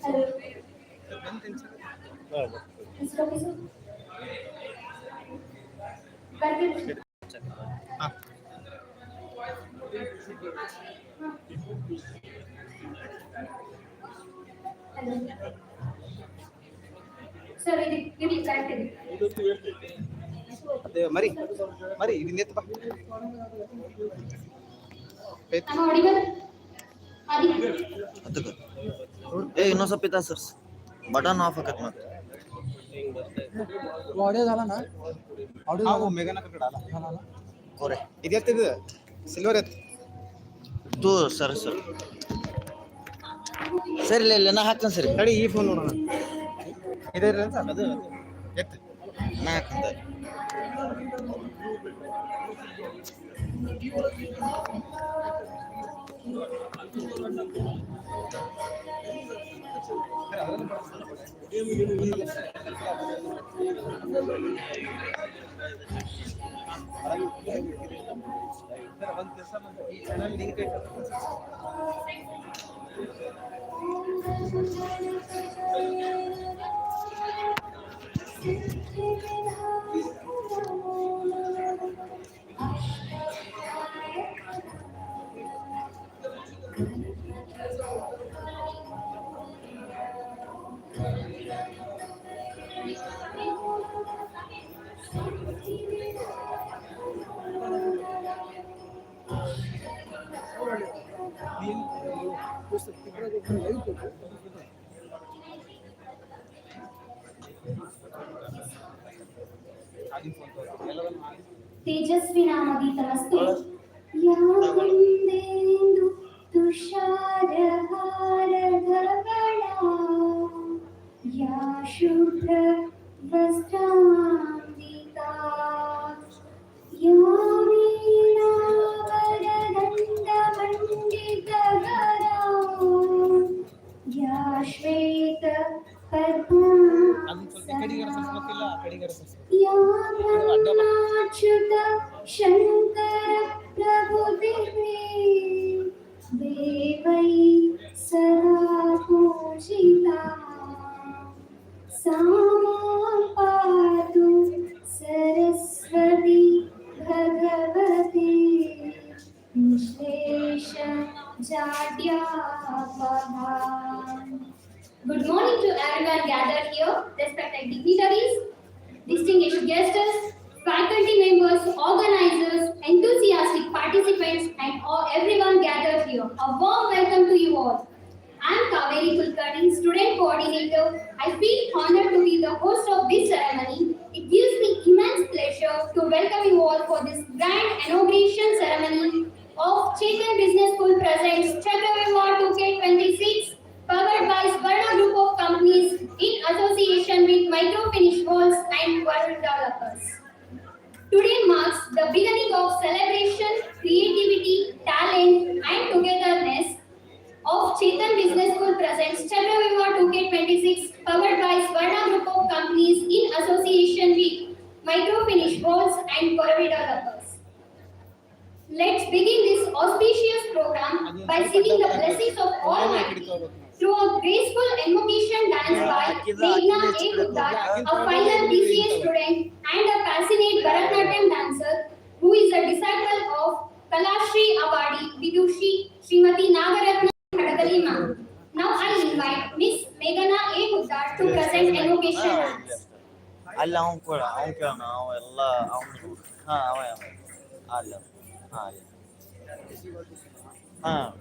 Hello. Is it okay, sir? Continue. Hello. Sir, you will continue. Mari, ini net ba? Am I audible? Adi. ए ಇನ್ನೊಂದು ಸ್ವಲ್ಪ sir button of ಆಗತ್ ಮತ್ತೆ audio झाला ना audio हा mega नका कडे आला झाला ना ಕೋರೆ ಇದು ಎತ್ತಿದ್ದು ಸಿಲ್ವರ್ ಎತ್ತು ತೂ ಸರ್ ಸರ್ ಸರಿ ಇಲ್ಲ ನಾ ಹಾಕ್ತೇನೆ ಸರಿ ತಡಿ ಈ ಫೋನ್ ನೋಡೋಣ ಇದೆ ಅದು ಎತ್ತು ನಾ ಹಾಕ್ತೇನೆ तेजस्वी नामगीतमस्तु यावन्देन्दु तुषारहारधवला या शुभ्र वस्त्रान्विता या वीणावरदण्डमण्डितधरा या श्वेत ब्रह्माच्युत शंकर प्रभुदेवे देवै सदा पूजिता सा मां पातु Saraswati Bhagwati निःशेष जाड्यापहा. Good morning to everyone gathered here, respected dignitaries, distinguished guests, faculty members, organizers, enthusiastic participants, and everyone gathered here. A warm welcome to you all. I am Kaveri Kulkarni, student coordinator. I feel honored to be the host of this ceremony. It gives me immense pleasure to welcome you all for this grand inauguration ceremony of Chetan Business School presents CHAKRAVYUH 2K26, powered by Swarna Group of Companies in association with Microfinish Walls and World Developers. Today marks the beginning of celebration, creativity, talent, and togetherness of Chetan Business School presents CHAKRAVYUH 2K26, powered by Swarna Group of Companies in association with Microfinish Walls and World Developers. Let's begin this auspicious program by seeking the blessings of Almighty through a graceful invocation dance by Dignitaries, a final BCA student and a passionate Bharatanatyam dancer who is a disciple of Kalashri Awadi Vidushi Srimati Nagaratna Hubballi ma'am. Now I invite Miss Meghana A. Huddar to present invocation dance. ಅಲ್ಲ ಅವ್ನು ಕೂಡ ಅವ್ನು ಕೇಳೋಣ ಅವೆಲ್ಲ ಅವನು ಹಾಂ ಅವ ಅಲ್ಲ ಹಾಂ ಅಲ್ಲ ಹಾಂ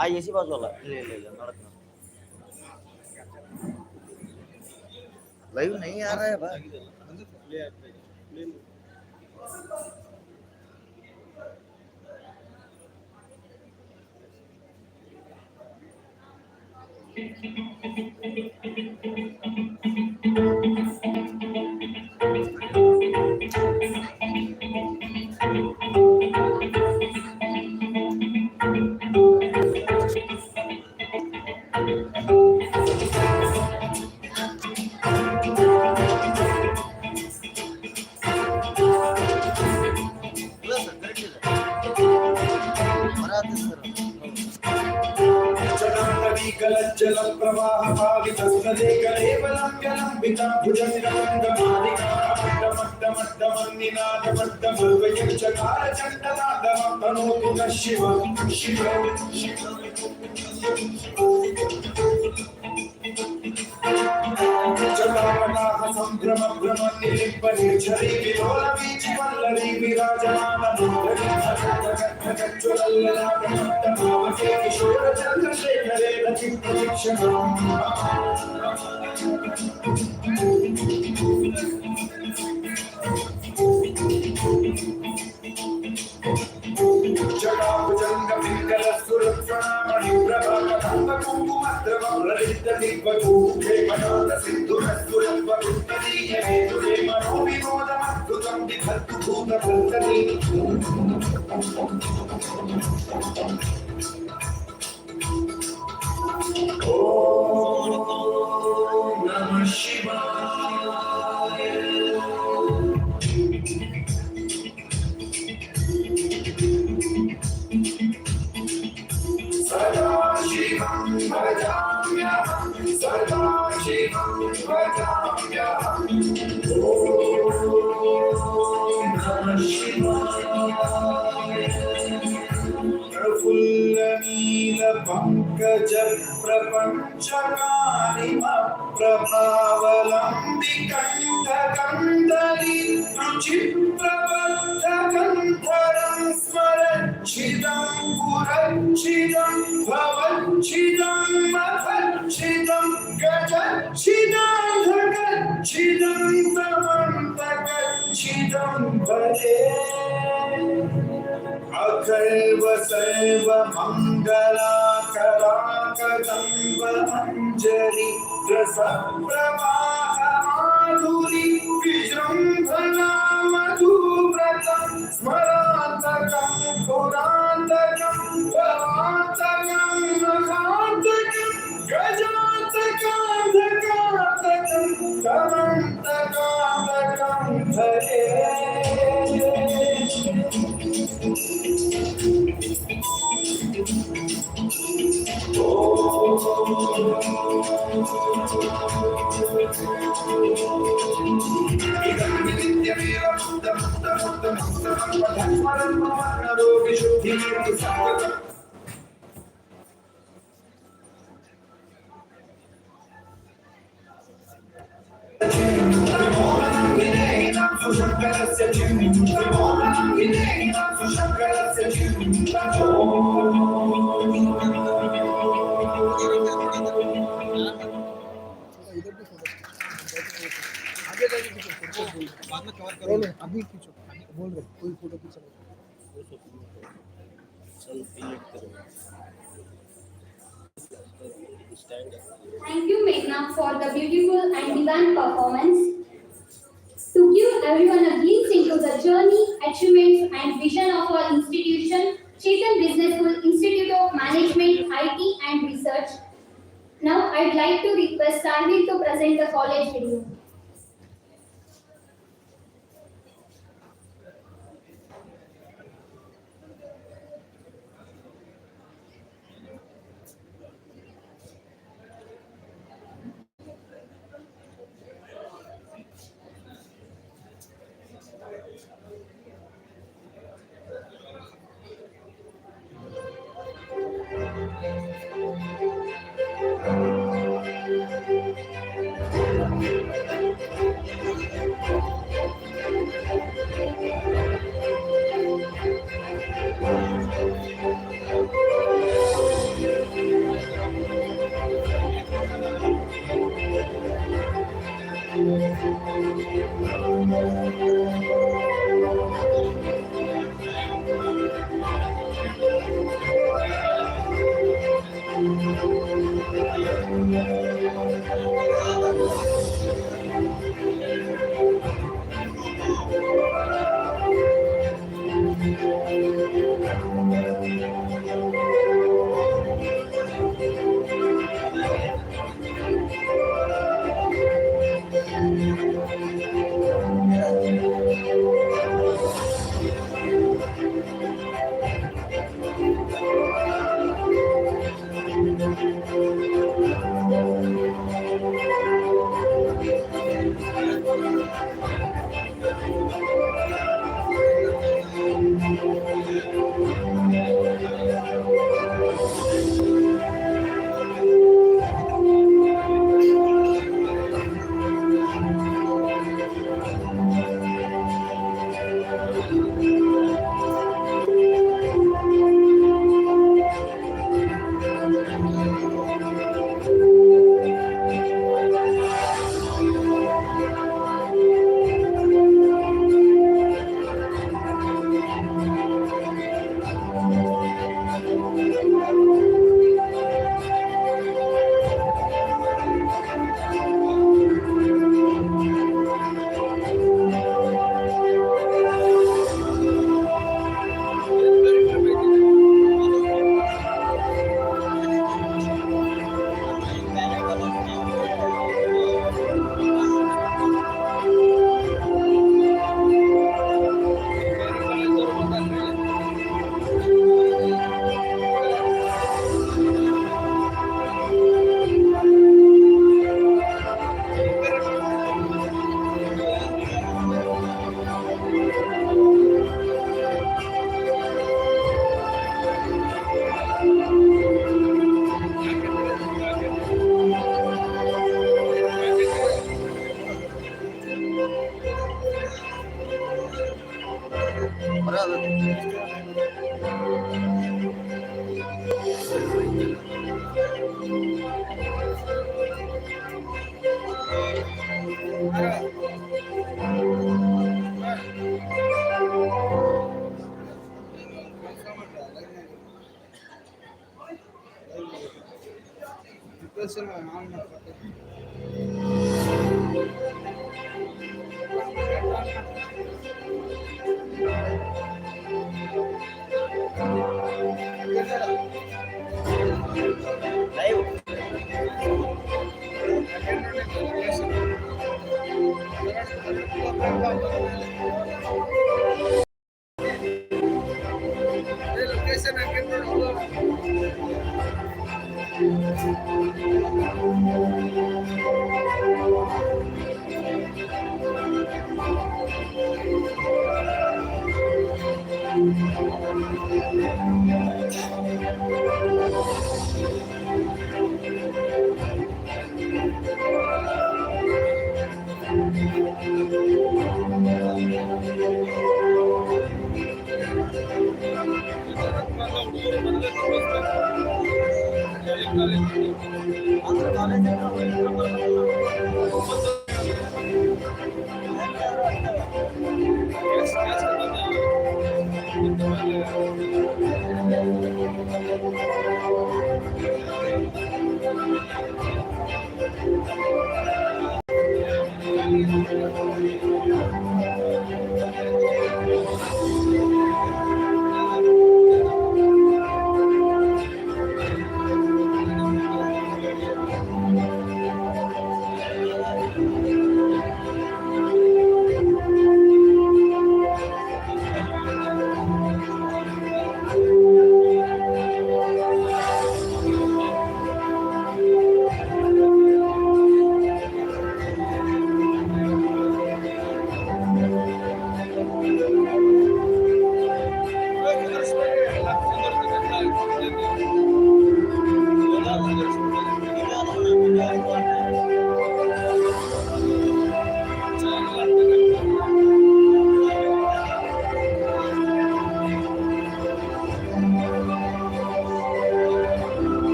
ಆ ಎಸಿ ಬಾಜು ಅಲ್ಲ ಇಲ್ಲ ನೋಡಕ್ लाइव नहीं आ रहा है भाई जगन्नवी कलज्ज जल प्रवाह पावितस्तदे कलेवलम्ब्यलम्बिता भुजङ्गमण्डमादिकामट्टमट्टमट्टमन्निनादमट्टमर्वयक्षकारचण्डनादमं तनोतु नः शिव शिव जटाकटाह सम्भ्रम भ्रम निलिम्ब निर्झरी विलोल वीचिवल्लरी विराजमानमोदरी किशोर चन्द्रशेखरे Namah Shivaya. Sadashivam bhajamyaham, Sadashivam bhajamyaham. Om Namah Shivaya. Praful नील पंकज प्रपंच प्रभावलंबी कंठ कंदली रुचिप्रबद्ध कंठरं स्मरच्छिदं पुरच्छिदं भवच्छिदं मखच्छिदं गजच्छिदं धगच्छिदं तमन्तकच्छिदं भजे अखैव सर्व मंगलाकराकदम्ब अंजलि रसप्रवाह माधुरी विजृंभणा मधुव्रतं स्मरान्तकं पुरान्तकं भवान्तकं मखान्तकं गजान्तकान्तकान्तकं तमन्तकान्तकं भजे अभी खींचो बोल रहे कोई फोटो खींच रहे Thank you, Meghna, for the beautiful and divine performance. To give everyone a glimpse into the journey, achievements, and vision of our institution, Chetan Business School Institute of Management, IT, and Research. Now, I'd like to request Sandeep to present the college video. Location on ಮಾಡ್ಕೊಡ್ತೀನಿ. Live location ಹಾಕಿದ್ರೆ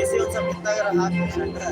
AC ಒಂದು ಸ್ವಲ್ಪ ಇತ್ತಾಗಾರ ಹಾಕಿ ಸೆಂಟ್ರ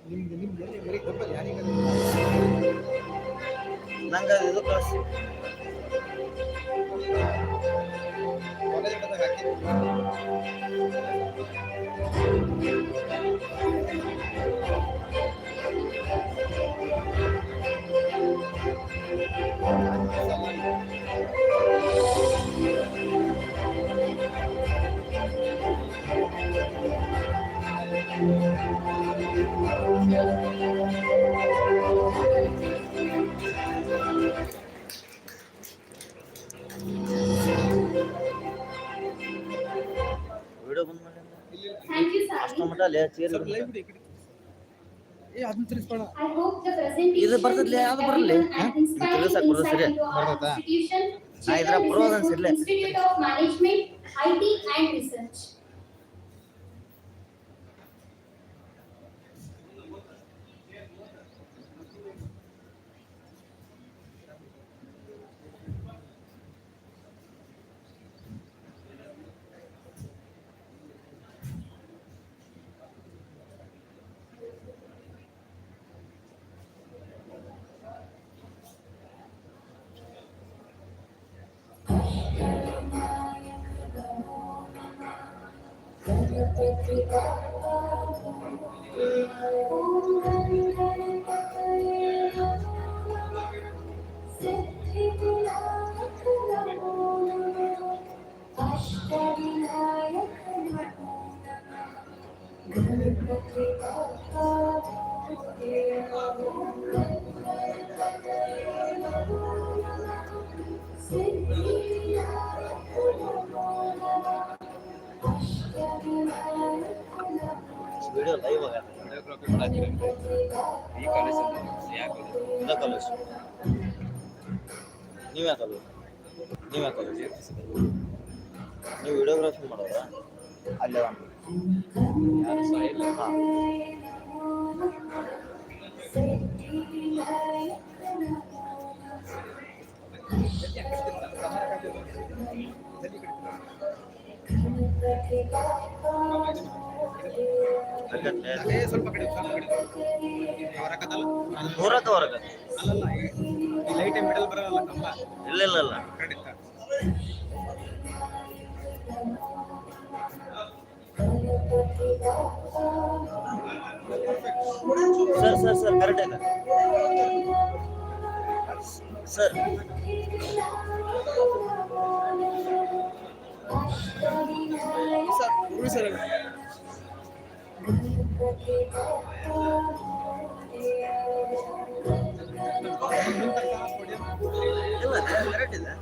ನಿಮ್ದು ಎಲ್ಲಿ ಬರೀ ಗೊಬ್ಬರ ಯಾರಿಗೆ ನಂಗೆ ಅದು ಇದು ಕಳಿಸಿ. ಕಾಲೇಜ್ ಹಾಕಿದ್ದು ವಿಡಿಯೋ ಬಂದ್ ಮಾಡಿ Thank you, ಅಷ್ಟು Sally. ಮಟ್ಟ ಅಲ್ಲೇ ಚೇರ್ ಸ್ವಲ್ಪ ಲೈವ್ ಬಿಡಿ ಈ ಕಡೆ. ಅದನ್ನ ತಿರ್ಸ್ಬೇಡ. I hope the presentation ಇದು ಬರ್ತದ್ಲೆ, gives ಅದು ಬರಲ್ಲ. everyone an inspiring ತಿಳಿಸಕ್ಕೆ ಬರೋದು insight ಸರಿ. into our ಬರ್ತದಾ? institution, ಇದ್ರ Chetan pros Business ಅನ್ಸಿರ್ಲೆ. School, Institute of Management, IT and Research. Video live ಆಗತ್ತೆ. ಈ ಕಾಲೇಜ್ ಯಾಕೆ ಇಲ್ಲ ಕಾಲೇಜ್. ನೀವೇ ಕಾಲೇಜ್. ನೀವೇ ಕಾಲೇಜ್. ನೀವು ವಿಡಿಯೋಗ್ರಫಿ ಮಾಡೋದಾ? ಅಲ್ಲೇ ಯಾರು ಸಹ ಇಲ್ಲ. ಹಾಂ. ಅದೇ ಸ್ವಲ್ಪ ಕಡೆ ಹೊರಕತ್ತಲ್ಲ ಹೊರಕ ಹೊರಕ ಅಲ್ಲಲ್ಲ ಈ ಲೈಟ್ ಮಿಡಲ್ ಬರಲ್ಲ ಕಂಬ ಇಲ್ಲ ಇಲ್ಲ ಇಲ್ಲ ಖಂಡಿತ ಸರ್ ಸರ್ ಸರ್ ಕರೆಕ್ಟ್ ಆಯ್ತಾ ಸರ್ ಸರ್ ಇಲ್ಲ ಕರೆಕ್ಟ್ ಇದೆ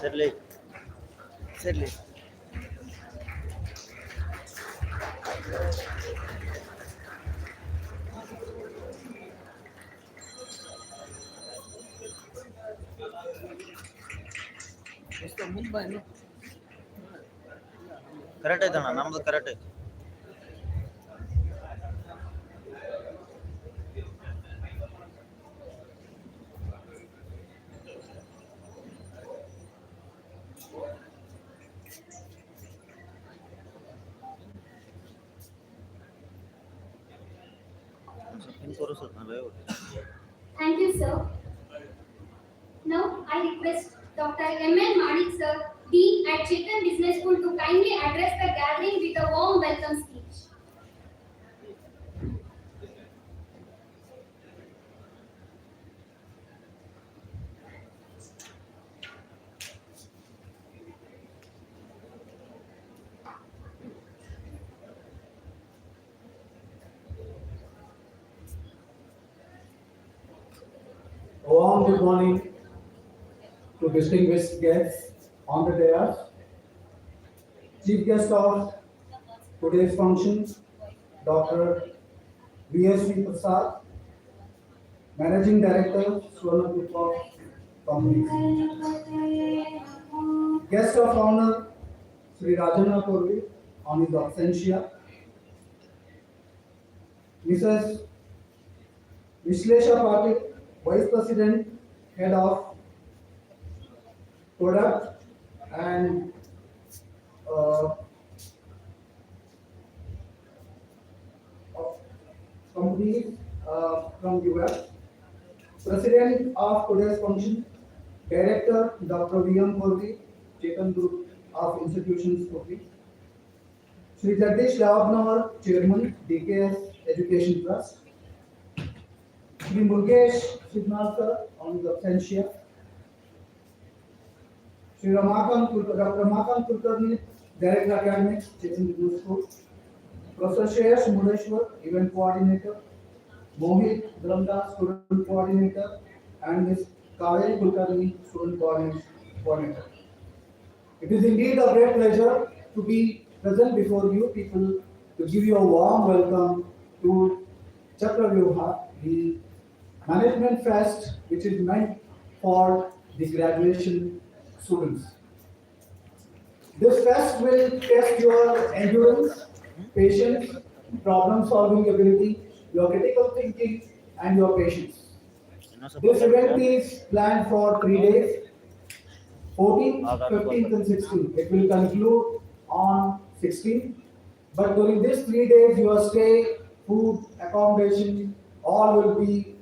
ಸರ್ಲಿ ಸರ್ಲಿ ಕರೆಕ್ಟ್ ಐತಣ್ಣ, ನಮ್ದು ಕರೆಕ್ಟ್ ಐತಿ. Thank you, sir. Now, I request Dr. M.N. Manik, sir, Dean at Chetan Business School, to kindly address the gathering with a warm welcome speech. A warm good morning to distinguished guests on the dais. Chief guest of today's function, Dr. V.S.V. Prasad, Managing Director, Swarna Group of Companies. Guest of honor, Sri Rajana Purvi, on his absentia. Mrs. Vishlesha Patil, Vice President, Head of Product and of companies from US. President of today's function, Director Dr. V.M. Purvi, Chetan Group of Institutions Purvi. Sri Jagdish Ravnawar, Chairman, DKS Education Trust. Sri Murugesh Sidnalkar on the absentia. Sri Dr. Ramakant Kulkarni, Director Academics, Chetan Business School. Professor Shreyash Mudeshwar, Event Coordinator. Mohit Dramda, Student Coordinator. And Ms. Kaveri Kulkarni, Student Coordinator. It is indeed a great pleasure to be present before you people to give you a warm welcome to CHAKRAVYUH, the Management Fest, which is meant for the graduation students. This fest will test your endurance, patience, problem-solving ability, your critical thinking, and your patience. This event is planned for 3 days, 14th, 15th, and 16th. It will conclude on 16th. But during these 3 days, your stay, food, accommodation, all will be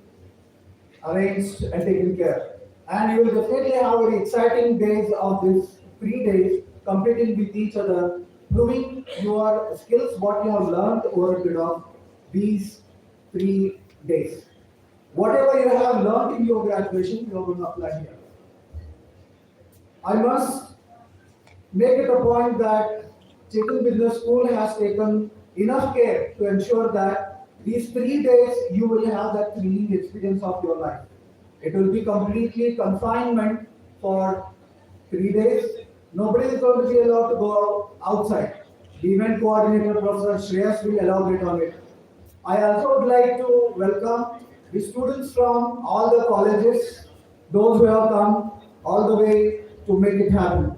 arranged and taken care. And you will definitely have very exciting days of these 3 days, competing with each other, proving your skills, what you have learned over a period of these 3 days. Whatever you have learned in your graduation, you are going to apply here. I must make it a point that Chetan Business School has taken enough care to ensure that these 3 days you will have that thrilling experience of your life. It will be completely confinement for 3 days. Nobody is going to be allowed to go outside. The event coordinator, Professor Shreyas, will elaborate on it. I also would like to welcome the students from all the colleges, those who have come all the way to make it happen.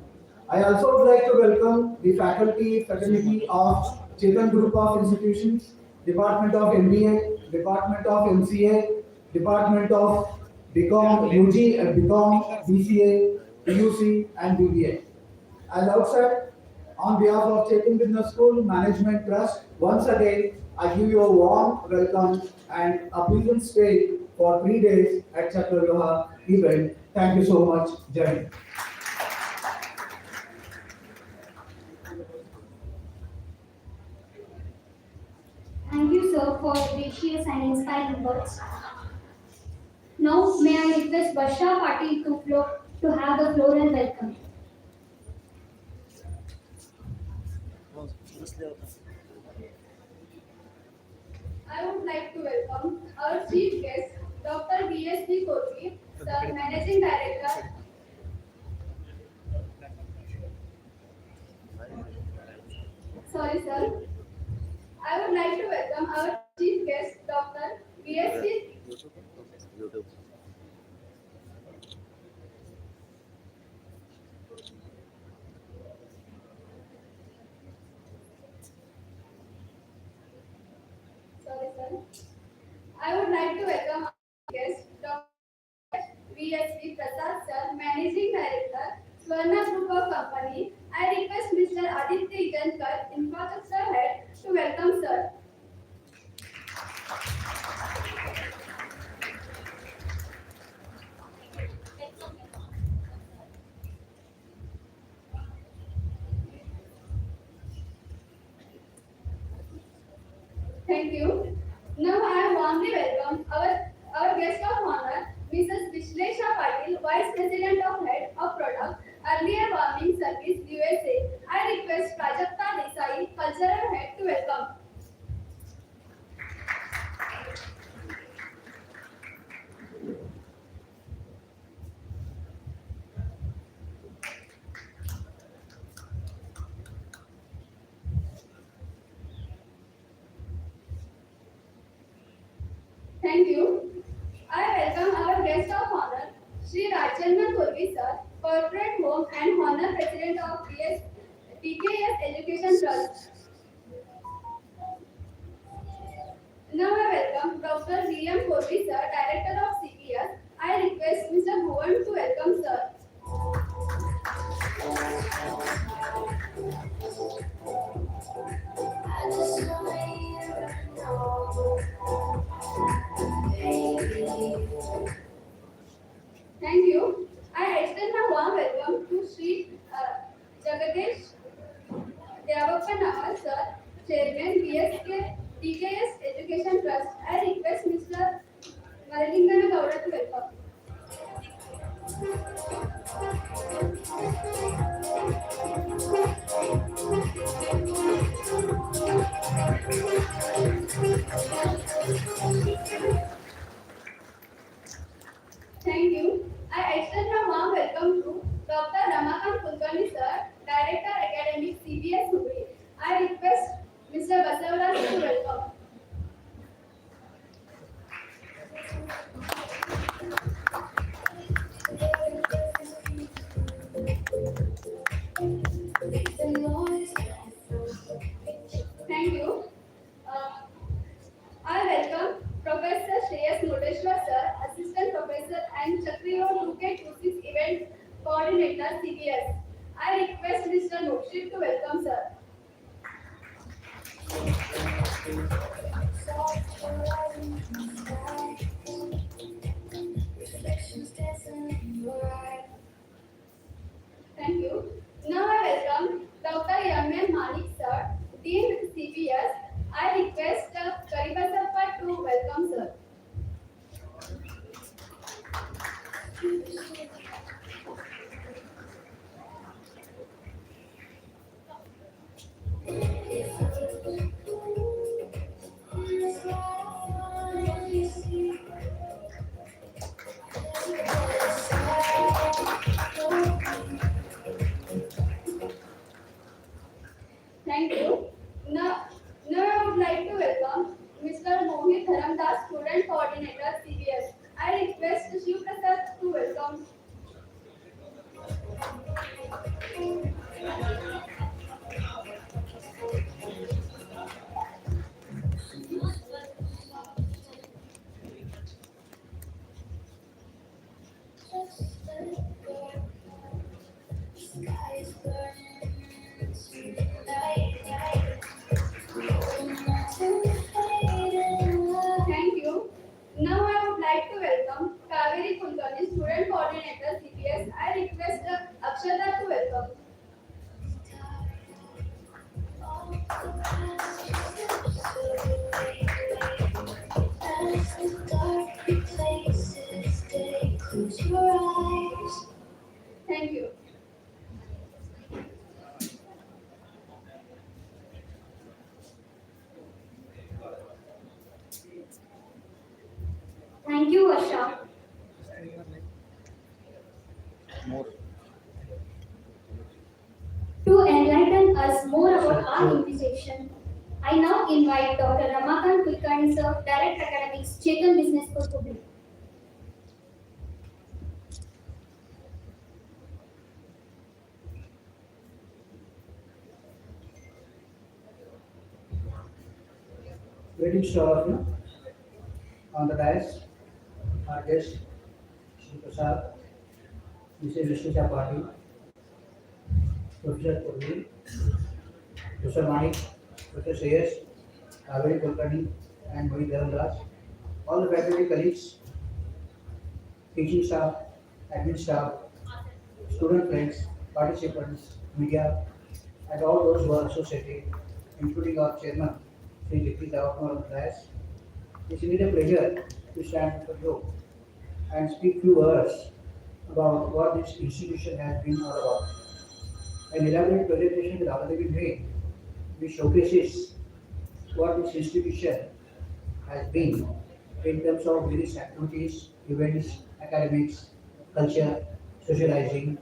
I also would like to welcome the faculty, fraternity of Chetan Group of Institutions, Department of MBA, Department of MCA, Department of BCom UG and BCom BCA, PUC and BBA. As outset, on behalf of Chetan Business School Management Trust, once again, I give you a warm welcome and a pleasant stay for 3 days at CHAKRAVYUH event. Thank you so much. Jai Hind. Thank you, sir, for gracious and inspiring words. Now, may I request Varsha Patil to have the floor and welcome. I would like to welcome our chief guest, Dr. V.S.V. Purvi, the Managing Director. Sorry, sir. I welcome our chief guest, Dr. VSC. YouTube. Sorry, sir. I would like to welcome our guest, Dr. VSC Prasad, sir, Managing Director, Swarna Group of Company. I request Mr. Aditya Jankar, Infrastructure Head, to welcome sir. Thank you. Now I warmly welcome our guest of honor, Mrs. Vishlesha Patil, Vice President of Head of Product, Earlier Warming Service, USA. I request Prajakta Desai, Cultural Head, to welcome. Thank you. I welcome our guest of honor, Sri Rajendra Kurvi sir, Corporate Home and Honor President of DKS Education Trust. Now I welcome Dr. V.M. Kurvi sir, Director of CPS. I request Mr. Bhuvan to welcome sir. Thank you. I extend my warm welcome to Sri Jagadesh Devappa sir, Chairman BSK DKS Education Trust. I request Mr. Maralingana Gowda to welcome. Thank you. I extend my warm welcome to Dr. Ramakant Kulkarni sir, Director Academic CBS Hubli. I request Mr. Basavaraj to welcome. Thank you. Uh, I welcome Professor Shreyas Murdeshwar sir, Assistant Professor and CHAKRAVYUH 2K26 Event Coordinator CBS. I request Mr. Nokshit to welcome sir. Thank you. Now I welcome Dr. M.N. Manik sir, Dean CBS. I request Karibasappa to welcome sir. Thank you. Now I would like to welcome Mr. Mohit Dharamdas, Student Coordinator CBS. I request Shiv Prasad to welcome. Thank you. Now I would like to welcome Kaveri Kulkarni, Student Coordinator CBS. I request Akshata to welcome. Thank you. Thank you, Varsha. More. To enlighten us more about our invitation, I now invite Dr. Ramakant Kulkarni, sir, Director Academics, Chetan Business School, Hubli. Greetings to all of you. On the dais, our guest, Shri Prasad, Mrs. Vishnu Patil, Professor Purvi, Professor Manik, Professor Shreyas, Kaveri Kulkarni, and Mohit Dharamdas, all the faculty colleagues, teaching staff, admin staff, student friends, participants, media, and all those who are associated, including our chairman, Sri Dignitaries on the dais. It's indeed a pleasure to stand before you and speak few words about what this institution has been all about. An elaborate presentation will already been made, which showcases what this institution has been in terms of various activities, events, academics, culture, socializing,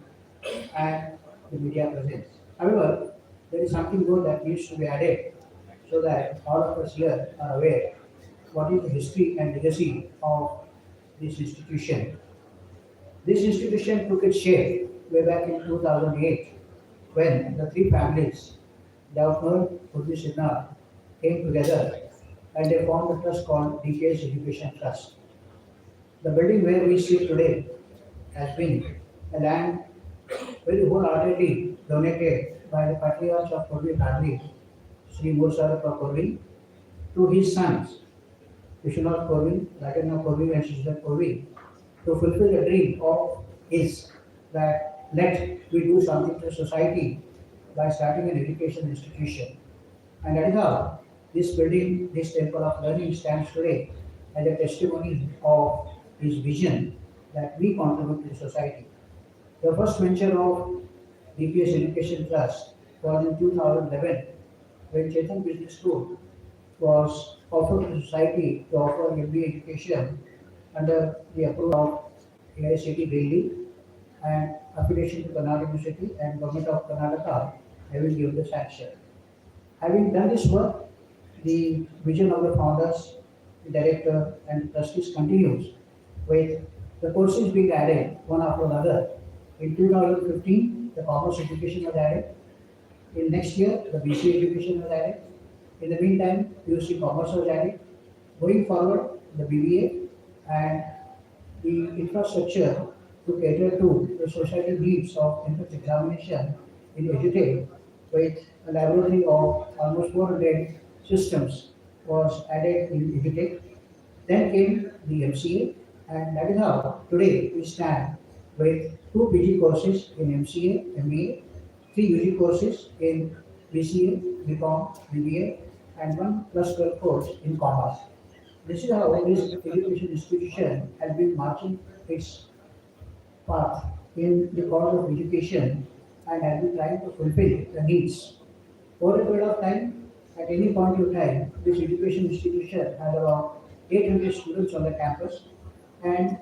and the media presence. However, there is something more that needs to be added so that all of us here are aware what is the history and legacy of this institution. This institution took its shape way back in 2008 when the three families, Dauphnor, Hubli, Sidna, came together and they formed a trust called DKS Education Trust. The building where we sit today has been a land very wholeheartedly donated by the patriarch of Hubli family, Sri Mursarappa Purvi, to his sons, Vishwanath Purvi, Rajanna Purvi, and Sister Purvi, to fulfill the dream of his that let we do something to society by starting an education institution. And that is how this building, this temple of learning stands today as a testimony of his vision that we contribute to the society. The first venture of DPS Education Trust was in 2011 when Chetan Business School was offered to society to offer MBA education under the approval of AICT Delhi and affiliation to Karnataka University and Government of Karnataka having given the sanction. Having done this work, the vision of the founders, the director, and trustees continues with the courses being added one after another. In 2015, the commerce education was added. In next year, the BCA education was added. In the meantime, UC commerce was added. Going forward, the BBA and the infrastructure to cater to the society needs of entrance examination in EduTech with a laboratory of almost 400 systems was added in EduTech. Then came the MCA, and that is how today we stand with two PG courses in MCA, MBA, three UG courses in BCA, BCom, BBA, and one +12 course in commerce. This is how this education institution has been marching its path in the cause of education and has been trying to fulfill the needs. Over a period of time, at any point in time, this education institution has about 800 students on the campus, and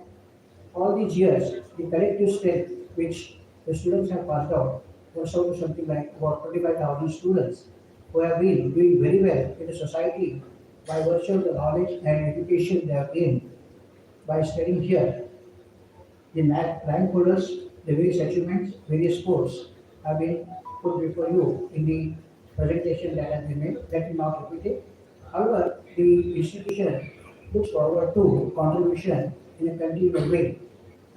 all these years, the collective strength which the students have passed out was out to something like about 25,000 students who have been doing very well in the society by virtue of the knowledge and education they have gained by studying here. The rank holders, the various achievements, various sports have been put before you in the presentation that has been made. Let me not repeat it. However, the institution looks forward to contribution in a continual way,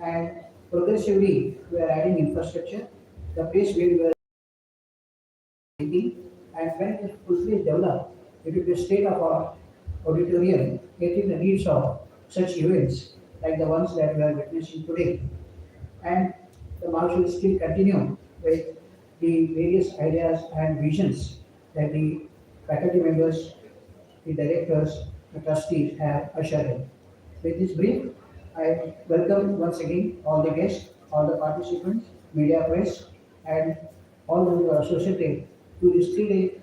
and progressively we are adding infrastructure. The place where we are thinking, and when it is fully developed, it will be a state of our auditorium, getting the needs of such events like the ones that we are witnessing today. And the march will still continue with the various ideas and visions that the faculty members, the directors, the trustees have ushered in. With this brief, I welcome once again all the guests, all the participants, media press, and all those who are associated to this 3-day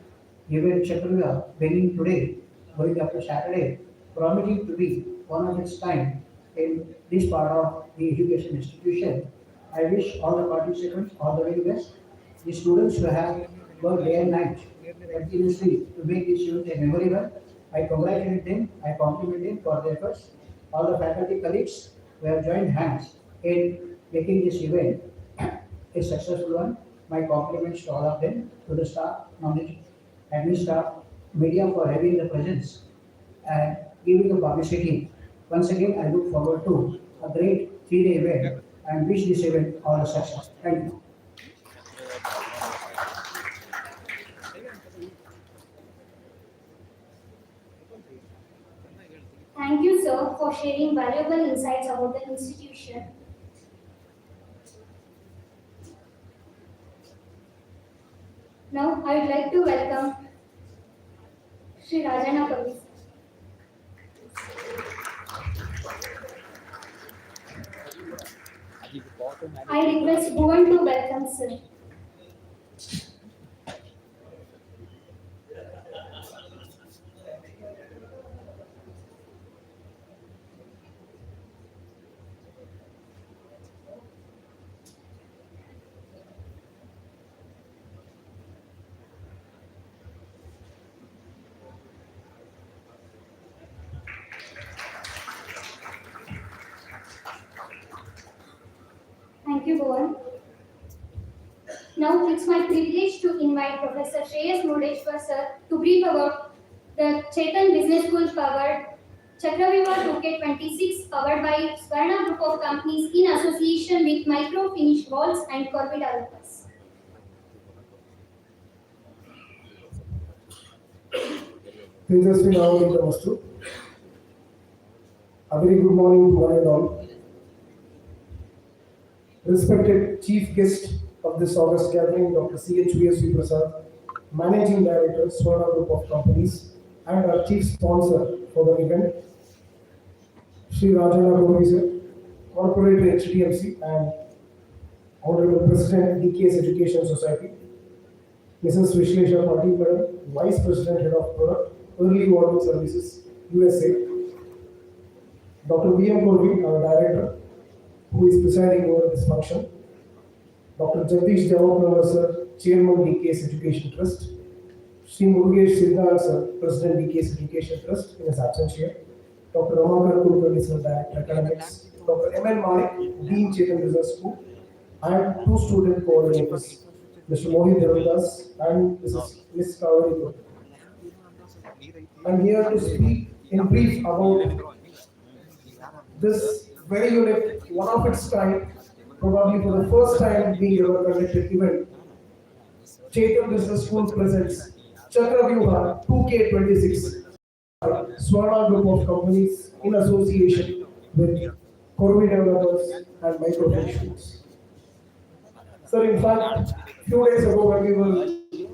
event CHAKRAVYUH beginning today, going up to Saturday, promising to be one of its kind in this part of the education institution. I wish all the participants all the very best. The students who have worked day and night continuously to make this event a memorable. I congratulate them, I compliment them for their efforts. All the faculty colleagues who have joined hands in making this event a successful one. My compliments to all of them, to the staff, knowledge, admin staff, media for having the presence and giving the publicity. Once again, I look forward to a great 3-day event and wish this event all the success. Thank you. Thank you, sir, for sharing valuable insights about the institution. Now, I would like to welcome Sri Rajana Kavi. I request Bhuvan to welcome sir. Thank you, Bhuvan. Now it's my privilege to invite Professor Shreyas Murdeshwar sir to brief about the Chetan Business School powered CHAKRAVYUH 2K26 powered by Swarna Group of Companies in association with Micro Finish Walls and Corby Developers. Tejasvi Navamita Vastu. A very good morning to one and all. Respected Chief Guest of this August gathering, Dr. CHVSV Prasad, Managing Director, Swarna Group of Companies, and our Chief Sponsor for the event, Sri Rajana Kavi, Corporate HDMC, and Honorable President, DKS Education Society, Mrs. Vishlesha Patil, Madam, Vice President, Head of Product, Early Warning Services, USA, Dr. V.M. Korvi, our Director, who is presiding over this function, Dr. Jagdish Jawahar sir, Chairman DKS Education Trust, Sri Murugesh Siddhar sir, President DKS Education Trust in his absence here, Dr. Ramakar Kulkarni sir, Director Academics, Dr. M.N. Malik, Dean Chetan Business School, and 2 student coordinators, Mr. Mohit Devandas and Ms. Kaveri Kulkarni. I'm here to speak in brief about this very unique, one of its kind, probably for the first time being ever conducted event. Chetan Business School presents CHAKRAVYUH 2K26, Swarna Group of Companies in association with Corby Developers and Micro Finish Walls. Sir, in fact, few days ago when we were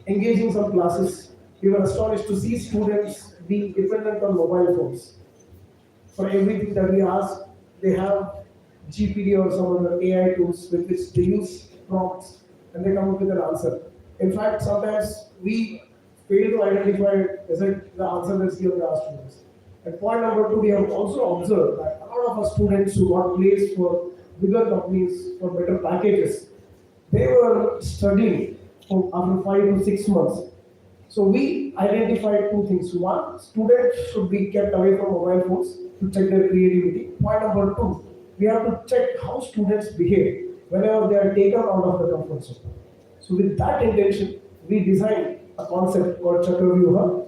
engaging some classes, we were astonished to see students being dependent on mobile phones. For everything that we ask, they have GPD or some other AI tools with which they use prompts and they come up with an answer. In fact, sometimes we fail to identify is it the answer that's given to our students. And point number 2, we have also observed that a lot of our students who got placed for bigger companies for better packages, they were studying for after 5 to 6 months. So we identified 2 things. One, students should be kept away from mobile phones to check their creativity. Point number 2, we have to check how students behave whenever they are taken out of the comfort zone. So with that intention, we designed a concept called CHAKRAVYUH,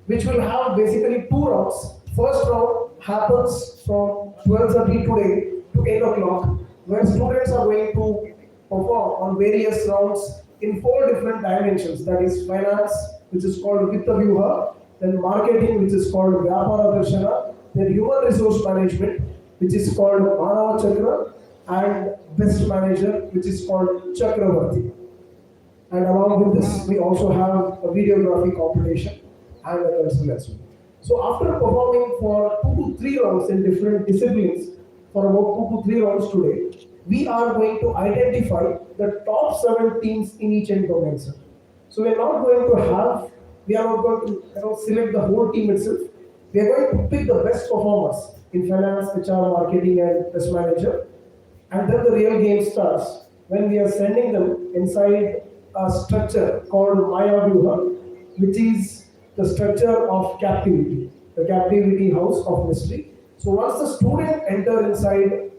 which will have basically 2 rounds. First round happens from 12:30 today to 8 o'clock, where students are going to perform on various rounds in 4 different dimensions. That is finance, which is called Vittavyuha, then marketing, which is called Vyapara Darshana, then human resource management, which is called Manava Chakra, and best manager, which is called Chakravarti. And along with this, we also have a videography competition and a cultural as well. So after performing for 2 to 3 rounds in different disciplines, for about 2 to 3 rounds today, we are going to identify the top 7 teams in each end domain, sir. So we are not going to select the whole team itself. We are going to pick the best performers in finance, HR, marketing, and best manager. And then the real game starts when we are sending them inside a structure called Vyuha, which is the structure of captivity, the captivity house of mystery. So once the student enter inside,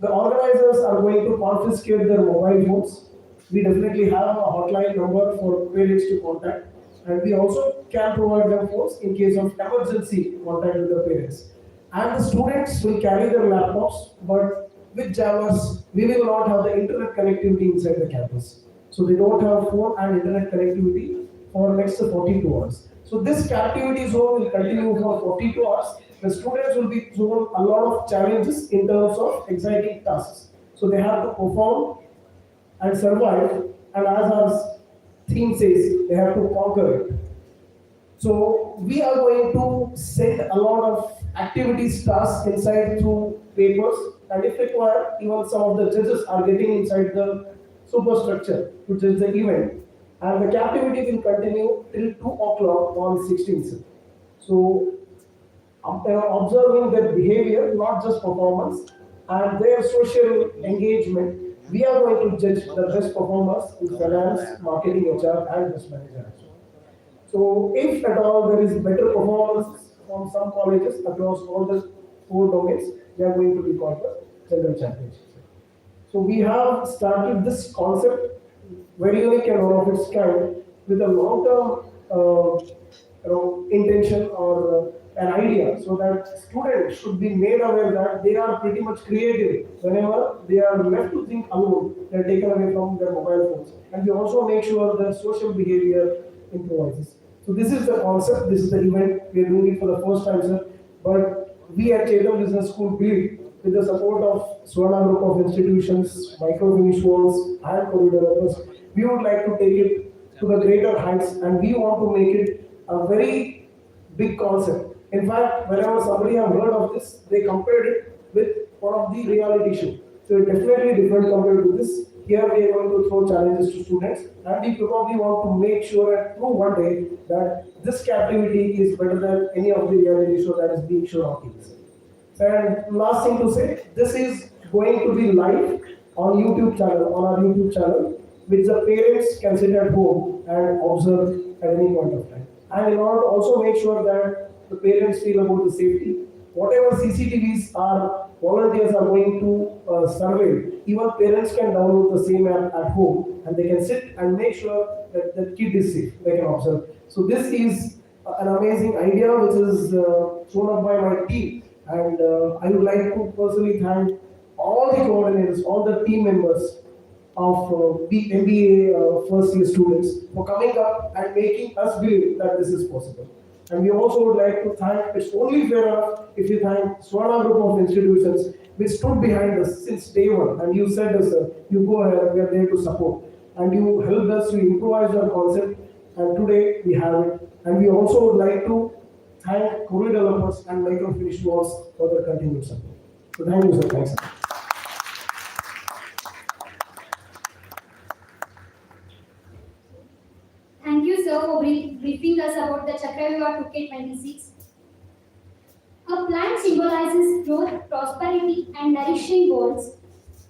the organizers are going to confiscate their mobile phones. We definitely have a hotline number for parents to contact, and we also can provide them phones in case of emergency contact with the parents. And the students will carry their laptops, but with jammers, we will not have the internet connectivity inside the campus. So they don't have phone and internet connectivity for next 42 hours. So this captivity zone will continue for 42 hours. The students will be thrown a lot of challenges in terms of exciting tasks. So they have to perform and survive, and as our theme says, they have to conquer it. So we are going to send a lot of activities tasks inside through papers, and if required, even some of the judges are getting inside the superstructure, which is the event. And the captivity will continue till 2 o'clock on 16th. So observing their behavior, not just performance, and their social engagement, we are going to judge the best performers in finance, marketing, HR, and best manager as well. So if at all there is better performance from some colleges across all the 4 domains, they are going to be called the general championship. So we have started this concept, very unique and one of its kind, with a long-term intention or an idea, so that students should be made aware that they are pretty much creative. Whenever they are left to think alone, they are taken away from their mobile phones. And we also make sure that social behavior improvises. So this is the concept, this is the event, we are doing it for the first time, sir. But we at Chetan Business School believe, with the support of Swarna Group of Institutions, Microfinish Walls, and COVID developers, we would like to take it to the greater heights, and we want to make it a very big concept. In fact, whenever somebody have heard of this, they compared it with one of the reality show. So it's definitely different compared to this. Here we are going to throw challenges to students, and we probably want to make sure and prove one day that this captivity is better than any of the reality show that is being shown on TV. And last thing to say, this is going to be live on YouTube channel, on our YouTube channel, which the parents can sit at home and observe at any point of time. And in order to also make sure that the parents feel about the safety, whatever CCTVs our volunteers are going to survey, even parents can download the same app at home, and they can sit and make sure that the kid is safe, they can observe. So this is an amazing idea which is thrown up by my team, and I would like to personally thank all the coordinators, all the team members of MBA first year students for coming up and making us believe that this is possible. And we also would like to thank, it's only fair enough if you thank Swarna Group of Institutions, which stood behind us since day one. And you said, sir, you go ahead, we are there to support. And you helped us to improvise our concept, and today we have it. And we also would like to thank COVID developers and Microfinish Walls for their continued support. So thank you, sir. Thanks, sir. Thank you, sir, for briefing us about the CHAKRAVYUH 2K26. A plant symbolizes growth, prosperity, and nourishing goals.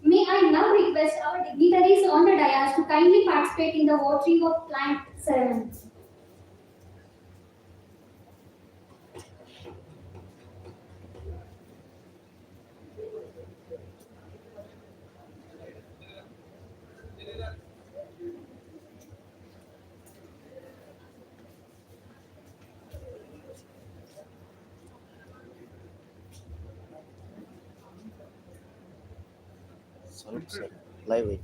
May I now request our dignitaries on the dais to kindly participate in the watering of plant ceremony. Sorry, sir. Live it.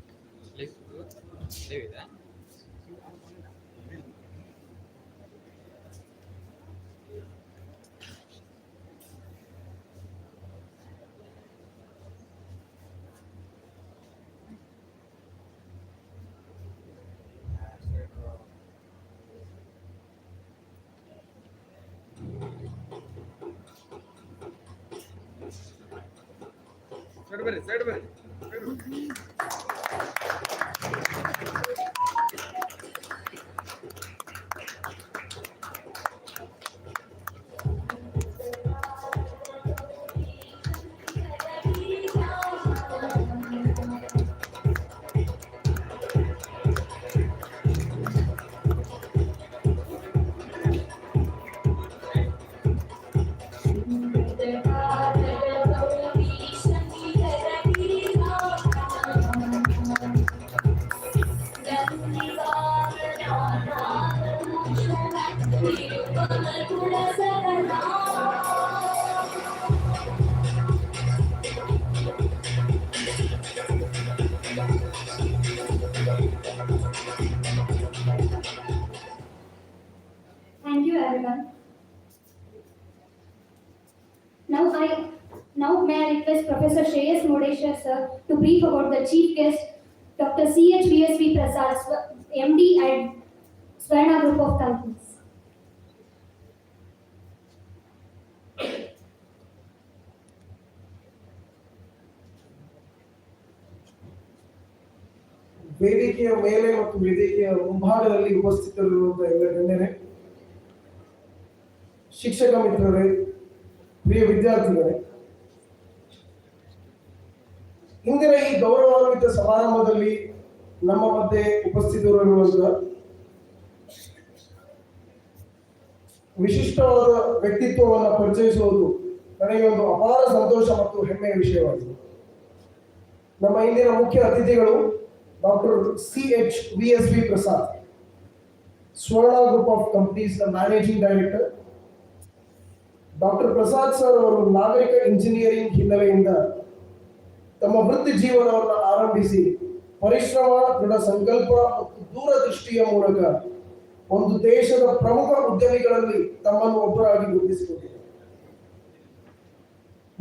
request Professor Shreyas Modeshwar sir to brief about the chief guest, Dr. CHVSV Prasad, MD at Swarna Group of Companies. ವೇದಿಕೆಯ ಮೇಲೆ ಮತ್ತು ವೇದಿಕೆಯ ಮುಂಭಾಗದಲ್ಲಿ ಉಪಸ್ಥಿತರಿರುವಂತಹ ಎಲ್ಲ ಗಣ್ಯರೇ, ಶಿಕ್ಷಕ ಮಿತ್ರರೇ, ಪ್ರಿಯ ವಿದ್ಯಾರ್ಥಿಗಳೇ, ಇಂದಿನ ಈ ಗೌರವಾನ್ವಿತ ಸಮಾರಂಭದಲ್ಲಿ ನಮ್ಮ ಮಧ್ಯೆ ಉಪಸ್ಥಿತರಿರುವಂತಹ ವಿಶಿಷ್ಟವಾದ ವ್ಯಕ್ತಿತ್ವವನ್ನು ಪರಿಚಯಿಸುವುದು ನನಗೆ ಒಂದು ಅಪಾರ ಸಂತೋಷ ಮತ್ತು ಹೆಮ್ಮೆಯ ವಿಷಯವಾಗಿದೆ. ನಮ್ಮ ಇಂದಿನ ಮುಖ್ಯ ಅತಿಥಿಗಳು ಡಾಕ್ಟರ್ CHVSV ಪ್ರಸಾದ್, ಸ್ವರ್ಣ ಗ್ರೂಪ್ ಆಫ್ ಕಂಪನೀಸ್ ನ managing director. Doctor Prasad sir ಅವರು ನಾಗರಿಕ ಇಂಜಿನಿಯರಿಂಗ್ ಹಿನ್ನೆಲೆಯಿಂದ ತಮ್ಮ ವೃತ್ತಿ ಜೀವನವನ್ನು ಆರಂಭಿಸಿ ಪರಿಶ್ರಮ, ದೃಢ ಸಂಕಲ್ಪ ಮತ್ತು ದೂರದೃಷ್ಟಿಯ ಮೂಲಕ ಒಂದು ದೇಶದ ಪ್ರಮುಖ ಉದ್ಯಮಿಗಳಲ್ಲಿ ತಮ್ಮನ್ನು ಒಬ್ಬರಾಗಿ ಗುರುತಿಸಿಕೊಂಡಿದ್ದಾರೆ.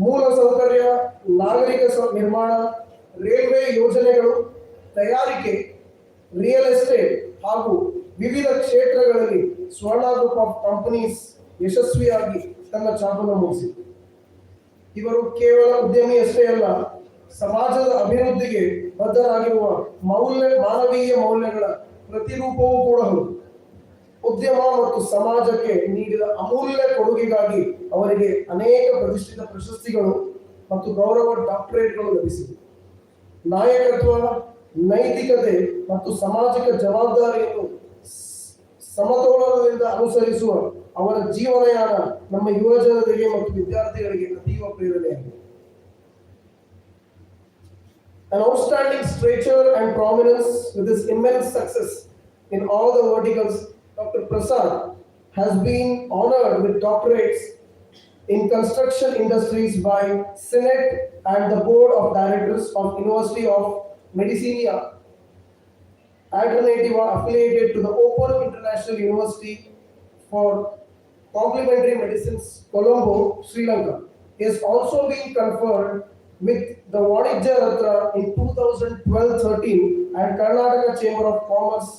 ಮೂಲ ಸೌಕರ್ಯ, ನಾಗರಿಕ ನಿರ್ಮಾಣ, ರೈಲ್ವೆ ಯೋಜನೆಗಳು, ತಯಾರಿಕೆ, ರಿಯಲ್ ಎಸ್ಟೇಟ್ ಹಾಗೂ ವಿವಿಧ ಕ್ಷೇತ್ರಗಳಲ್ಲಿ ಸ್ವರ್ಣ ಗ್ರೂಪ್ ಆಫ್ ಕಂಪನೀಸ್ ಯಶಸ್ವಿಯಾಗಿ ತನ್ನ ಛಾಪನ್ನು ಮೂಡಿಸಿದೆ. ಇವರು ಕೇವಲ ಉದ್ಯಮಿಯಷ್ಟೇ ಅಲ್ಲ, ಸಮಾಜದ ಅಭಿವೃದ್ಧಿಗೆ ಬದ್ಧರಾಗಿರುವ ಮಾನವೀಯ ಮೌಲ್ಯಗಳ ಪ್ರತಿರೂಪವೂ ಕೂಡ ಹೌದು. ಉದ್ಯಮ ಮತ್ತು ಸಮಾಜಕ್ಕೆ ನೀಡಿದ ಅಮೂಲ್ಯ ಕೊಡುಗೆಗಾಗಿ ಅವರಿಗೆ ಅನೇಕ ಪ್ರತಿಷ್ಠಿತ ಪ್ರಶಸ್ತಿಗಳು ಮತ್ತು ಗೌರವ ಡಾಕ್ಟರೇಟ್ಗಳು ಲಭಿಸಿವೆ. ನಾಯಕತ್ವ, ನೈತಿಕತೆ ಮತ್ತು ಸಾಮಾಜಿಕ ಜವಾಬ್ದಾರಿಯನ್ನು ಸಮತೋಲನದಿಂದ ಅನುಸರಿಸುವ ಅವರ ಜೀವನಯಾನ ನಮ್ಮ ಯುವಜನರಿಗೆ ಮತ್ತು ವಿದ್ಯಾರ್ಥಿಗಳಿಗೆ ಅತೀವ ಪ್ರೇರಣೆಯಾಗಿದೆ. An outstanding stature and prominence with his immense success in all the verticals, Dr. Prasad has been honored with doctorates in construction industries by Senate and the Board of Directors of University of Medicina Alternativa affiliated to the Open International University for Complementary Medicines, Colombo, Sri Lanka. He has also been conferred with the Vanijya Ratna in 2012-13 at Karnataka Chamber of Commerce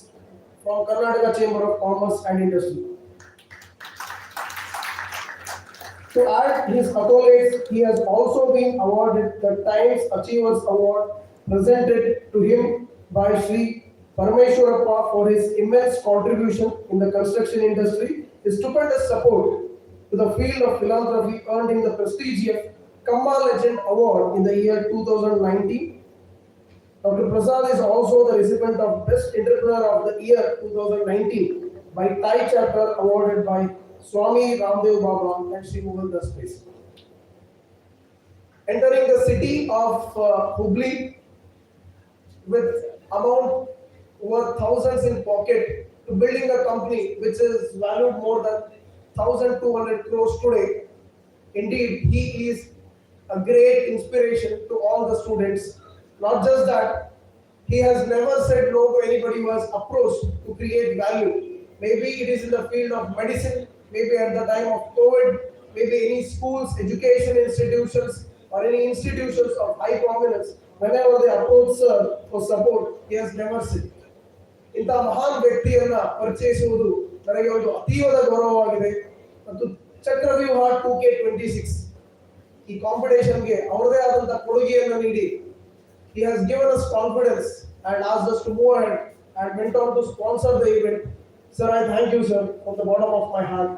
from Karnataka Chamber of Commerce and Industry. To add his accolades, he has also been awarded the Times Achievers Award presented to him by Sri Parameshwarappa for his immense contribution in the construction industry. His stupendous support to the field of philanthropy earned him the prestigious Kamma Legend Award in the year 2019. Dr. Prasad is also the recipient of Best Entrepreneur of the Year 2019 by Thai Chapter awarded by Swami Ramdev Baba and Sri Mohandas Place. Entering the city of Hubli with amount worth thousands in pocket to building a company which is valued more than 1,200 crores today. Indeed, he is a great inspiration to all the students. Not just that, he has never said no to anybody who has approached to create value. Maybe it is in the field of medicine, maybe at the time of COVID, maybe any schools, education institutions, or any institutions of high prominence. Whenever they approach sir for support, he has never said. ಇಂಥ ಮಹಾನ್ ವ್ಯಕ್ತಿಯನ್ನ ಪರಿಚಯಿಸುವುದು ನನಗೆ ಒಂದು ಅತೀವದ ಗೌರವವಾಗಿದೆ. ಮತ್ತು ಚಕ್ರವ್ಯೂಹ 2K26 ಈ ಕಾಂಪಿಟೇಷನ್ಗೆ ಅವರದೇ ಆದಂತಹ ಕೊಡುಗೆಯನ್ನು ನೀಡಿ he has given us confidence and asked us to move ahead and went on to sponsor the event. Sir, I thank you, sir, from the bottom of my heart.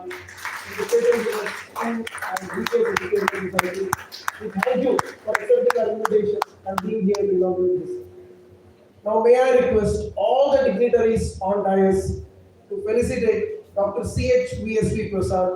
We thank you for accepting our invitation and being here to inaugurate this. Now may I request all the dignitaries on dais to felicitate Dr. CHVSV Prasad.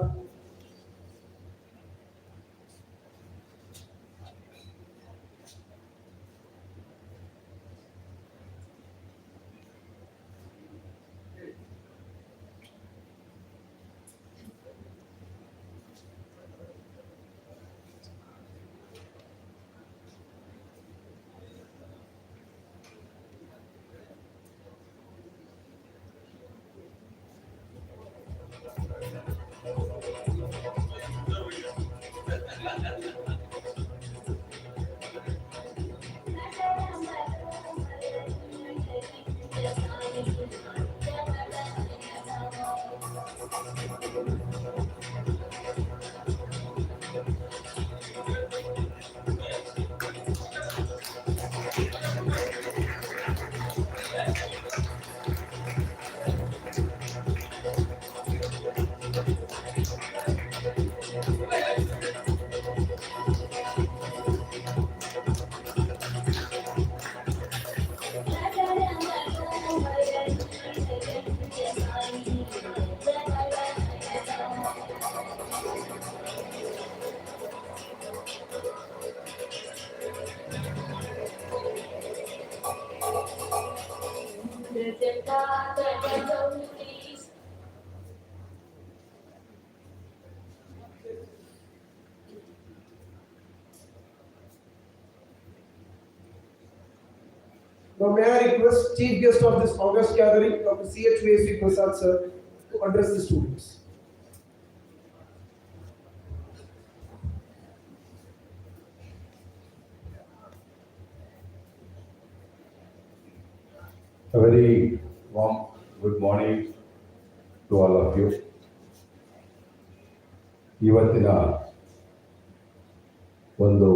Now may I request chief guest of this August gathering, Dr. CHVAC Prasad sir, to address the students. A very warm good morning to all of you. ಇವತ್ತಿನ ಒಂದು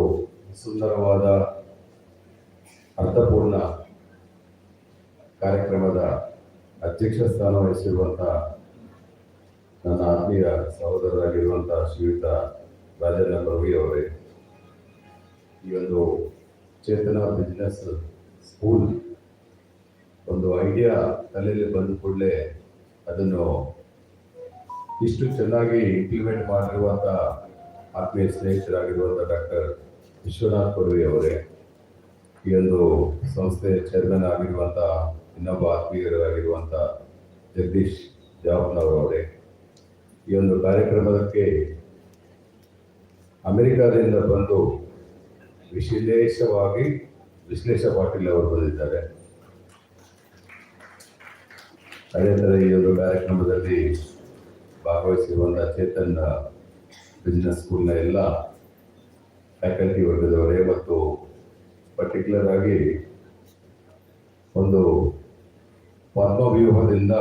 ಸುಂದರವಾದ ಅರ್ಥಪೂರ್ಣ ಕಾರ್ಯಕ್ರಮದ ಅಧ್ಯಕ್ಷ ಸ್ಥಾನ ವಹಿಸಿರುವಂಥ ನನ್ನ ಆತ್ಮೀಯ ಸಹೋದರರಾಗಿರುವಂಥ ಶ್ರೀಯುತ ರಾಜೇಂದ್ರ ಪ್ರಭು ಅವರೇ, ಈ ಒಂದು ಚೇತನ ಬಿಸ್ನೆಸ್ ಸ್ಕೂಲ್ ಒಂದು ಐಡಿಯಾ ತಲೆಯಲ್ಲಿ ಬಂದ ಕೂಡಲೇ ಅದನ್ನು ಇಷ್ಟು ಚೆನ್ನಾಗಿ ಇಂಪ್ಲಿಮೆಂಟ್ ಮಾಡಿರುವಂಥ ಆತ್ಮೀಯ ಸ್ನೇಹಿತರಾಗಿರುವಂಥ ಡಾಕ್ಟರ್ ವಿಶ್ವನಾಥ್ ಕೊಡವಿ ಅವರೇ, ಈ ಒಂದು ಸಂಸ್ಥೆ ಚೇರ್ಮನ್ ಆಗಿರುವಂಥ ಇನ್ನೊಬ್ಬ ಆತ್ಮೀಯರಾಗಿರುವಂಥ ಜಗದೀಶ್ ಜಾವನವರವರೇ, ಈ ಒಂದು ಕಾರ್ಯಕ್ರಮಕ್ಕೆ ಅಮೆರಿಕಾದಿಂದ ಬಂದು ವಿಶ್ಲೇಷ ಪಾಟೀಲ್ ಅವರು ಬಂದಿದ್ದಾರೆ. ಅದೇ ಥರ ಈ ಒಂದು ಕಾರ್ಯಕ್ರಮದಲ್ಲಿ ಭಾಗವಹಿಸಿರುವಂಥ ಚೇತನ್ ಬಿಸ್ನೆಸ್ ಸ್ಕೂಲ್ನ ಎಲ್ಲ ಫ್ಯಾಕಲ್ಟಿ ವರ್ಗದವರೇ ಮತ್ತು ಪರ್ಟಿಕ್ಯುಲರ್ ಆಗಿ ಒಂದು ಪದ್ಮವ್ಯೂಹದಿಂದ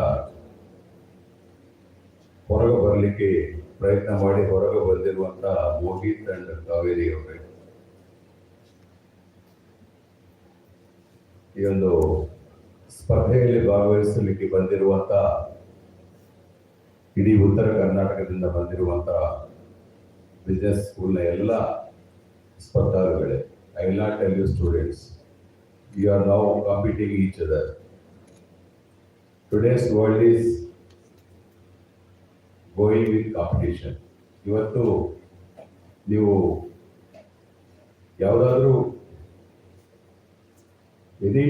ಹೊರಗೆ ಬರಲಿಕ್ಕೆ ಪ್ರಯತ್ನ ಮಾಡಿ ಹೊರಗೆ ಬಂದಿರುವಂಥ ಮೋಹಿತ್ ಅಂಡ್ ಕಾವೇರಿ ಅವರೇ, ಈ ಒಂದು ಸ್ಪರ್ಧೆಯಲ್ಲಿ ಭಾಗವಹಿಸಲಿಕ್ಕೆ ಬಂದಿರುವಂಥ ಇಡೀ ಉತ್ತರ ಕರ್ನಾಟಕದಿಂದ ಬಂದಿರುವಂಥ ಬಿಸ್ನೆಸ್ ಸ್ಕೂಲ್ನ ಎಲ್ಲ ಸ್ಪರ್ಧಾಳುಗಳೇ, I will not tell you students, you are now competing each other. Today's world is going with competition. ಇವತ್ತು ನೀವು ಯಾವುದಾದ್ರೂ ಎನಿ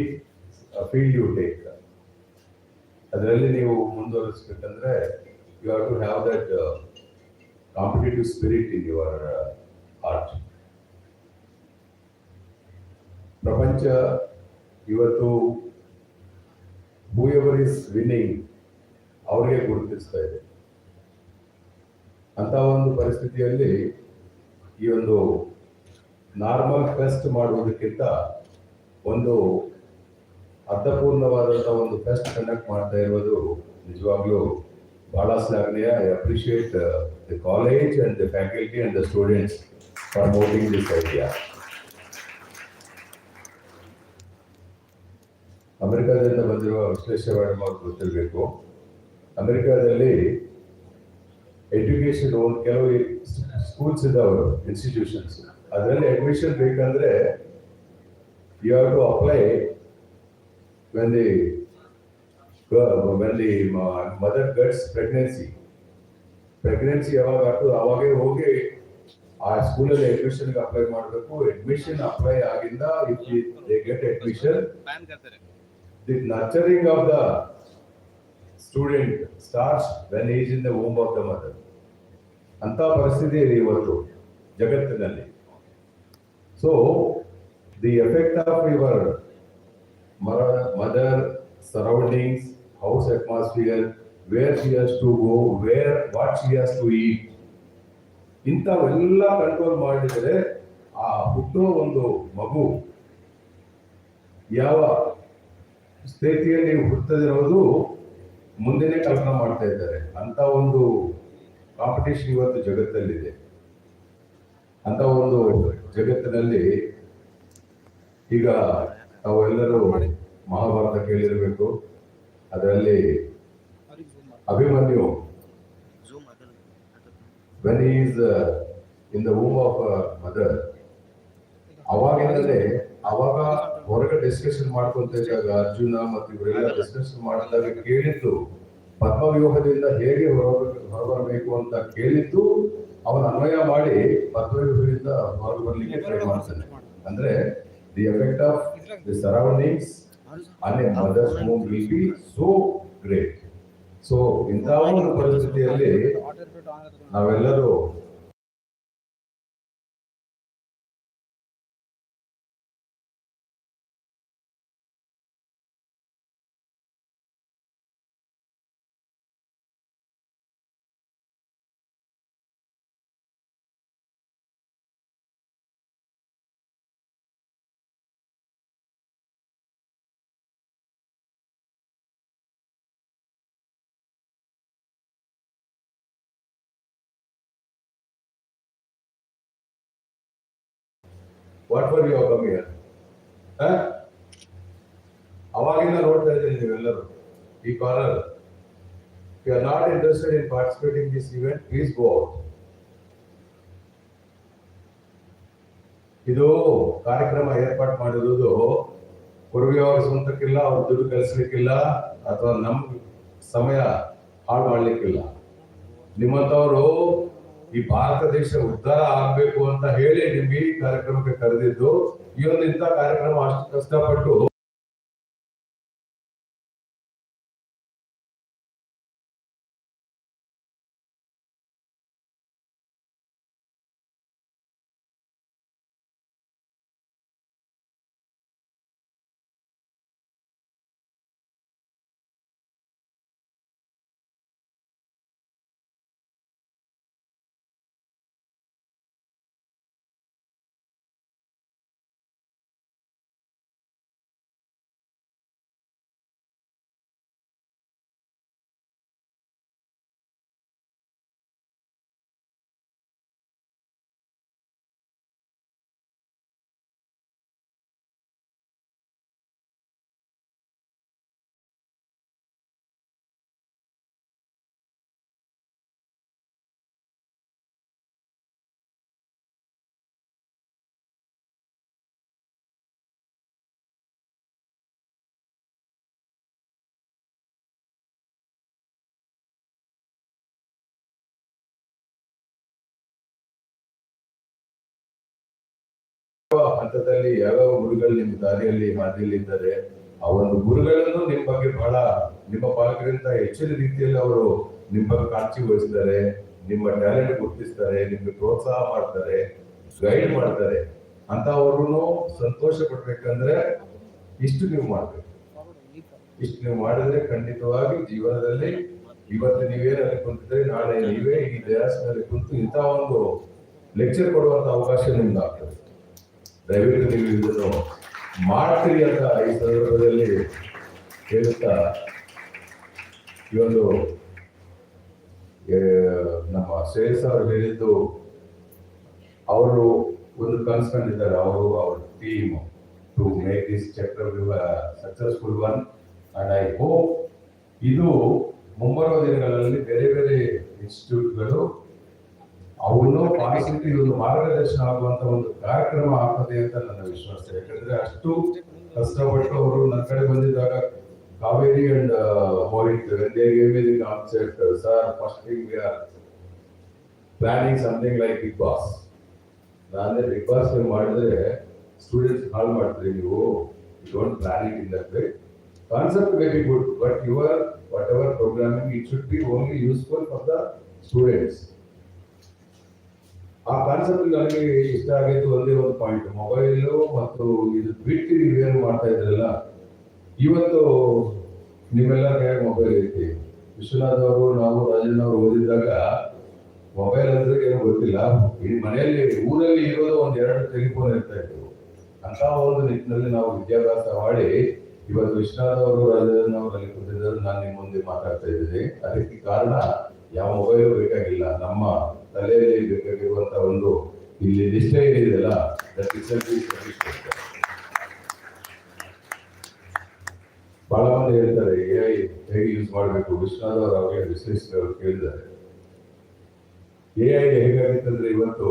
ಫೀಲ್ಡ್ ಯು ಟೇಕ್, ಅದರಲ್ಲಿ ನೀವು ಮುಂದುವರಿಸಬೇಕಂದ್ರೆ you have to have that competitive spirit in your heart. ಪ್ರಪಂಚ ಇವತ್ತು whoever is winning ಅವ್ರಿಗೆ ಗುರುತಿಸ್ತಾ ಇದೆ. ಅಂತ ಒಂದು ಪರಿಸ್ಥಿತಿಯಲ್ಲಿ ಈ ಒಂದು ನಾರ್ಮಲ್ ಫೆಸ್ಟ್ ಮಾಡುವುದಕ್ಕಿಂತ ಒಂದು ಅರ್ಥಪೂರ್ಣವಾದಂಥ ಒಂದು ಫೆಸ್ಟ್ ಕಂಡಕ್ಟ್ ಮಾಡ್ತಾ ಇರೋದು ನಿಜವಾಗ್ಲೂ ಬಹಳ ಶ್ಲಾಘನೀಯ. I appreciate the college and the faculty and the students for promoting this idea. ಅಮೆರಿಕಾದಿಂದ ಬಂದಿರುವ ವಿಶ್ಲೇಷಣೆ ಮಾಡಿ ಗೊತ್ತಿರಬೇಕು. ಅಮೆರಿಕಾದಲ್ಲಿ ಎಜುಕೇಶನ್ ಒಂದು ಕೆಲವು ಸ್ಕೂಲ್ಸ್ ಇದಾವೆ, ಇನ್ಸ್ಟಿಟ್ಯೂಷನ್ಸ್, ಅದರಲ್ಲಿ ಅಡ್ಮಿಷನ್ ಬೇಕಂದ್ರೆ you have to apply when the mother gets pregnancy ಯಾವಾಗ ಆಗ್ತದೆ ಅವಾಗೇ ಹೋಗಿ ಆ ಸ್ಕೂಲಲ್ಲಿ ಅಡ್ಮಿಷನ್ಗೆ ಅಪ್ಲೈ ಮಾಡಬೇಕು. ಅಡ್ಮಿಷನ್ ಅಪ್ಲೈ ಆಗಿಂದ if they get admission, the nurturing of the student starts when is in the whom of the mother. ಅಂತ ಪರಿಸ್ಥಿತಿ ಇದೆ ಇವತ್ತು ಜಗತ್ತಿನಲ್ಲಿ. So the effect of your mother surroundings, house atmosphere, where she has to go, what she has to eat, ಇಂಥವೆಲ್ಲ control ಮಾಡಿದರೆ ಆ ಹುಟ್ಟುವ ಒಂದು ಮಗು ಯಾವ ಸ್ಥಿತಿಯಲ್ಲಿ ಹುಟ್ಟದಿರೋದು ಮುಂದೆನೇ ಕಲ್ಪನಾ ಮಾಡ್ತಾ ಇದ್ದಾರೆ. ಅಂತ ಒಂದು ಕಾಂಪಿಟೇಷನ್ ಇವತ್ತು ಜಗತ್ತಲ್ಲಿದೆ. ಅಂತ ಒಂದು ಜಗತ್ತಿನಲ್ಲಿ ಈಗ ತಾವೆಲ್ಲರೂ ಮಹಾಭಾರತ ಕೇಳಿರಬೇಕು. ಅದರಲ್ಲಿ Abhimanyu when he is in the womb of mother, ಅವಾಗ ಹೊರಗೆ ಡಿಸ್ಕಷನ್ ಮಾಡ್ಕೊಂತ ಇದ್ದಾಗ ಅರ್ಜುನ ಮತ್ತು ಇವರೆಲ್ಲ ಡಿಸ್ಕಷನ್ ಮಾಡಿದಾಗ ಕೇಳಿದ್ದು ಪದ್ಮವ್ಯೂಹದಿಂದ ಹೇಗೆ ಹೊರಬರಬೇಕು ಅಂತ ಕೇಳಿದ್ದು ಅವನ ಅನ್ವಯ ಮಾಡಿ ಪದ್ಮವ್ಯೂಹದಿಂದ ಹೊರಗೆ ಬರ್ಲಿಕ್ಕೆ ಟ್ರೈ ಮಾಡ್ತಾನೆ. ಅಂದ್ರೆ the effect of the surroundings and a mother's home will be so great. So ಇಂಥ ಒಂದು ಪರಿಸ್ಥಿತಿಯಲ್ಲಿ ನಾವೆಲ್ಲರೂ what for you come here? ಅವಾಗಿಂದ ನೋಡ್ತಾ ಇದ್ದೀನಿ ನೀವೆಲ್ಲರೂ ಈ corner. You are not interested in participating this event, please go out. ಇದು ಕಾರ್ಯಕ್ರಮ ಏರ್ಪಾಡು ಮಾಡಿರುವುದು ಕೊರವಿ ಅವರ ಸ್ವಂತಕ್ಕಿಲ್ಲ, ಅವ್ರ ದುಡ್ಡು ಕಲಿಸ್ಲಿಕ್ಕಿಲ್ಲ, ಅಥವಾ ನಮ್ಮ ಸಮಯ ಹಾಳು ಮಾಡ್ಲಿಕ್ಕಿಲ್ಲ. ನಿಮ್ಮಂತವರು ಈ ಭಾರತ ದೇಶ ಉದ್ಧಾರ ಆಗ್ಬೇಕು ಅಂತ ಹೇಳಿ ನಿಮ್ಗೆ ಈ ಕಾರ್ಯಕ್ರಮಕ್ಕೆ ಕರೆದಿದ್ದು. ಈ ಒಂದು ಇಂಥ ಕಾರ್ಯಕ್ರಮ ಅಷ್ಟು ಕಷ್ಟಪಟ್ಟು ಹಂತದಲ್ಲಿ ಯಾವ್ಯಾವ ಗುರುಗಳು ನಿಮ್ಮ ದಾರಿಯಲ್ಲಿ ಹಾದಿಯಲ್ಲಿ ಇದ್ದಾರೆ, ಆ ಒಂದು ಗುರುಗಳನ್ನು ನಿಮ್ಮ ಬಗ್ಗೆ ಬಹಳ ನಿಮ್ಮ ಪಾಲಕರಿಂದ ಹೆಚ್ಚಿನ ರೀತಿಯಲ್ಲಿ ಅವರು ನಿಮ್ಮ ಬಗ್ಗೆ ಕಾಳಜಿ ವಹಿಸ್ತಾರೆ, ನಿಮ್ಮ ಟ್ಯಾಲೆಂಟ್ ಗುರುತಿಸ್ತಾರೆ, ನಿಮ್ಗೆ ಪ್ರೋತ್ಸಾಹ ಮಾಡ್ತಾರೆ, ಗೈಡ್ ಮಾಡ್ತಾರೆ. ಅಂತವ್ರು ಸಂತೋಷ ಪಡ್ಬೇಕಂದ್ರೆ ಇಷ್ಟು ನೀವು ಮಾಡ್ಬೇಕು. ಇಷ್ಟು ನೀವು ಮಾಡಿದ್ರೆ ಖಂಡಿತವಾಗಿ ಜೀವನದಲ್ಲಿ ಇವತ್ತು ನೀವೇನಲ್ಲಿ ಕುಂತಿದ್ರೆ ನಾಳೆ ನೀವೇ ಈ ದೇವಸ್ಥಾನದಲ್ಲಿ ಕುಂತು ಇಂಥ ಒಂದು ಲೆಕ್ಚರ್ ಕೊಡುವಂತ ಅವಕಾಶ ನಿಮ್ಗೆ ಆಗ್ತದೆ. ದಯವಿಟ್ಟು ನೀವು ಇದನ್ನು ಮಾಡ್ತೀರಿ ಅಂತ ಈ ಸಂದರ್ಭದಲ್ಲಿ ಹೇಳುತ್ತಾ, ಈ ಒಂದು ನಮ್ಮ ಶ್ರೇಯಸ್ ಅವರು ಹೇಳಿದ್ದು, ಅವರು ಒಂದು ಕನ್ಸ್ಕೊಂಡಿದ್ದಾರೆ, ಅವರು ಅವ್ರ team to make this Chakravyuha successful one. And I hope ಇದು ಮುಂಬರುವ ದಿನಗಳಲ್ಲಿ ಬೇರೆ ಬೇರೆ ಇನ್ಸ್ಟಿಟ್ಯೂಟ್ಗಳು ಅವನು ಪಾಲಿಸಿಟಿ ಒಂದು ಮಾರ್ಗದರ್ಶನ ಆಗುವಂತ ಒಂದು ಕಾರ್ಯಕ್ರಮ ಆಗ್ತದೆ ಅಂತ ನನ್ನ ವಿಶ್ವಾಸ. ಯಾಕಂದ್ರೆ ಅಷ್ಟು ಕಷ್ಟಪಟ್ಟು ಅವರು ನನ್ನ ಕಡೆ ಬಂದಿದ್ದಾಗ Kaveri and Mohit concept sir first thing we are planning something like big boss. ನಾನೇ ಬಿಗ್ ಬಾಸ್ ಮಾಡಿದ್ರೆ ಸ್ಟೂಡೆಂಟ್ಸ್ ಹಾಳು ಮಾಡ್ತೀರಿ ನೀವು, don't plan it in that way. Concept very good, but your whatever programming it should be only useful for the students. ಆ concept ನನಗೆ ಇಷ್ಟ ಆಗಿತ್ತು ಒಂದೇ ಒಂದು ಪಾಯಿಂಟ್, ಮೊಬೈಲು ಮತ್ತು ಇದು ಬಿಟ್ಟು ನೀವೇನು ಮಾಡ್ತಾ ಇದ್ರಲ್ಲ. ಇವತ್ತು ನಿಮ್ಮೆಲ್ಲ ಕೈಯಾಗ ಮೊಬೈಲ್ ಐತಿ. ವಿಶ್ವನಾಥ್ ಅವರು, ನಾವು ರಾಜಣ್ಣ ಅವರು ಓದಿದಾಗ ಮೊಬೈಲ್ ಅಂದ್ರೆ ಏನೋ ಗೊತ್ತಿಲ್ಲ, ಈ ಮನೆಯಲ್ಲಿ ಊರಲ್ಲಿ ಇರೋದು ಒಂದ್ 2 ಟೆಲಿಫೋನ್ ಇರ್ತಾ ಇತ್ತು. ಅಂತ ಒಂದು ನಿಟ್ಟಿನಲ್ಲಿ ನಾವು ವಿದ್ಯಾಭ್ಯಾಸ ಮಾಡಿ ಇವತ್ತು ವಿಶ್ವನಾಥ್ ಅವರು, ರಾಜಣ್ಣ ಅವರು ಅಲ್ಲಿ ಕೂತಿದ್ದಾರೆ, ನಾನು ನಿಮ್ಮ ಮುಂದೆ ಮಾತಾಡ್ತಾ ಇದ್ದೀನಿ. ಅದಕ್ಕೆ ಕಾರಣ ಯಾವ ಮೊಬೈಲು ಬೇಕಾಗಿಲ್ಲ, ನಮ್ಮ ತಲೆಯಲ್ಲಿ ಬೇಕಾಗಿರುವಂತ ಒಂದು ಇಲ್ಲಿ ಡಿಸ್ಪ್ಲೇ ಏನಿದೆಯಲ್ಲ, ಬಹಳ ಮಂದಿ ಹೇಳ್ತಾರೆ AI ಹೇಗೆ ಯೂಸ್ ಮಾಡಬೇಕು. ವಿಶ್ವನಾಥ್ ಅವರು ಅವರಿಗೆ ವಿಶ್ಲೇಷಕರು ಕೇಳಿದ್ದಾರೆ. AI ಹೇಗಾಗಿತ್ತಂದ್ರೆ ಇವತ್ತು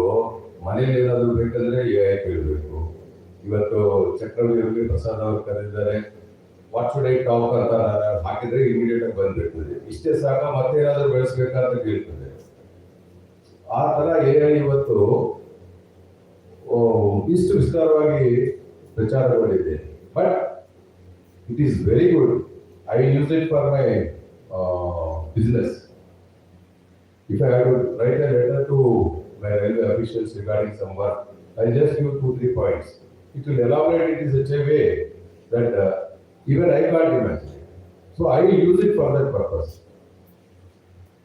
ಮನೇಲಿ ಏನಾದ್ರು ಬೇಕಂದ್ರೆ AI ಕೇಳಬೇಕು. ಇವತ್ತು ಚಕ್ರವ್ಯೂಹಕ್ಕೆ ಪ್ರಸಾದ್ ಅವರು ಕರೆದಿದ್ದಾರೆ, ವಾಟ್ ಶುಡ್ ಐ ಟಾಕ್ ಅಂತ ಹಾಕಿದ್ರೆ ಇಮಿಡಿಯೇಟ್ ಆಗಿ ಬಂದ್ಬಿಡ್ತದೆ. ಇಷ್ಟೇ ಸಾಕ, ಮತ್ತೆ ಏನಾದ್ರು ಬೆಳೆಸ್ಬೇಕಂತ ಕೇಳ್ತದೆ. ಆ ತರ AI ಇವತ್ತು ಇಷ್ಟು ವಿಸ್ತಾರವಾಗಿ ಪ್ರಚಾರಗೊಂಡಿದೆ. But It is very good. I use it for my business. If I have to write a letter to my railway officials regarding some work, I just give 2-3 points. It will elaborate it in such a way that even I can't imagine. So I use it for that purpose.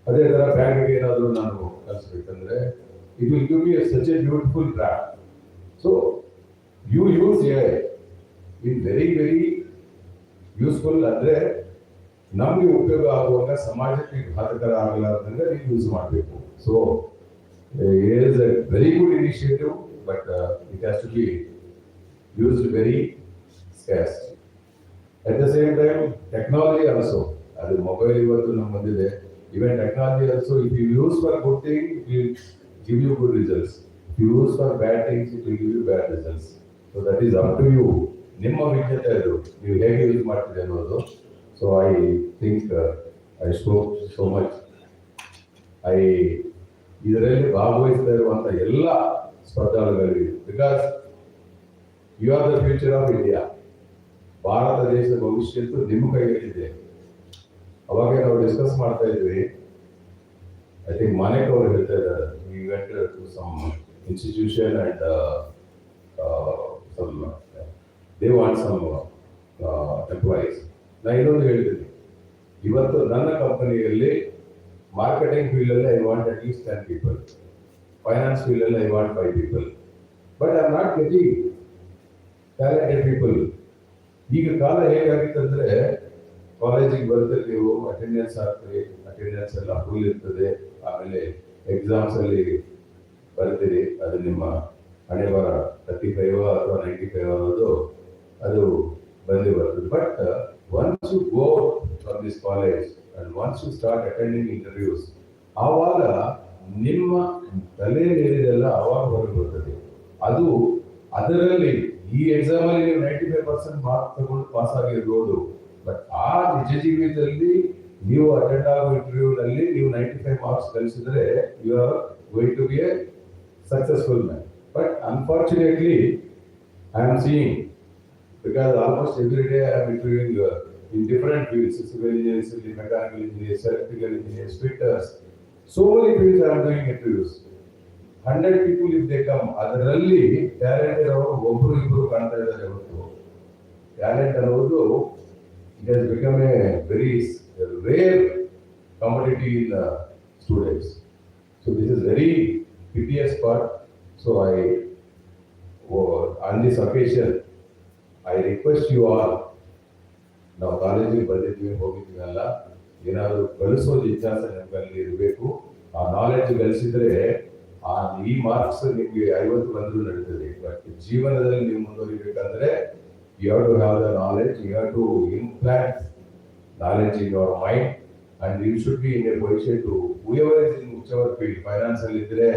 ಅದೇ ತರ ಬ್ಯಾಂಕ್ಗೆ ಏನಾದರೂ ನಾನು ಕಳಿಸ್ಬೇಕಂದ್ರೆ it will give me such a beautiful draft. So you use AI in very useful ಅಂದ್ರೆ ನಮಗೆ ಉಪಯೋಗ ಆಗುವಾಗ ಸಮಾಜಕ್ಕೆ ಘಾತಕರ ಆಗಲಾರ್ದಂಗೆ ನೀವು ಯೂಸ್ ಮಾಡಬೇಕು. So it is a very good initiative, but it has to be used very scarcely. At the same time, technology also, ಅದು mobile ಇವತ್ತು ನಮ್ಮ ಬಂದಿದೆ. Even technology also, if you use for good thing, it will give you good results. If you use for bad things, it will give you bad results. So that is up to you. ನಿಮ್ಮ ವಿಜ್ಞತೆ ಅದು ನೀವು ಹೇಗೆ use ಮಾಡ್ತೀರಿ ಅನ್ನೋದು. So I think I spoke so much. ಇದರಲ್ಲಿ ಭಾಗವಹಿಸ್ತಾ ಇರುವಂತ ಎಲ್ಲ ಸ್ಪರ್ಧಾಳುಗಳಿಗೆ, because you are the future of India. ಭಾರತ ದೇಶದ ಭವಿಷ್ಯತ್ತು ನಿಮ್ಮ ಕೈಯಲ್ಲಿದೆ. ಅವಾಗ ನಾವು ಡಿಸ್ಕಸ್ ಮಾಡ್ತಾ ಇದ್ವಿ. ಐ ಥಿಂಕ್ ಮಾನೇಕ್ ಅವರು ಹೇಳ್ತಾ ಇದ್ದಾರೆ, we went to some institution and some they want some employees. ನಾ ಇನ್ನೊಂದು ಹೇಳ್ತೀನಿ, ಇವತ್ತು ನನ್ನ ಕಂಪನಿಯಲ್ಲಿ ಮಾರ್ಕೆಟಿಂಗ್ ಫೀಲ್ಡ್ ಅಲ್ಲಿ I want at least 10 people, finance field ಅಲ್ಲಿ I want 5 people, but I am not getting talented people. ಈಗ ಕಾಲ ಹೇಗಾಗಿತ್ತಂದ್ರೆ, ಕಾಲೇಜಿಗೆ ಬರ್ತೀರಿ ನೀವು, ಅಟೆಂಡೆನ್ಸ್ ಹಾಕ್ತೀರಿ, ಅಟೆಂಡೆನ್ಸ್ ಎಲ್ಲ ಫುಲ್ ಇರ್ತದೆ, ಆಮೇಲೆ ಎಕ್ಸಾಮ್ಸ್ ಅಲ್ಲಿ ಬರ್ತೀರಿ, ಅದು ನಿಮ್ಮ ಹಣೆ ಬರ 35 ಅಥವಾ 95 ಅನ್ನೋದು ಅದು ಬಂದೇ ಬರ್ತದೆ. But once you go from this college and once you start attending interviews, ಆವಾಗ ನಿಮ್ಮ ತಲೆಯಲ್ಲಿರೋದೆಲ್ಲ ಆವಾಗ ಹೊರಗೆ ಬರ್ತದೆ. ಅದು ಅದರಲ್ಲಿ ಈ ಎಕ್ಸಾಮ್ ಅಲ್ಲಿ ನೀವು 95% ಮಾರ್ಕ್ಸ್ ತಗೊಂಡು ಪಾಸ್ ಆಗಿರ್ಬೋದು, ಬಟ್ ಆ ನಿಜ ಜೀವಿತದಲ್ಲಿ ನೀವು ಅಟೆಂಡ್ ಆಗೋ ಇಂಟರ್ವ್ಯೂ ನಲ್ಲಿ ನೀವು 95 ಮಾರ್ಕ್ಸ್ ಗಳಿಸಿದ್ರೆ you are going to be a successful man. But unfortunately I am seeing, because almost every day I am interviewing in different fields, civil engineers, mechanical engineers, electrical engineers, fitters, so many fields I am doing interviews. 100 people if they come, ಅದರಲ್ಲಿ talented ಅವರು ಒಬ್ಬರು ಇಬ್ಬರು ಕಾಣ್ತಾ ಇದ್ದಾರೆ ಹೊರತು talent ಅನ್ನೋದು it has become a very rare commodity in students. So this is very piteous part. So on this occasion I request you all, ನಾವು ಕಾಲೇಜಿಗೆ ಬಂದಿದ್ವಿ ಹೋಗಿದ್ವಲ್ಲ, ಏನಾದರೂ ಗಳಿಸೋ ಜಿಜ್ಞಾಸೆ ನಮ್ಮಲ್ಲಿ ಇರಬೇಕು. ಆ ನಾಲೆಡ್ಜ್ ಗಳಿಸಿದ್ರೆ ಈ ಮಾರ್ಕ್ಸ್ ನಿಮಗೆ 50 ಬಂದರೂ ನಡೀತದೆ. ಬಟ್ ಜೀವನದಲ್ಲಿ ನೀವು ಮುಂದುವರಿಬೇಕಂದ್ರೆ you have to have the knowledge, you have to implant knowledge in your mind, and you should be in a position to, whoever is in whichever field, finance ಅಲ್ಲಿ ಇದ್ರೆ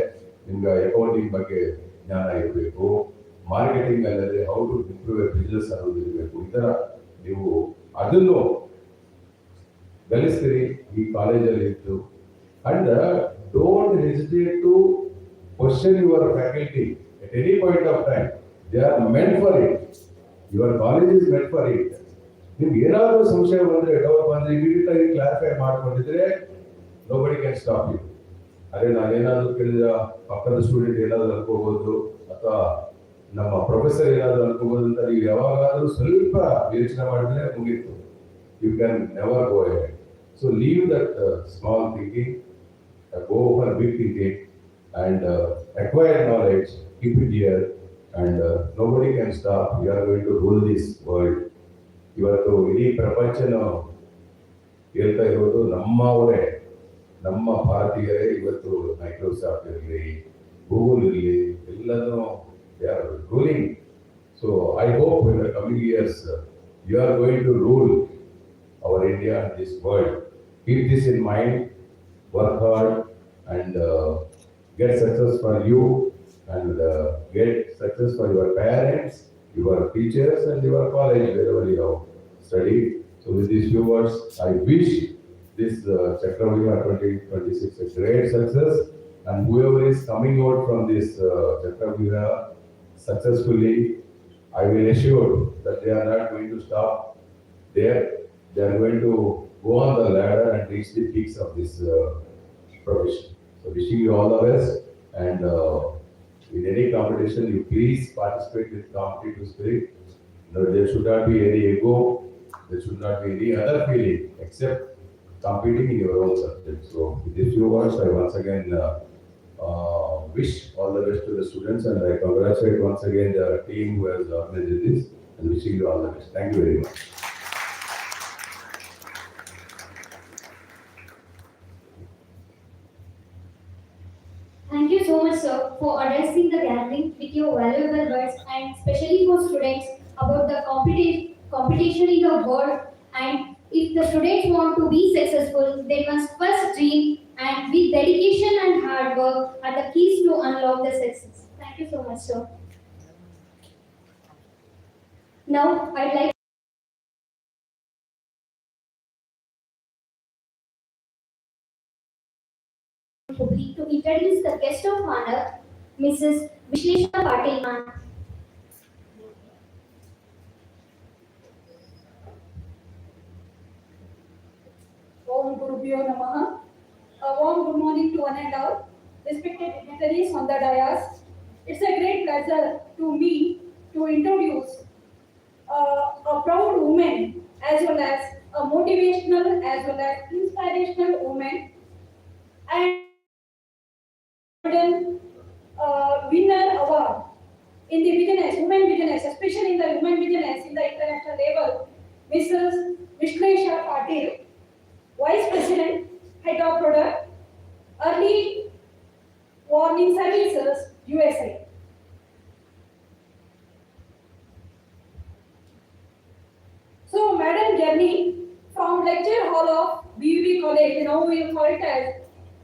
ನಿಮ್ಗೆ ಅಕೌಂಟಿಂಗ್ ಬಗ್ಗೆ ಜ್ಞಾನ ಇರಬೇಕು, ಮಾರ್ಕೆಟಿಂಗ್ ಅಲ್ಲದೆ how to improve a business ಅನ್ನೋದು ಇರಬೇಕು. ಈ ತರ ನೀವು ಅದನ್ನು ಗಳಿಸ್ತೀರಿ ಈ ಕಾಲೇಜಲ್ಲಿ ಇದ್ದು. And don't hesitate to question your faculty at any point of time. They are meant for it. Your college is meant for it. ನಿಮ್ಗೆ ಏನಾದರೂ ಸಂಶಯ ಬಂದ್ರೆ, ಡೌಟ್ ಬಂದ್ರೆ ಇಮಿಡಿಯೇಟ್ ಆಗಿ ಕ್ಲಾರಿಫೈ ಮಾಡ್ಕೊಂಡಿದ್ರೆ nobody can stop you. ಅದೇ ನಾನೇನಾದ್ರೂ ಕೇಳಿದ ಪಕ್ಕದ ಸ್ಟೂಡೆಂಟ್ ಏನಾದ್ರು ಅನ್ಕೋಬಹುದು, ಅಥವಾ ನಮ್ಮ ಪ್ರೊಫೆಸರ್ ಏನಾದ್ರು ಅನ್ಕೋಬಹುದು ಅಂತ ನೀವು ಯಾವಾಗಾದ್ರೂ ಸ್ವಲ್ಪ ಯೋಚನೆ ಮಾಡಿದ್ರೆ ಮುಗೀತು. You can never go ahead. So leave that small thinking, go for big thinking and acquire knowledge, keep it here, and nobody can stop. You are going to rule this world. ಇವತ್ತು ಇಡೀ ಪ್ರಪಂಚನ ಹೇಳ್ತಾ ಇರೋದು ನಮ್ಮವರೇ, ನಮ್ಮ ಭಾರತೀಯರೇ. ಇವತ್ತು Microsoft ಇರಲಿ, Google ಇರಲಿ, ಎಲ್ಲನೂ they are ruling. So I hope in the coming years you are going to rule our India and this world. Keep this in mind, work hard, and get success for you, and get success for your parents, your teachers, and your college wherever you have studied. So with these few words, I wish this CHAKRAVYUH 2026 a great success, and whoever is coming out from this CHAKRAVYUH successfully, I will assure that they are not going to stop there, they are going to go on the ladder and reach the peaks of this profession. So wishing you all the best, and in any competition, you please participate with competitive spirit. No, there should not be any ego, there should not be any other feeling except competing in your own subject. So with these few words, I once again wish all the best to the students, and I congratulate once again the team who has organized this, and wishing you all the best. Thank you very much. Thank you so much, sir, for addressing the gathering with your valuable words, and especially for students about the competition in the world. And if the students want to be successful, they must first dream, and with dedication and hard work are the keys to unlock the success. Thank you so much, sir. Now, I'd like Hubli to introduce the guest of honor, Mrs. Vishlesha Patil ma'am. Om Gurubhyo Namaha. A warm good morning to one and all, respected dignitaries on the dais. It's a great pleasure to me to introduce a proud woman as well as a motivational as well as inspirational woman and winner award in the business, women business, especially in the women business in the international level, Mrs. Vishlesha Patil, Vice President, Head of Product, Early Warning Services, USA. So, Madam journey from lecture hall of BUB College, now we will call it as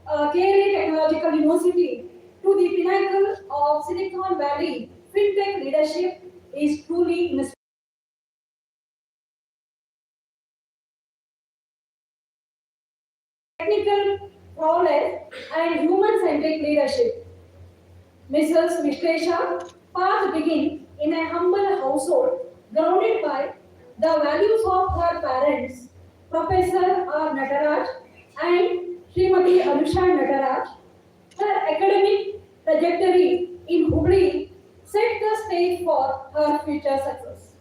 KLA Technological University, to the pinnacle of Silicon Valley fintech leadership is truly inspiring. Technical prowess and human-centric leadership. Mrs. Vishlesha path begin in a humble household grounded by the values of her parents, Professor R. Nataraj and Srimati Anusha Nataraj. Her academic trajectory in Hubli set the stage for her future success.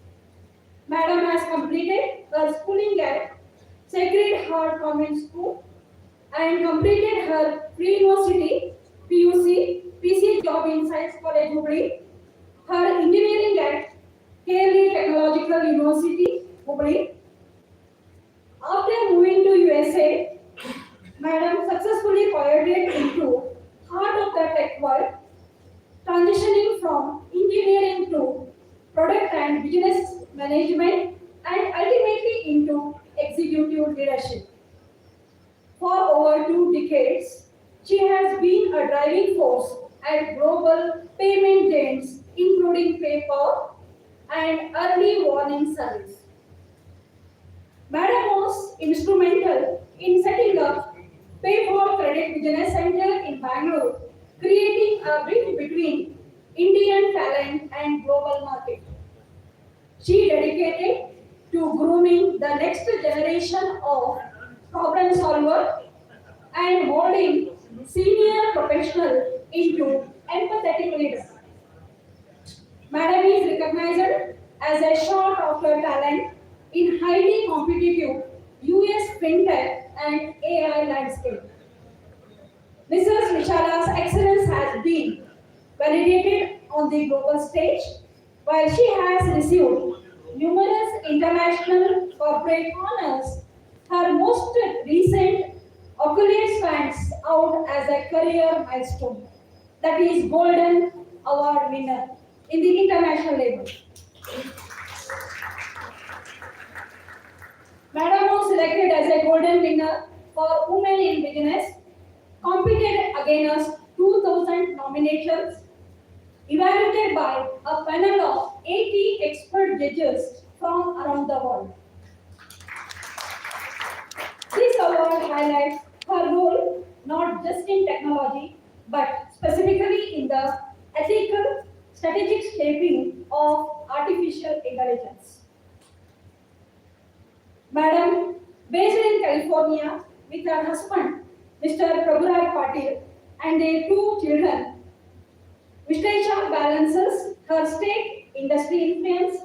Madam has completed her schooling at Sacred Heart Convent School and completed her pre-university PUC PC job in Science College Hubli, her engineering at KLA Technological University Hubli. After moving to USA, Madam successfully pivoted into heart of the tech world, transitioning from engineering to product and business management and ultimately into executive leadership. For over 2 decades, she has been a driving force at global payment giants including PayPal and early warning service. Madam was instrumental in setting up PayPal Credit Business Center in Bangalore, creating a bridge between Indian talent and global market. She dedicated to grooming the next generation of problem solver and molding senior professional into empathetic leaders. Madam is recognized as a sought-after talent in highly competitive US fintech and AI landscape. Mrs. Vishala's excellence has been validated on the global stage, while she has received numerous international corporate honors. Her most recent accolade stands out as a career milestone, that is Golden Award winner in the international level. Madam was selected as a golden winner for Women in Business, competed against 2,000 nominations, evaluated by a panel of 80 expert judges from around the world. This award highlights her role not just in technology, but specifically in the ethical, strategic shaping of artificial intelligence. Madam, based in California with her husband, Mr. Prabhurai Patil, and their two children, Mr. balances her state industry influence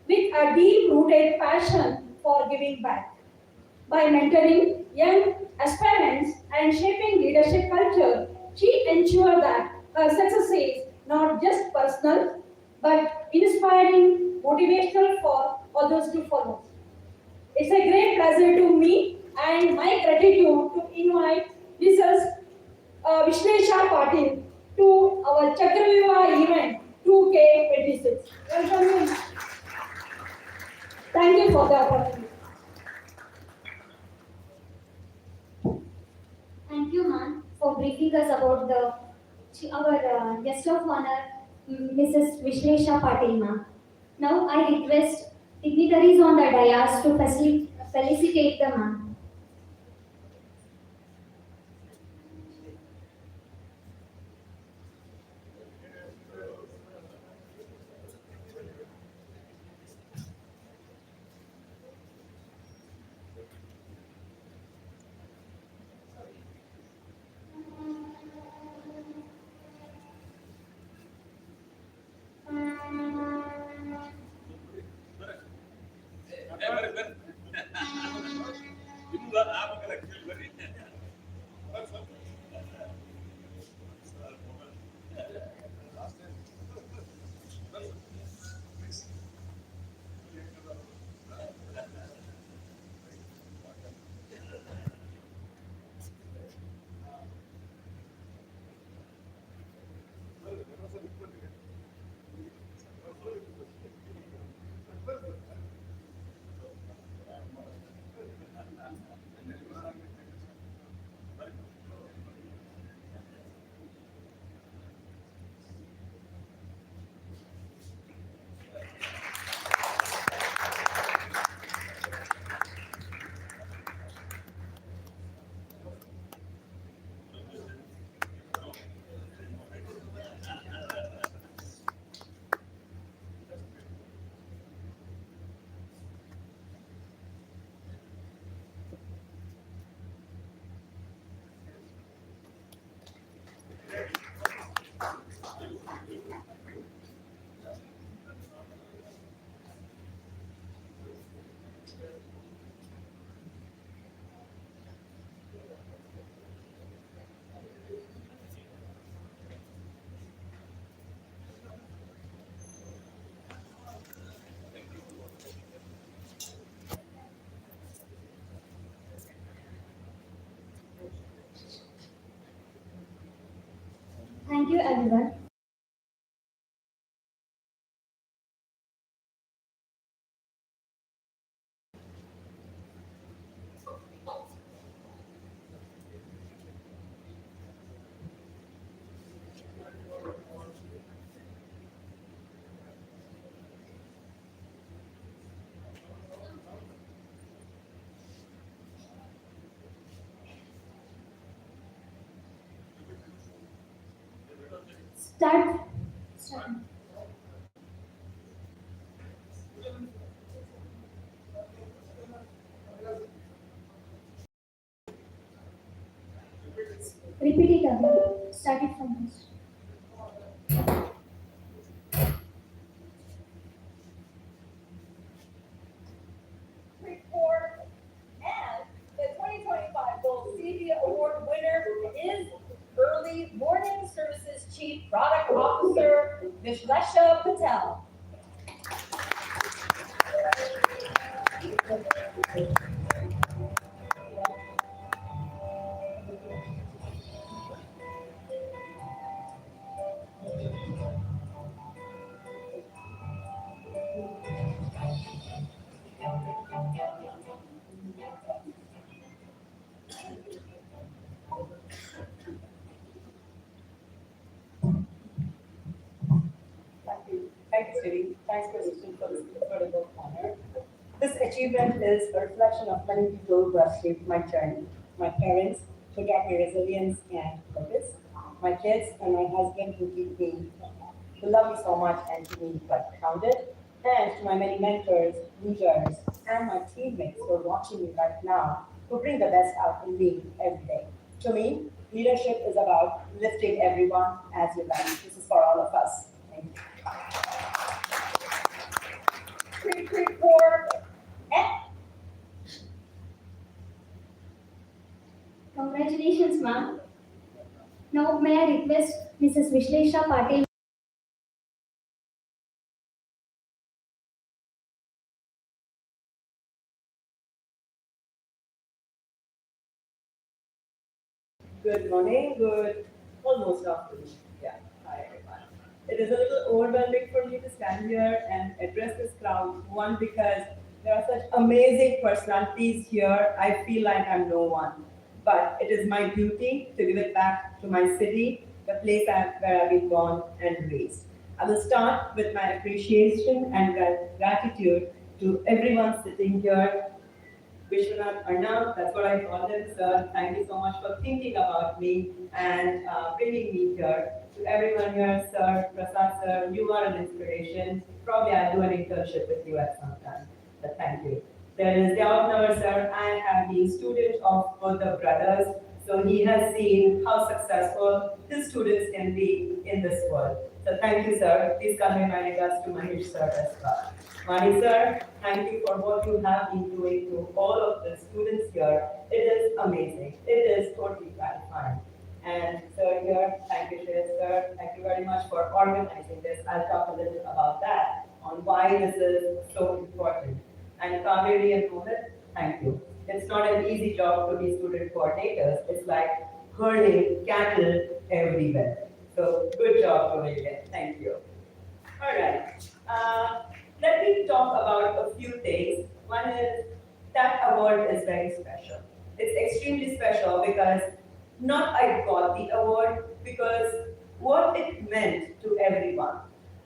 with a deep-rooted passion for giving back. By mentoring young aspirants and shaping leadership culture, she ensured that her success is not just personal but inspiring, motivational for others to follow. It's a great pleasure to me and my gratitude to invite Mrs. Vishlesha Patil to our CHAKRAVYUH event 2K26. Welcome. Thank you for the opportunity. Thank you, ma'am, for briefing us about our guest of honor, Mrs. Vishlesha Patil, ma'am. Now I request dignitaries on the dais to felicitate the ma'am. Thank you, everyone. Start. Start. Repeat it again. Start it from this. Report. And the 2025 Gold CB Award winner is Early Morning Services Chief Product Officer Vishlesha Patel. Thank you, Siri. Thanks for listening for this incredible honor. This achievement is a reflection of many people who have shaped my journey. My parents, who taught me resilience and purpose. My kids and my husband who keep me, who love me so much and keep me like grounded. And to my many mentors, leaders, and my teammates who are watching me right now, who bring the best out in me every day. To me, leadership is about lifting everyone as you like. This is for all of us. Thank you. Quick for Congratulations, ma'am. Now, may I request Mrs. Vishlesha Patil. Good morning, almost afternoon. Yeah, hi everyone. It is a little overwhelming for me to stand here and address this crowd. One, because there are such amazing personalities here, I feel like I'm no one. But it is my duty to give it back to my city, the place where I've been born and raised. I will start with my appreciation and gratitude to everyone sitting here. Vishwanath Arnav, that's what I call him, sir. Thank you so much for thinking about me and bringing me here. To everyone here, sir, Prasad sir, you are an inspiration. Probably I'll do an internship with you at some time, but thank you. There is Yavnavar sir. I have been student of both the brothers, so he has seen how successful his students can be in this world. So thank you, sir. Please convey my regards to Mahesh sir as well. Mani sir, thank you for what you have been doing to all of the students here. It is amazing. It is totally gratifying. And sir here, thank you, Shreyas sir. Thank you very much for organizing this. I'll talk a little about that, on why this is so important. And Kaveri and Mohit, thank you. It's not an easy job to be student coordinators. It's like herding cattle everywhere. So good job doing it. Thank you. All right. Let me talk about a few things. One is that award is very special. It's extremely special because not I got the award, because what it meant to everyone.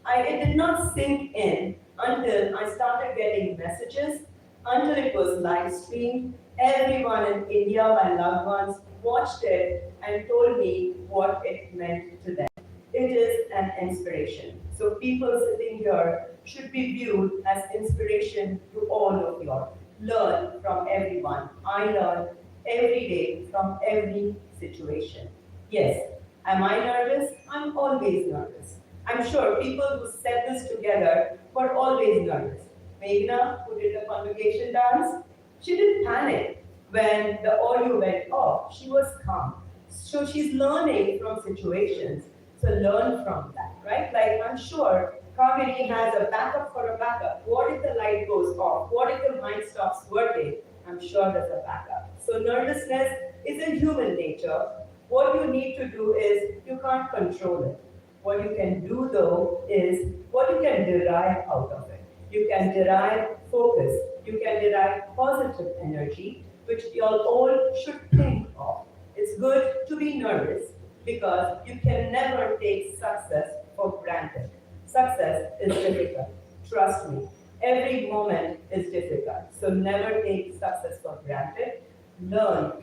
It did not sink in until I started getting messages, until it was live streamed. Everyone in India, my loved ones, watched it and told me what it meant to them. It is an inspiration. So people sitting here should be viewed as inspiration to all of you. Learn from everyone. I learn every day from every situation. Yes, am I nervous? I'm always nervous. I'm sure people who set this together were always nervous. Meghna, who did the convocation dance, she didn't panic when the audio went off. She was calm. So she's learning from situations. So learn from that, right? Like I'm sure Kaveri has a backup for a backup. What if the light goes off? What if the mind stops working? I'm sure there's a backup. So nervousness is a human nature. What you need to do is you can't control it. What you can do though is what you can derive out of it. You can derive focus. You can derive positive energy, which you all should think of. It's good to be nervous because you can never take success for granted. Success is difficult. Trust me. Every moment is difficult. So never take success for granted. Learn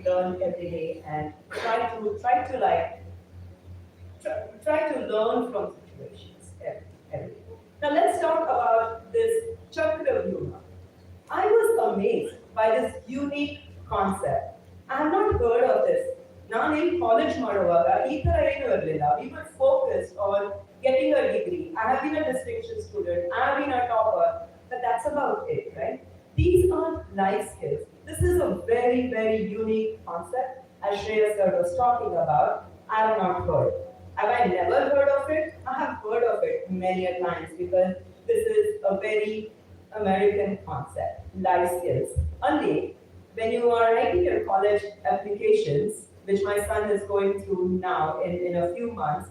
every day and try to learn from situations every day. Now let's talk about this CHAKRAVYUH. I was amazed by this unique concept. I have not heard of this. ನಾನು ಇಲ್ಲಿ college ಮಾಡುವಾಗ ಈ ತರ ಏನು ಇರಲಿಲ್ಲ. We were focused on getting a degree. I have been a distinction student. I have been a topper. But that's about it, right? These are life skills. This is a very, very unique concept. As Shreya sir was talking about, I have not heard. Have I never heard of it? I have heard of it many a times because this is a very American concept, life skills. Only when you are writing your college applications, which my son is going through now in a few months,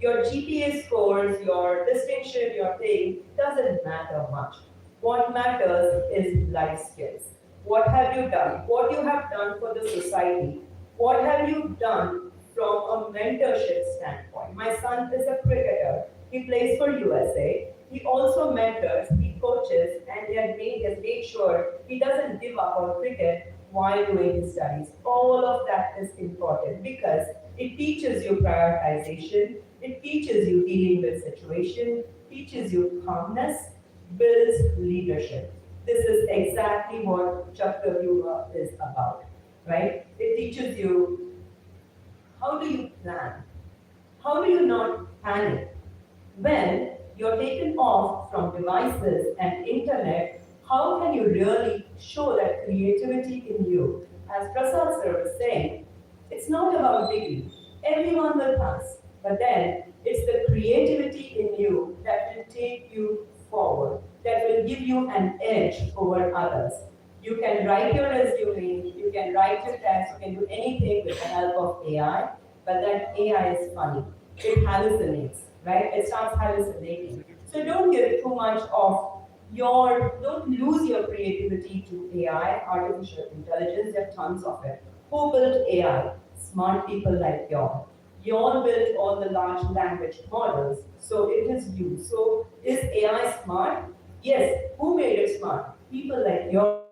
your GPA scores, your distinction, your thing doesn't matter much. What matters is life skills. What have you done? What you have done for the society? What have you done from a mentorship standpoint? My son is a cricketer. He plays for USA. He also mentors, he coaches, and he has made sure he doesn't give up on cricket while doing his studies. All of that is important because it teaches you prioritization, it teaches you dealing with situation, teaches you calmness, builds leadership. This is exactly what CHAKRAVYUH is about, right? It teaches you how do you plan? How do you not panic? When you're taken off from devices and internet, how can you really show that creativity in you? As Prasad sir was saying, it's not about degree. Everyone will pass. But then it's the creativity in you that will take you forward, that will give you an edge over others. You can write your resume, you can write your test, you can do anything with the help of AI, but that AI is funny. It hallucinates, right? It starts hallucinating. So don't give too much of don't lose your creativity to AI, artificial intelligence, there are tons of it. Who built AI? Smart people like y'all. Y'all built all the large language models, so it is you. So is AI smart? Yes. Who made it smart? People like y'all.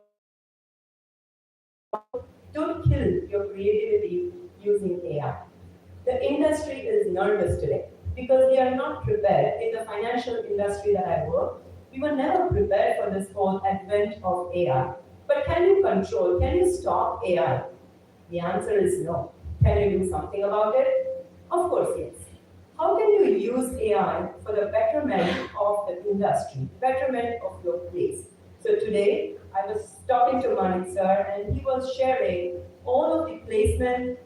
Don't kill your creativity using AI. The industry is nervous today because we are not prepared. In the financial industry that I work, we were never prepared for this whole advent of AI. But can you control, can you stop AI? The answer is no. Can you do something about it? Of course, yes. How can you use AI for the betterment of the industry, betterment of your place? So today, I was talking to Manik sir, and he was sharing all of the placement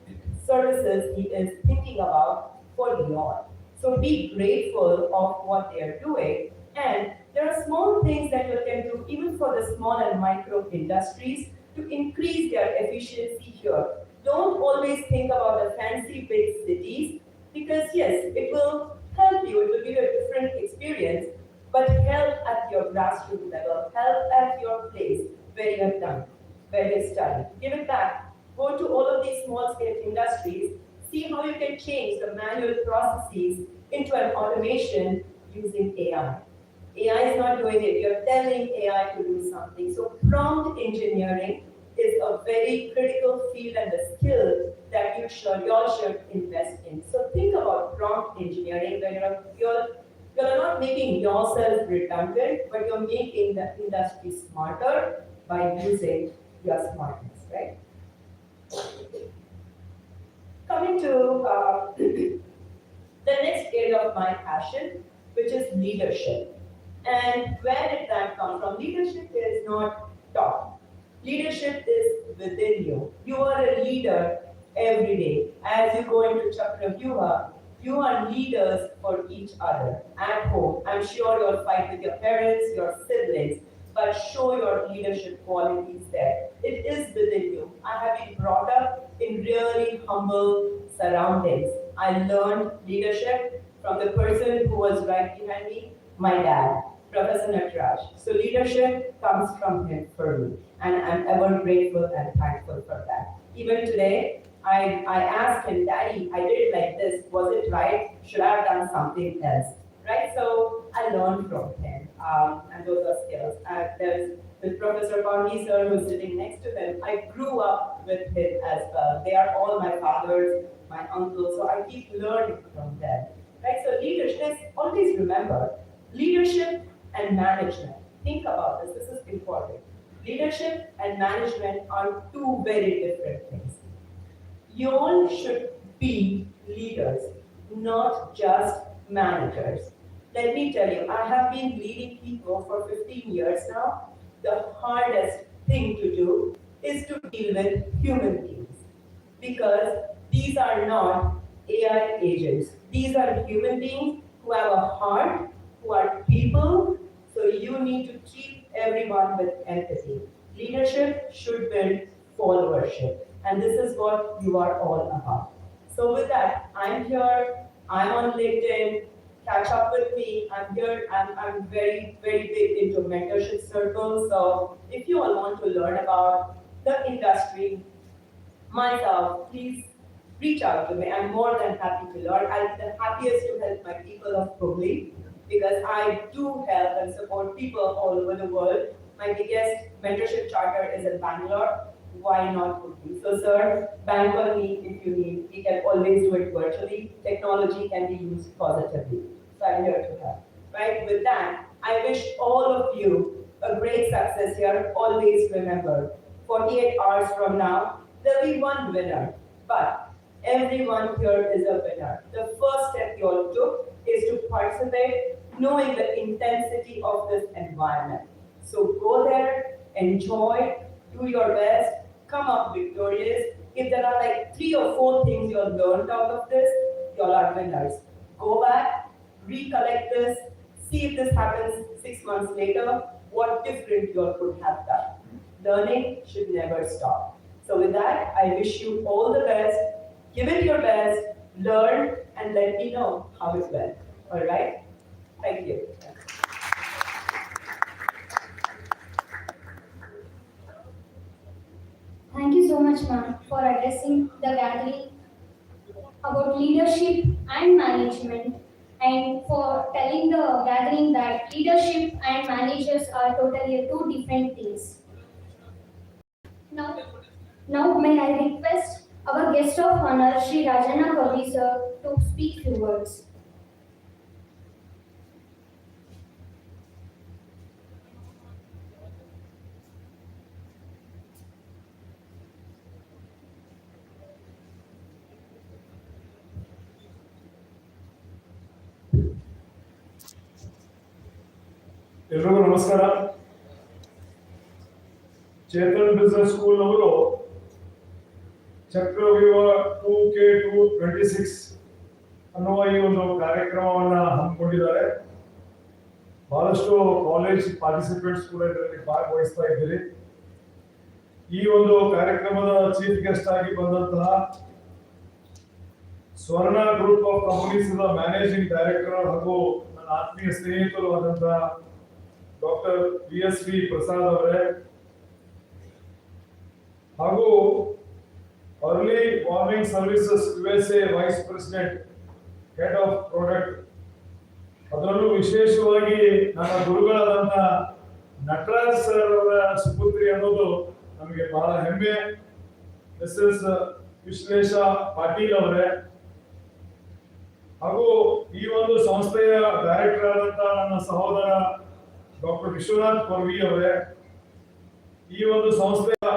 services he is thinking about for the all. So be grateful of what they are doing. And there are small things that you can do even for the small and micro industries to increase their efficiency here. Don't always think about the fancy big cities because yes, it will help you, it will give you a different experience, but help at your grassroots level, help at your place where you have done, where you study. Give it back. Go to all of these small scale industries, see how you can change the manual processes into an automation using AI. AI is not doing it, you're telling AI to do something. So prompt engineering is a very critical field and a skill that you all should invest in. So think about prompt engineering where you're not making yourself redundant, but you're making the industry smarter by using your smartness, right? Coming to the next area of my passion, which is leadership. And where did that come from? Leadership is not taught. Leadership is within you. You are a leader every day. As you go into CHAKRAVYUH, you are leaders for each other. At home, I'm sure you'll fight with your parents, your siblings, but show your leadership qualities there. It is within you. I have been brought up in really humble surroundings. I learned leadership from the person who was right behind me, my dad, Professor Nataraj. So leadership comes from him for me, and I'm ever grateful and thankful for that. Even today, I asked him, Daddy, I did it like this. Was it right? Should I have done something else? Right? So I learned from him, and those are skills. There's with Professor Karnataka sir, who's sitting next to him. I grew up with him as well. They are all my fathers, my uncles, so I keep learning from them. Right? So leadership, always remember, leadership and management. Think about this. This is important. Leadership and management are two very different things. You all should be leaders, not just managers. Let me tell you, I have been leading people for 15 years now. The hardest thing to do is to deal with human beings because these are not AI agents. These are human beings who have a heart, who are people, so you need to treat everyone with empathy. Leadership should build followership, and this is what you are all about. So with that, I'm here, I'm on LinkedIn, catch up with me. I'm here, I'm very, very big into mentorship circles. So if you all want to learn about the industry, myself, please reach out to me. I'm more than happy to learn. I'll be the happiest to help my people of Hubli because I do help and support people all over the world. My biggest mentorship charter is in Bangalore. Why not Hubli? So sir, bank on me if you need. We can always do it virtually. Technology can be used positively. So I'm here to help. Right? With that, I wish all of you a great success here. Always remember, 48 hours from now, there'll be one winner. But everyone here is a winner. The first step you all took is to participate, knowing the intensity of this environment. So go there, enjoy, do your best, come up victorious. If there are like 3 or 4 things you all learned out of this, you all are winners. Go back, recollect this, see if this happens 6 months later, what different you all could have done. Learning should never stop. So with that, I wish you all the best. Give it your best, learn, and let me know how it went. All right? Thank you. Thank you so much, ma'am, for addressing the gathering about leadership and management, and for telling the gathering that leadership and managers are totally two different things. Now, now may I request our guest of honor, Sri Rajana Kavi sir, to speak few words. ಎಲ್ರಿಗೂ ನಮಸ್ಕಾರ. Chetan business school ಅವರು ಚಕ್ರವ್ಯೂಹ 2K26 ಅನ್ನುವ ಈ ಒಂದು ಕಾರ್ಯಕ್ರಮವನ್ನ ಹಮ್ಮಿಕೊಂಡಿದ್ದಾರೆ. ಬಹಳಷ್ಟು college participants ಕೂಡ ಇದರಲ್ಲಿ ಭಾಗವಹಿಸ್ತಾ ಇದ್ದೀರಿ. ಈ ಒಂದು ಕಾರ್ಯಕ್ರಮದ ಚೀಫ್ ಗೆಸ್ಟ್ ಆಗಿ ಬಂದಂತಹ ಸ್ವರ್ಣ group of companies managing director ಹಾಗೂ ನನ್ನ ಆತ್ಮೀಯ ಸ್ನೇಹಿತರು ಆದಂತಹ ಡಾಕ್ಟರ್ VSV ಪ್ರಸಾದ್ ಅವರೇ, ಹಾಗೂ early warning services USA vice president head of product, ಅದರಲ್ಲೂ ವಿಶೇಷವಾಗಿ ನನ್ನ ಗುರುಗಳಾದಂತ ನಟರಾಜ್ ಸರ್ ಅವರ ಸುಪುತ್ರಿ ಅನ್ನೋದು ನಮಗೆ ಬಹಳ ಹೆಮ್ಮೆ. ಮಿಸಸ್ ವಿಶ್ಲೇಷಾ ಪಾಟೀಲ್ ಅವರೇ, ಹಾಗೂ ಈ ಒಂದು ಸಂಸ್ಥೆಯ ಡೈರೆಕ್ಟರ್ ಆದಂತ ನನ್ನ ಸಹೋದರ ಡಾಕ್ಟರ್ ವಿಶ್ವನಾಥ್ ಕೊರ್ವಿ ಅವರೇ, ಈ ಒಂದು ಸಂಸ್ಥೆಯ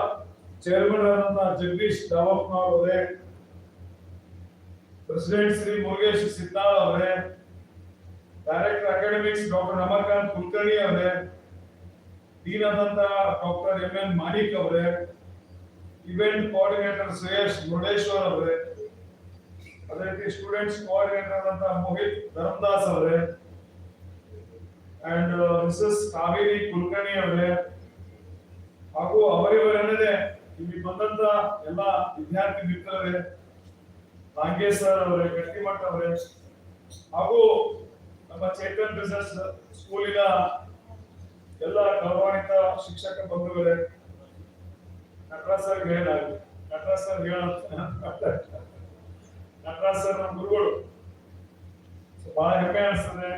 ಚೇರ್ಮನ್ ಆದಂತಹ ಜಗದೀಶ್ ದಾವಪ್ಪನವರ್ ಅವರೇ, ಪ್ರೆಸಿಡೆಂಟ್ ಶ್ರೀ ಮುರುಗೇಶ್ ಸಿದ್ದಾಳ್ ಅವರೇ, director academics doctor Ramakant Kulkarni ಅವರೇ, ಡೀನ್ ಆದಂತಹ ಡಾಕ್ಟರ್ MN ಮಾಣಿಕ್ ಅವರೇ, ಇವೆಂಟ್ ಕೋಆರ್ಡಿನೇಟರ್ ಶ್ರೇಯಸ್ ಮುರುಡೇಶ್ವರ್ ಅವರೇ, ಅದೇ ರೀತಿ ಸ್ಟೂಡೆಂಟ್ಸ್ ಕೋಆರ್ಡಿನೇಟರ್ ಆದಂತಹ ಮೋಹಿತ್ ಧರ್ಮದಾಸ್ ಅವರೇ, ಅಂಡ್ ಮಿಸಸ್ ಕಾವೇರಿ ಕುಲಕರ್ಣಿ ಅವರೇ, ಹಾಗೂ ಅವರಿವರನ್ನೇ ಇಲ್ಲಿ ಬಂದಂತ ಎಲ್ಲ ವಿದ್ಯಾರ್ಥಿ ಮಿತ್ರರೇ, ನಾಗೇಶ್ ಸರ್ ಅವರೇ, ಗಟ್ಟಿಮಠ ಅವರೇ, ಹಾಗೂ ನಮ್ಮ ಚೇತನ್ ಬಿಸ್ನೆಸ್ ಸ್ಕೂಲಿನ ಎಲ್ಲ ಗೌರವಾನ್ವಿತ ಶಿಕ್ಷಕ ಬಂಧುಗಳೇ, ನಟರಾಜ್ ಸರ್ ನಟರಾಜ್ ಸರ್ ನಮ್ಮ ಗುರುಗಳು, ಬಹಳ ಹೆಮ್ಮೆ ಅನಿಸ್ತದೆ.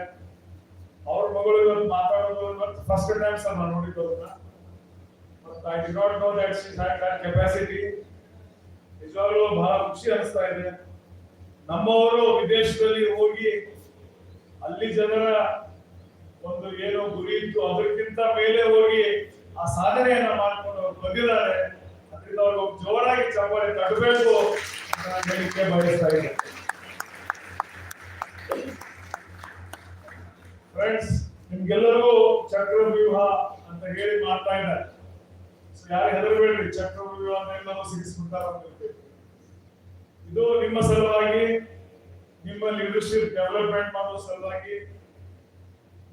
ಅವ್ರ ಮಗಳು ಇವತ್ತು ಮಾತಾಡೋದು ಫಸ್ಟ್ ಟೈಮ್ ಸರ್ ನಾನು ನೋಡಿದ್ದು ಅವ್ರನ್ನ. I did not no that she had that capacity. ನಿಜವಾಗ್ಲೂ ಬಹಳ ಖುಷಿ ಅನಿಸ್ತಾ ಇದೆ. ನಮ್ಮವರು ವಿದೇಶದಲ್ಲಿ ಹೋಗಿ ಅಲ್ಲಿ ಜನರ ಒಂದು ಏನೋ ಗುರಿ ಇತ್ತು, ಅದಕ್ಕಿಂತ ಮೇಲೆ ಹೋಗಿ ಆ ಸಾಧನೆಯನ್ನ ಮಾಡ್ಕೊಂಡು ಅವ್ರು ಬಂದಿದ್ದಾರೆ. ಅದರಿಂದ ಅವ್ರಿಗೆ ಜೋರಾಗಿ ಚಪ್ಪಾಳೆ ತಟ್ಟಬೇಕು ಅಂತ ನಾನು ಹೇಳಿಕೆ ಬಯಸ್ತಾ ಇದ್ದೆ. ಫ್ರೆಂಡ್ಸ್, ನಿಮ್ಗೆಲ್ಲರಿಗೂ ಚಕ್ರವ್ಯೂಹ ಅಂತ ಹೇಳಿ ಮಾಡ್ತಾ ಇದ್ದಾರೆ. ಯಾರು ಹೆದರಬೇಡ್ರಿ, ಚಕ್ರವ್ಯೂಹ ಅಂತ ಎಲ್ಲರೂ ಸಿಗಿಸ್ಬಿಡ್ತಾರೆ. ಇದು ನಿಮ್ಮ ಸಲುವಾಗಿ, ನಿಮ್ಮ ಲೀಡರ್ಶಿಪ್ ಡೆವಲಪ್ಮೆಂಟ್ ಮಾಡೋ ಸಲುವಾಗಿ,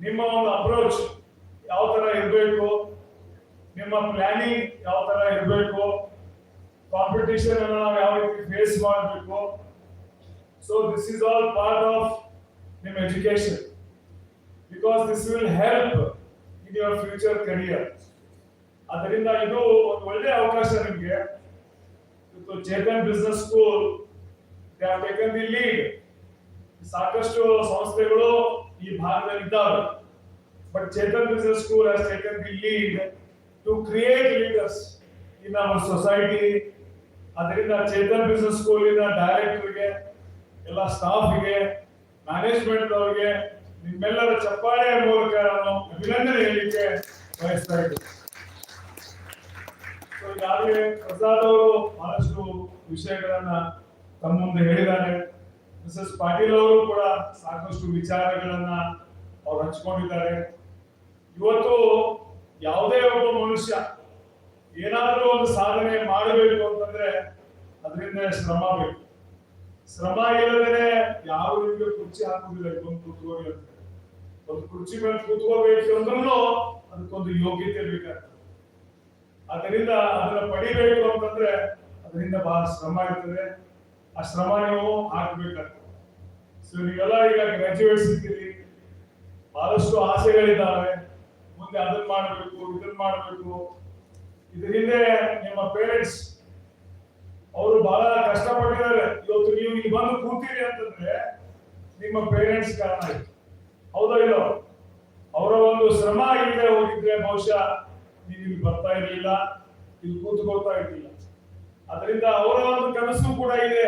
ನಿಮ್ಮ ಒಂದು ಅಪ್ರೋಚ್ ಯಾವ ತರ ಇರಬೇಕು, ನಿಮ್ಮ ಪ್ಲಾನಿಂಗ್ ಯಾವ ತರ ಇರಬೇಕು, ಕಾಂಪಿಟಿಷನ್ ಅನ್ನು ನಾವು ಯಾವ ರೀತಿ ಫೇಸ್ ಮಾಡಬೇಕು. So this is all part of ನಿಮ್ಮ education, because this will help in your future career. ಅದರಿಂದ ಇದು ಒಂದು ಒಳ್ಳೆಯ ಅವಕಾಶ ನಿಮಗೆ. ಇವತ್ತು Chetan business school they have taken the lead. ಸಾಕಷ್ಟು ಸಂಸ್ಥೆಗಳು ಈ ಭಾಗದಲ್ಲಿ ಇದ್ದಾವೆ, but Chetan business school has taken the lead to create leaders in our society. ಅದರಿಂದ ಚೇತನ್ ಬಿಸ್ನೆಸ್ ಸ್ಕೂಲಿನ ಡೈರೆಕ್ಟರ್ಗೆ, ಎಲ್ಲ ಸ್ಟಾಫ್ಗೆ, ಮ್ಯಾನೇಜ್ಮೆಂಟ್ ಅವರಿಗೆ ನಿಮ್ಮೆಲ್ಲರ ಚಪ್ಪಾಳೆಯ ಮೂಲಕ ನಾನು ಅಭಿನಂದನೆ ಹೇಳಲಿಕ್ಕೆ ಬಯಸ್ತಾ ಇದ್ದೇನೆ. ಈಗಾಗಲೇ ಪ್ರಸಾದ್ ಅವರು ಬಹಳಷ್ಟು ವಿಷಯಗಳನ್ನ ತಮ್ಮ ಮುಂದೆ ಹೇಳಿದ್ದಾರೆ. ಮಿಸಸ್ ಪಾಟೀಲ್ ಅವರು ಕೂಡ ಸಾಕಷ್ಟು ವಿಚಾರಗಳನ್ನ ಅವ್ರು ಹಂಚ್ಕೊಂಡಿದ್ದಾರೆ. ಇವತ್ತು ಯಾವುದೇ ಒಬ್ಬ ಮನುಷ್ಯ ಏನಾದ್ರೂ ಒಂದು ಸಾಧನೆ ಮಾಡಬೇಕು ಅಂತಂದ್ರೆ ಅದರಿಂದ ಶ್ರಮ ಬೇಕು. ಶ್ರಮ ಇಲ್ಲದೇ ಯಾರು ನಿಮಗೆ ಕುರ್ಚಿ ಹಾಕುದಿಲ್ಲ. ಒಂದು ಕೂತ್ಕೋಬೇಕು ಅಂತ, ಒಂದು ಕುರ್ಚಿ ಮೇಲೆ ಕೂತ್ಕೋಬೇಕು ಅಂದ್ರೂ ಅದಕ್ಕೊಂದು ಯೋಗ್ಯತೆ ಬೇಕಾಗ್ತದೆ. ಅದರಿಂದ ಅದನ್ನ ಪಡಿಬೇಕು ಅಂತಂದ್ರೆ ಅದರಿಂದ ಬಹಳ ಶ್ರಮ ಇರ್ತದೆ. ಆ ಶ್ರಮ ನೀವು ಹಾಕಬೇಕಾಗ್ತದೆ. ಸೊ ನೀವೆಲ್ಲ ಈಗ ಗ್ರಾಜುಯೇಟ್ಸ್ ಇದ್ದೀರಿ, ಬಹಳಷ್ಟು ಆಸೆಗಳಿದ್ದಾವೆ. ಮುಂದೆ ಅದನ್ನ ಮಾಡಬೇಕು, ಇದನ್ನ ಮಾಡಬೇಕು. ಇದ್ರ ಹಿಂದೆ ನಿಮ್ಮ ಪೇರೆಂಟ್ಸ್ ಅವರು ಬಹಳ ಕಷ್ಟಪಟ್ಟಿದ್ದಾರೆ. ಇವತ್ತು ನೀವು ಇಲ್ಲಿ ಬಂದು ಕೂತೀರಿ ಅಂತಂದ್ರೆ ನಿಮ್ಮ ಪೇರೆಂಟ್ಸ್ ಕಾರಣ ಆಯ್ತು. ಹೌದಾ ಇಲ್ಲೋ? ಅವರ ಒಂದು ಶ್ರಮ ಇಲ್ಲದೆ ಹೋಗಿದ್ರೆ ಬಹುಶಃ ನೀವು ಇಲ್ಲಿ ಬರ್ತಾ ಇರಲಿಲ್ಲ, ಇಲ್ಲಿ ಕೂತ್ಕೊಳ್ತಾ ಇರ್ಲಿಲ್ಲ. ಅದರಿಂದ ಅವರ ಒಂದು ಕನಸು ಕೂಡ ಇದೆ,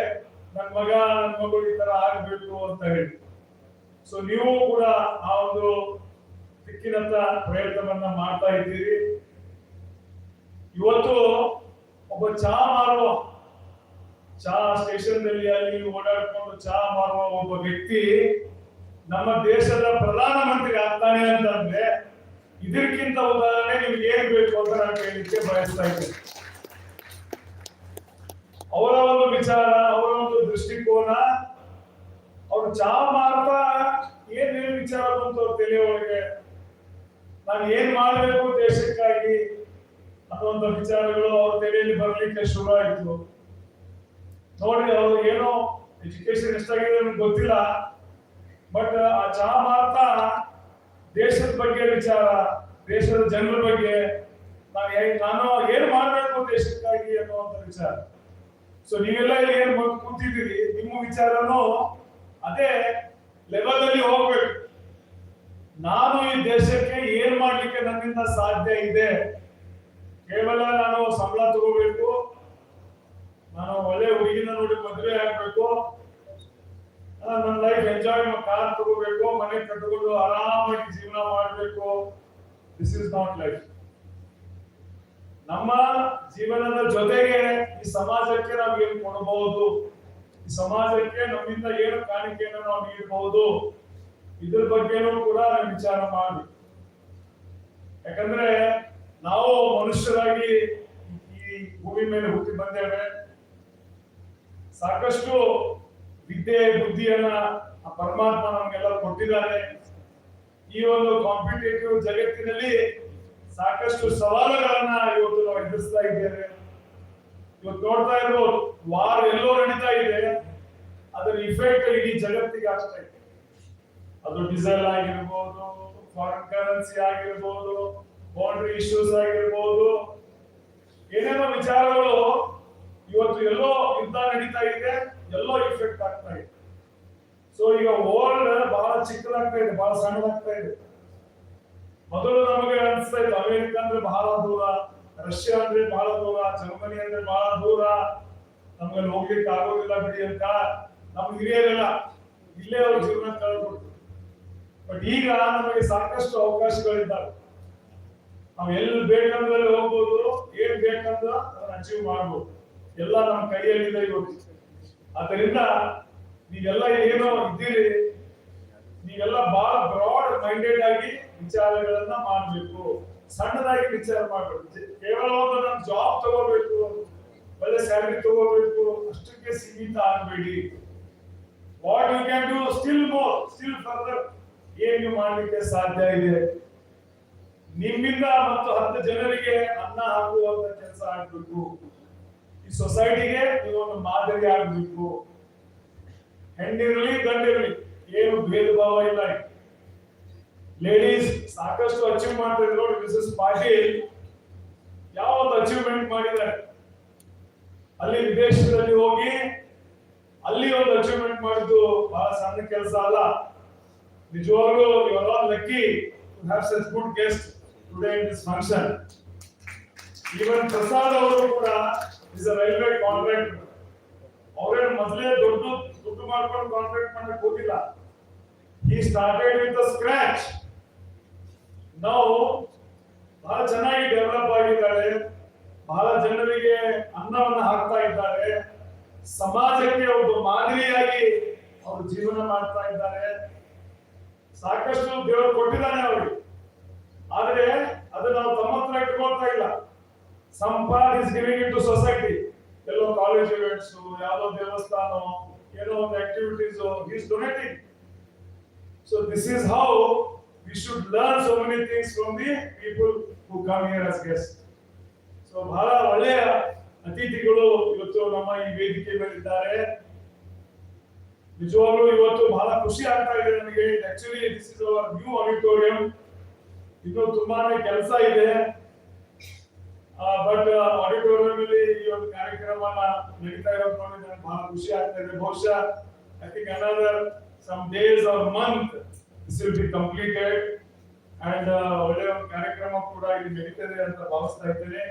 ನನ್ನ ಮಗ ನನ್ನ ಮಗಳು ಈ ತರ ಆಗಬೇಕು ಅಂತ ಹೇಳಿ. ಸೊ ನೀವು ಕೂಡ ಆ ಒಂದು ದಿಕ್ಕಿನಂತ ಪ್ರಯತ್ನವನ್ನ ಮಾಡ್ತಾ ಇದ್ದೀರಿ. ಇವತ್ತು ಒಬ್ಬ ಚಹಾ ಮಾರುವ, ಚಹಾ ಸ್ಟೇಷನ್ ನಲ್ಲಿ ಅಲ್ಲಿ ಓಡಾಡ್ಕೊಂಡು ಚಹಾ ಮಾರುವ ಒಬ್ಬ ವ್ಯಕ್ತಿ ನಮ್ಮ ದೇಶದ ಪ್ರಧಾನಮಂತ್ರಿ ಆಗ್ತಾನೆ ಅಂತಂದ್ರೆ ಇದಕ್ಕಿಂತ ಉದಾಹರಣೆ ನಿಮ್ಗೆ ಏನ್ ಬೇಕು ಅಂತ ನಾನು ಕೇಳಲಿಕ್ಕೆ ಬಯಸ್ತಾ ಇದ್ದೇನೆ. ಅವರ ಒಂದು ವಿಚಾರ, ಅವರ ಒಂದು ದೃಷ್ಟಿಕೋನ, ಅವ್ರು ಚಹಾ ಮಾರ್ತಾ ಏನ್ ವಿಚಾರ ಬಂತು ಅವ್ರ ತಲೆ ಒಳಗೆ, ನಾನು ಏನ್ ಮಾಡ್ಬೇಕು ದೇಶಕ್ಕಾಗಿ ಅನ್ನುವಂತ ವಿಚಾರಗಳು ಅವ್ರ ತಲೆಯಲ್ಲಿ ಬರ್ಲಿಕ್ಕೆ ಶುರು ಆಯ್ತು. ನೋಡಿ, ಅವ್ರು ಏನೋ ಎಜುಕೇಶನ್ ಎಷ್ಟಾಗಿದೆ ನಮ್ಗೆ ಗೊತ್ತಿಲ್ಲ, ಬಟ್ ಆ ಚಹಾ ಮಾರ್ತಾ ದೇಶದ ಬಗ್ಗೆ ವಿಚಾರ, ದೇಶದ ಜನರ ಬಗ್ಗೆ ನಾನು ಏನ್ ಮಾಡ್ಬೇಕು ದೇಶಕ್ಕಾಗಿ ಅನ್ನುವಂತ ವಿಚಾರ. ಸೊ ನೀವೆಲ್ಲ ಇಲ್ಲಿ ಏನ್ ಕೂತಿದ್ದೀರಿ, ನಿಮ್ಮ ವಿಚಾರನೂ ಅದೇ ಲೆವೆಲ್ ಅಲ್ಲಿ ಹೋಗ್ಬೇಕು. ನಾನು ಈ ದೇಶಕ್ಕೆ ಏನ್ ಮಾಡ್ಲಿಕ್ಕೆ ನನ್ನಿಂದ ಸಾಧ್ಯ ಇದೆ. ಕೇವಲ ನಾನು ಸಂಬಳ ತಗೋಬೇಕು, ನಾನು ಒಳ್ಳೆ ಹುಡುಗಿನ ನೋಡಿ ಮದುವೆ ಆಗ್ಬೇಕು, ನನ್ನ ಲೈಫ್ ಎಂಜಾಯ್ ಕಾರ್ ತಗೋಬೇಕು, ಮನೆ ಕಟ್ಟಿಕೊಂಡು ಆರಾಮಾಗಿ ಜೀವನ ಮಾಡಬೇಕು. This is not life. ನಮ್ಮ ಜೀವನದ ಜೊತೆಗೆ ಈ ಸಮಾಜಕ್ಕೆ ನಾವು ಏನು ಕೊಡಬಹುದು, ಈ ಸಮಾಜಕ್ಕೆ ನಮ್ಮಿಂದ ಏನು ಕಾಣಿಕೆಯನ್ನು ನಾವು ನೀಡಬಹುದು, ಇದ್ರ ಬಗ್ಗೆನೂ ಕೂಡ ನಾವು ವಿಚಾರ ಮಾಡಬೇಕು. ಯಾಕಂದ್ರೆ ನಾವು ಮನುಷ್ಯರಾಗಿ ಈ ಭೂಮಿ ಮೇಲೆ ಹುಟ್ಟಿ ಬಂದೇವೆ. ಸಾಕಷ್ಟು ವಿದ್ಯೆ ಬುದ್ಧಿಯನ್ನ ಆ ಪರಮಾತ್ಮ ನಮ್ಗೆಲ್ಲ ಕೊಟ್ಟಿದ್ದಾನೆ. ಈ ಒಂದು ಕಾಂಪಿಟೇಟಿವ್ ಜಗತ್ತಿನಲ್ಲಿ ಸಾಕಷ್ಟು ಸವಾಲುಗಳನ್ನ ಇವತ್ತು ನಾವು ಎದುರಿಸ್ತಾ ಇದ್ದೇವೆ. ಇವತ್ತು ನೋಡ್ತಾ ಇರ್ಬೋದು, ವಾರ್ ಎಲ್ಲೋ ನಡೀತಾ ಇದೆ, ಅದರ ಇಫೆಕ್ಟ್ ಇಡೀ ಜಗತ್ತಿಗೆ ಆಗ್ತಾ ಇದೆ. ಅದು ಡೀಸೆಲ್ ಆಗಿರ್ಬೋದು, ಫಾರಿನ್ ಕರೆನ್ಸಿ ಆಗಿರ್ಬೋದು, ಬೌಂಡ್ರಿ ಇಶ್ಯೂಸ್ ಆಗಿರ್ಬೋದು, ಏನೇನೋ ವಿಚಾರಗಳು ಇವತ್ತು ಎಲ್ಲೋ ಯುದ್ಧ ನಡೀತಾ ಇದೆ, ಎಲ್ಲೋ ಇಫೆಕ್ಟ್ ಆಗ್ತಾ ಇದೆ. ಸೊ ಈಗ ವರ್ಲ್ಡ್ ಬಹಳ ಚಿಕ್ಕದಾಗ್ತಾ ಇದೆ, ಬಹಳ ಸಣ್ಣದಾಗ್ತಾ ಇದೆ. ಮೊದಲು ನಮಗೆ ಅನಿಸ್ತಾ ಇತ್ತು ಅಮೆರಿಕ ಅಂದ್ರೆ ಬಹಳ ದೂರ, ರಷ್ಯಾ ಅಂದ್ರೆ ಬಹಳ ದೂರ, ಜರ್ಮನಿ ಅಂದ್ರೆ ಬಹಳ ದೂರ, ನಮ್ಗೆ ಹೋಗ್ಲಿಕ್ಕೆ ಆಗೋದಿಲ್ಲ ಬಿಡಿ ಅಂತ ನಮ್ಗೆ ಹಿರಿಯರೆಲ್ಲ ಇಲ್ಲೇ ಅವ್ರ ಜೀವನ ಕಳೆದ್ಬಿಡ್ತು. ಬಟ್ ಈಗ ನಮಗೆ ಸಾಕಷ್ಟು ಅವಕಾಶಗಳಿದ್ದಾವೆ. ನಾವು ಎಲ್ಲಿ ಬೇಕಂದ್ರೆ ಹೋಗ್ಬೋದು, ಏನ್ ಬೇಕಂದ್ರೆ ಅದನ್ನ ಅಚೀವ್ ಮಾಡ್ಬೋದು. ಎಲ್ಲ ನಮ್ಮ ಕೈಯಲ್ಲಿದೆ ಇವತ್ತು. ಆದ್ದರಿಂದ ನೀವೆಲ್ಲ ಏನೋ ಇದ್ದೀರಿ, ನೀವೆಲ್ಲ ಬಹಳ ಬ್ರಾಡ್ ಮೈಂಡೆಡ್ ಆಗಿ ವಿಚಾರಗಳನ್ನ ಮಾಡಬೇಕು. ಸಣ್ಣದಾಗಿ ವಿಚಾರ ಮಾಡಬೇಕು. ಕೇವಲ ಒಂದು ನಮ್ ಜಾಬ್ ತಗೋಬೇಕು, ಒಳ್ಳೆ ಸ್ಯಾಲರಿ ತಗೋಬೇಕು, ಅಷ್ಟಕ್ಕೆ ಸೀಮಿತ ಆಗಬೇಡಿ. What you can do still more, still further, ಏನು ಮಾಡಲಿಕ್ಕೆ ಸಾಧ್ಯ ಇದೆ. ನಿಮ್ಮಿಂದ ಮತ್ತು 10 ಜನರಿಗೆ ಅನ್ನ ಹಾಕುವಂತ ಕೆಲಸ ಆಗ್ಬೇಕು. ಈ ಸೊಸೈಟಿಗೆ ನೀವೊಂದು ಮಾದರಿ ಆಗ್ಬೇಕು. ಹೆಣ್ಣಿರ್ಲಿ ಗಂಡಿರ್ಲಿ ಏನು ಭೇದ ಭಾವ ಇಲ್ಲ. ಲೇಡೀಸ್ ಸಾಕಷ್ಟು ಅಚೀವ್ ಮಾಡ್ತಾರೆ. ನೋಡಿ, ಮಿಸಸ್ ಪಾಟೀಲ್ ಯಾವ ಒಂದು ಅಚೀವ್ಮೆಂಟ್ ಮಾಡಿದ್ದಾರೆ. ಅಲ್ಲಿ ವಿದೇಶದಲ್ಲಿ ಹೋಗಿ ಅಲ್ಲಿ ಒಂದು ಅಚೀವ್ಮೆಂಟ್ ಮಾಡಿದ್ದು ಬಹಳ ಸಣ್ಣ ಕೆಲಸ ಅಲ್ಲ. ನಿಜವಾಗ್ಲೂ you are all lucky to have such good guest today in this function. Even Prasad ಅವರು ಕೂಡ ಇಸ್ ಅ ರೈಲ್ವೆ ಕಾಂಟ್ರಾಕ್ಟರ್. ಅವರೇನು ಮೊದಲೇ ದುಡ್ಡು ಮಾಡ್ಕೊಂಡು ಕಾಂಟ್ರಾಕ್ಟ್ ಮಾಡಕ್ಕೆ ಹೋಗಿಲ್ಲ. He started with the scratch. Now ಬಹಳ ಚೆನ್ನಾಗಿ ಡೆವಲಪ್ ಆಗಿದ್ದಾರೆ, ಬಹಳ ಜನರಿಗೆ ಅನ್ನವನ್ನು ಹಾಕ್ತಾ ಇದ್ದಾರೆ, ಸಮಾಜಕ್ಕೆ ಒಬ್ಬ ಮಾದರಿಯಾಗಿ ಅವರು ಜೀವನ ಮಾಡ್ತಾ ಇದ್ದಾರೆ. ಸಾಕಷ್ಟು ದೇವರು ಕೊಟ್ಟಿದ್ದಾನೆ ಅವರಿಗೆ, ಆದ್ರೆ ಅದು ನಾವು ತಮ್ಮ ಹತ್ರ ಇಟ್ಕೊಳ್ತಾ ಇಲ್ಲ. Some part is giving it to society. ಎಲ್ಲೋ ಕಾಲೇಜ್ ಇವೆಂಟ್ಸ್, ಯಾವುದೋ ದೇವಸ್ಥಾನ, ಏನೋ ಒಂದು activities he is donating. So this is how we should learn so many things from the people who come here as guests. So ಬಹಳ ಒಳ್ಳೆಯ ಅತಿಥಿಗಳು ಇವತ್ತು ನಮ್ಮ ಈ ವೇದಿಕೆ ಮೇಲೆ ಇದ್ದಾರೆ. ನಿಜವಾಗ್ಲೂ ಇವತ್ತು ಬಹಳ ಖುಷಿ ಆಗ್ತಾ ಇದೆ ನನಗೆ. Actually this is our new auditorium. ಇನ್ನು ತುಂಬಾನೇ ಕೆಲಸ ಇದೆ, ಬಟ್ ಆಡಿಟೋರಿಯಂ ಅಲ್ಲಿ ಈ ಒಂದು ಕಾರ್ಯಕ್ರಮ ನಡೀತಾ ಇರೋದು ನೋಡಿ ನನಗೆ ಬಹಳ ಖುಷಿ ಆಗ್ತಾ ಇದೆ. ಬಹುಶಃ I think another some days or month this will be completed and ಒಳ್ಳೆ ಒಂದು ಕಾರ್ಯಕ್ರಮ ಕೂಡ ಇಲ್ಲಿ ನಡೀತದೆ ಅಂತ ಭಾವಿಸ್ತಾ ಇದ್ದೇನೆ.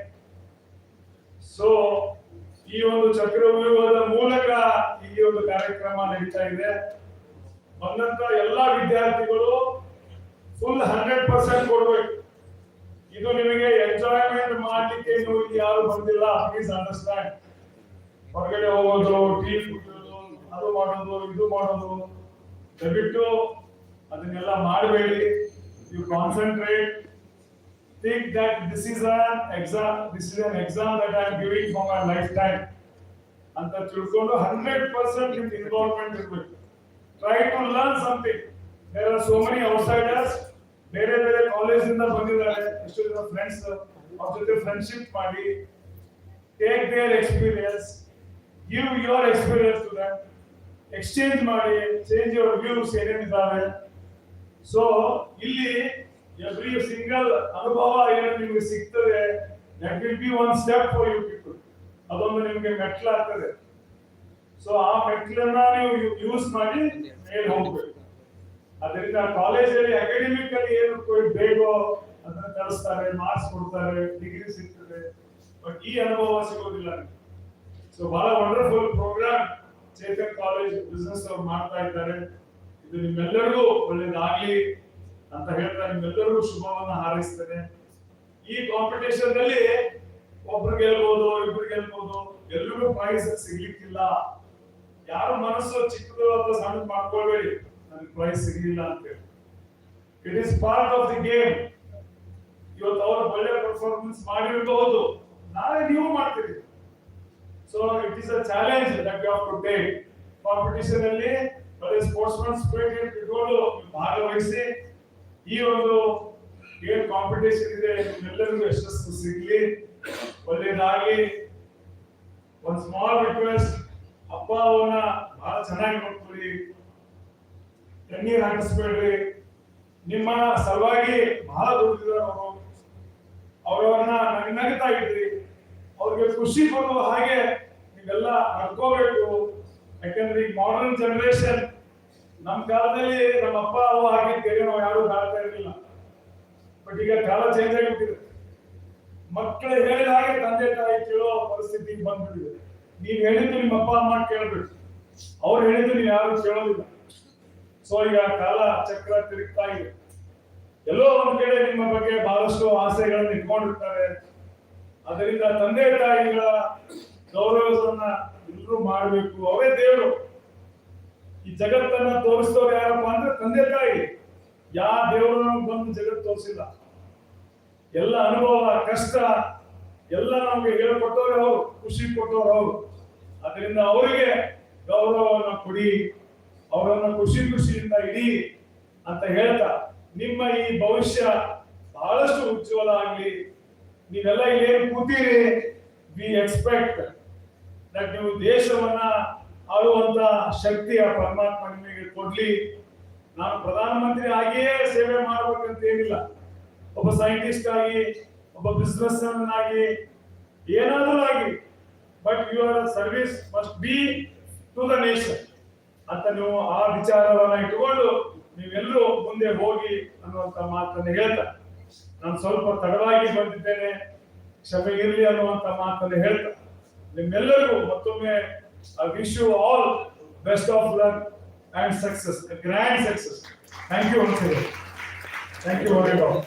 ಸೊ ಈ ಒಂದು ಚಕ್ರವ್ಯೂಹದ ಮೂಲಕ ಈ ಒಂದು ಕಾರ್ಯಕ್ರಮ ನಡೀತಾ ಇದೆ. ಬಂದಂತ ಎಲ್ಲಾ ವಿದ್ಯಾರ್ಥಿಗಳು ಫುಲ್ 100% ಕೊಡ್ಬೇಕು. ಇದು ನಿಮಗೆ ಎಂಜಾಯ್ಮೆಂಟ್ ಮಾಡ್ಲಿಕ್ಕೆ ನೀವು ಇಲ್ಲಿ ಯಾರು ಬಂದಿಲ್ಲ, ಪ್ಲೀಸ್ ಅಂಡರ್ಸ್ಟ್ಯಾಂಡ್. ಹೊರಗಡೆ ಹೋಗೋದು, ಟೀ ಕುಡಿಯೋದು, ಅದು ಮಾಡೋದು, ಇದು ಮಾಡೋದು ದಯವಿಟ್ಟು ಅದನ್ನೆಲ್ಲ ಮಾಡಬೇಡಿ. You concentrate, think that this is an exam that I am giving for my lifetime ಅಂತ ತಿಳ್ಕೊಂಡು 100% ನಿಮ್ಗೆ ಇನ್ವಾಲ್ವ್ಮೆಂಟ್ ಇರಬೇಕು. Try to learn something. There are so many outsiders, ಬೇರೆ ಬೇರೆ ಕಾಲೇಜ್ ಇಂದ ಬಂದಿದ್ದಾರೆ, ಎಷ್ಟೋ ಜನ ಫ್ರೆಂಡ್ಸ್, ಅವ್ರ ಜೊತೆ ಫ್ರೆಂಡ್ಶಿಪ್ ಮಾಡಿ, take their experience, give your experience to them, exchange ಮಾಡಿ, ಚೇಂಜ್ ಯುವರ್ ವ್ಯೂಸ್ ಏನೇನಿದ್ದಾವೆ. ಸೊ ಇಲ್ಲಿ ಎವ್ರಿ ಸಿಂಗಲ್ ಅನುಭವ ಏನು ನಿಮಗೆ ಸಿಗ್ತದೆ, that will be one step for you people. ಅದೊಂದು ನಿಮಗೆ ಮೆಟ್ಲಾಗ್ತದೆ. ಸೊ ಆ ಮೆಟ್ಲನ್ನ ನೀವು ಯೂಸ್ ಮಾಡಿ ಮೇಲೆ ಹೋಗ್ಬೇಕು. ಅದರಿಂದ ಕಾಲೇಜಲ್ಲಿ ಅಕಾಡೆಮಿಕ್ ಅಲ್ಲಿ ಏನು ಬೇಕೋ ಅದನ್ನ ಕಲಿಸ್ತಾರೆ, ಮಾರ್ಕ್ಸ್ ಕೊಡ್ತಾರೆ, ಡಿಗ್ರಿ ಸಿಗ್ತದೆ, ಬಟ್ ಈ ಅನುಭವ ಸಿಗೋದಿಲ್ಲ. ಸೊ ಬಹಳ wonderful programme Chetan college business ಅವ್ರು ಮಾಡ್ತಾ ಇದ್ದಾರೆ. ಇದು ನಿಮ್ಮೆಲ್ಲರಿಗೂ ಒಳ್ಳೇದಾಗ್ಲಿ ಅಂತ ಹೇಳ್ತಾ ನಿಮ್ಮೆಲ್ಲರಿಗೂ ಶುಭವನ್ನ ಹಾರೈಸ್ತೇನೆ. ಈ ಕಾಂಪಿಟೇಷನ್ ನಲ್ಲಿ ಒಬ್ರು ಗೆಲ್ಬಹುದು, ಇಬ್ರು ಗೆಲ್ಬಹುದು, ಎಲ್ರಿಗೂ ಪ್ರೈಸ್ ಸಿಗ್ಲಿಕ್ಕಿಲ್ಲ. ಯಾರು ಮನಸ್ಸು ಚಿಕ್ಕದು ಅಥವಾ ಸಣ್ಣ ಮಾಡ್ಕೊಳ್ಬೇಡಿ, ನನಗೆ ಪ್ರೈಸ್ ಸಿಗಲಿಲ್ಲ ಅಂತೇಳಿ. It is part of the game. ಇವತ್ತು ಅವರು ಒಳ್ಳೆ ಪರ್ಫಾರ್ಮೆನ್ಸ್ ಮಾಡಿರಬಹುದು, ನಾಳೆ ನೀವು ಮಾಡ್ತೀರಿ. So it is a challenge that you have to take. Competition ಅಲ್ಲಿ ಒಳ್ಳೆ ಸ್ಪೋರ್ಟ್ಸ್ಮನ್ ಸ್ಪಿರಿಟ್ ಇಟ್ಕೊಂಡು ಭಾಗವಹಿಸಿ ಈ ಒಂದು ಏನು ಕಾಂಪಿಟೇಷನ್ ಇದೆ ಎಲ್ಲರಿಗೂ ಯಶಸ್ಸು ಸಿಗ್ಲಿ, ಒಳ್ಳೇದಾಗಿ. ಒಂದು ಸ್ಮಾಲ್ ರಿಕ್ವೆಸ್ಟ್, ಅಪ್ಪ ಅವನ್ನ ಬಹಳ ಚೆನ್ನಾಗಿ ನೋಡ್ಕೊಳ್ಳಿ, ಕಣ್ಣೀರ್ ಹಾಕಿಸ್ಬೇಡ್ರಿ. ನಿಮ್ಮ ಸಲುವಾಗಿ ಬಹಳ ದುಡ್ಡಿದ್ದಾರೆ ಅವರು, ಅವರವರನ್ನ ನಗ್ನಗ್ತಾ ಇಡ್ರಿ, ಅವ್ರಿಗೆ ಖುಷಿ ಕೊಡುವ ಹಾಗೆ ನೀವೆಲ್ಲ ನಡ್ಕೋಬೇಕು. ಯಾಕಂದ್ರೆ ಈ ಮಾಡರ್ನ್ ಜನರೇಷನ್, ನಮ್ಮ ಕಾಲದಲ್ಲಿ ನಮ್ಮ ಅಪ್ಪ ಅವ್ವ ಆಗಿದ್ದೇವೆ, ನಾವು ಯಾರು ಕಾಡ್ತಾ ಇರಲಿಲ್ಲ. ಬಟ್ ಈಗ ಕಾಲ ಚೇಂಜ್ ಆಗಿಬಿಟ್ಟಿದೆ. ಮಕ್ಕಳು ಹೇಳಿದ ಹಾಗೆ ತಂದೆ ತಾಯಿ ಕೇಳೋ ಪರಿಸ್ಥಿತಿ ಬಂದ್ಬಿಟ್ಟಿದೆ. ನೀವ್ ಹೇಳಿದ್ದು ನಿಮ್ಮ ಅಪ್ಪ ಅಮ್ಮ ಕೇಳ್ಬೇಕು, ಅವ್ರು ಹೇಳಿದ್ದು ನೀವು ಯಾರು ಕೇಳೋದಿಲ್ಲ. ಸೊ ಈಗ ಕಾಲ ಚಕ್ರ ತಿರುಗ್ತಾ ಇದೆ. ಎಲ್ಲೋ ಒಂದ್ ಕಡೆ ನಿಮ್ಮ ಬಗ್ಗೆ ಬಹಳಷ್ಟು ಆಸೆಗಳನ್ನು ಇಟ್ಕೊಂಡಿರ್ತಾರೆ. ಅದರಿಂದ ತಂದೆ ತಾಯಿಗಳ ಗೌರವವನ್ನ ಎಲ್ಲರೂ ಮಾಡಬೇಕು. ಅವರೇ ದೇವರು. ಈ ಜಗತ್ತನ್ನ ತೋರಿಸ್ತವ್ರು ಯಾರಪ್ಪ ಅಂದ್ರೆ ತಂದೆ ತಾಯಿ. ಯಾವ ದೇವರು ನಮ್ಗೆ ಬಂದು ಜಗತ್ತು ತೋರಿಸಿಲ್ಲ. ಎಲ್ಲ ಅನುಭವ, ಕಷ್ಟ ಎಲ್ಲ ನಮ್ಗೆ ಹೇಳ್ಕೊಟ್ಟವ್ರು ಅವರು, ಖುಷಿ ಕೊಟ್ಟವ್ರು ಅವರು. ಅದರಿಂದ ಅವರಿಗೆ ಗೌರವವನ್ನು ಕೊಡಿ, ಅವರನ್ನ ಖುಷಿಯಿಂದ ಇಡಿ ಅಂತ ಹೇಳ್ತಾ, ನಿಮ್ಮ ಈ ಭವಿಷ್ಯ ಬಹಳಷ್ಟು ಉಜ್ವಲ ಆಗ್ಲಿ. ನೀವೆಲ್ಲ ಏನು ಕೂತೀರಿ, ವಿ ಎಕ್ಸ್ಪೆಕ್ಟ್ ದಟ್ ನೀವು ದೇಶವನ್ನ ಆಳುವಂತ ಶಕ್ತಿಯ ಪರಮಾತ್ಮ ನಿಮಗೆ ಕೊಡ್ಲಿ. ನಾನು ಪ್ರಧಾನಮಂತ್ರಿ ಆಗಿಯೇ ಸೇವೆ ಮಾಡ್ಬೇಕಂತ ಏನಿಲ್ಲ. ಒಬ್ಬ ಸೈಂಟಿಸ್ಟ್ ಆಗಿ, ಒಬ್ಬ ಬಿಸ್ನೆಸ್ ಮ್ಯಾನ್ ಆಗಿ, ಏನಾದರೂ ಆಗಿ, but your service must be to the nation ಅಂತ ನೀವು ಆ ವಿಚಾರವನ್ನ ಇಟ್ಟುಕೊಂಡು ನೀವೆಲ್ಲರೂ ಮುಂದೆ ಹೋಗಿ ಅನ್ನುವಂತ ಮಾತನ್ನು ಹೇಳ್ತಾ, ನಾನು ಸ್ವಲ್ಪ ತಡವಾಗಿ ಬಂದಿದ್ದೇನೆ, ಕ್ಷಮೆ ಇರಲಿ ಅನ್ನುವಂತ ಮಾತನ್ನು ಹೇಳ್ತಾ, ನಿಮ್ಮೆಲ್ಲರಿಗೂ ಮತ್ತೊಮ್ಮೆ I wish you all best of luck and success, a grand success. Thank you once again. Thank you one and all.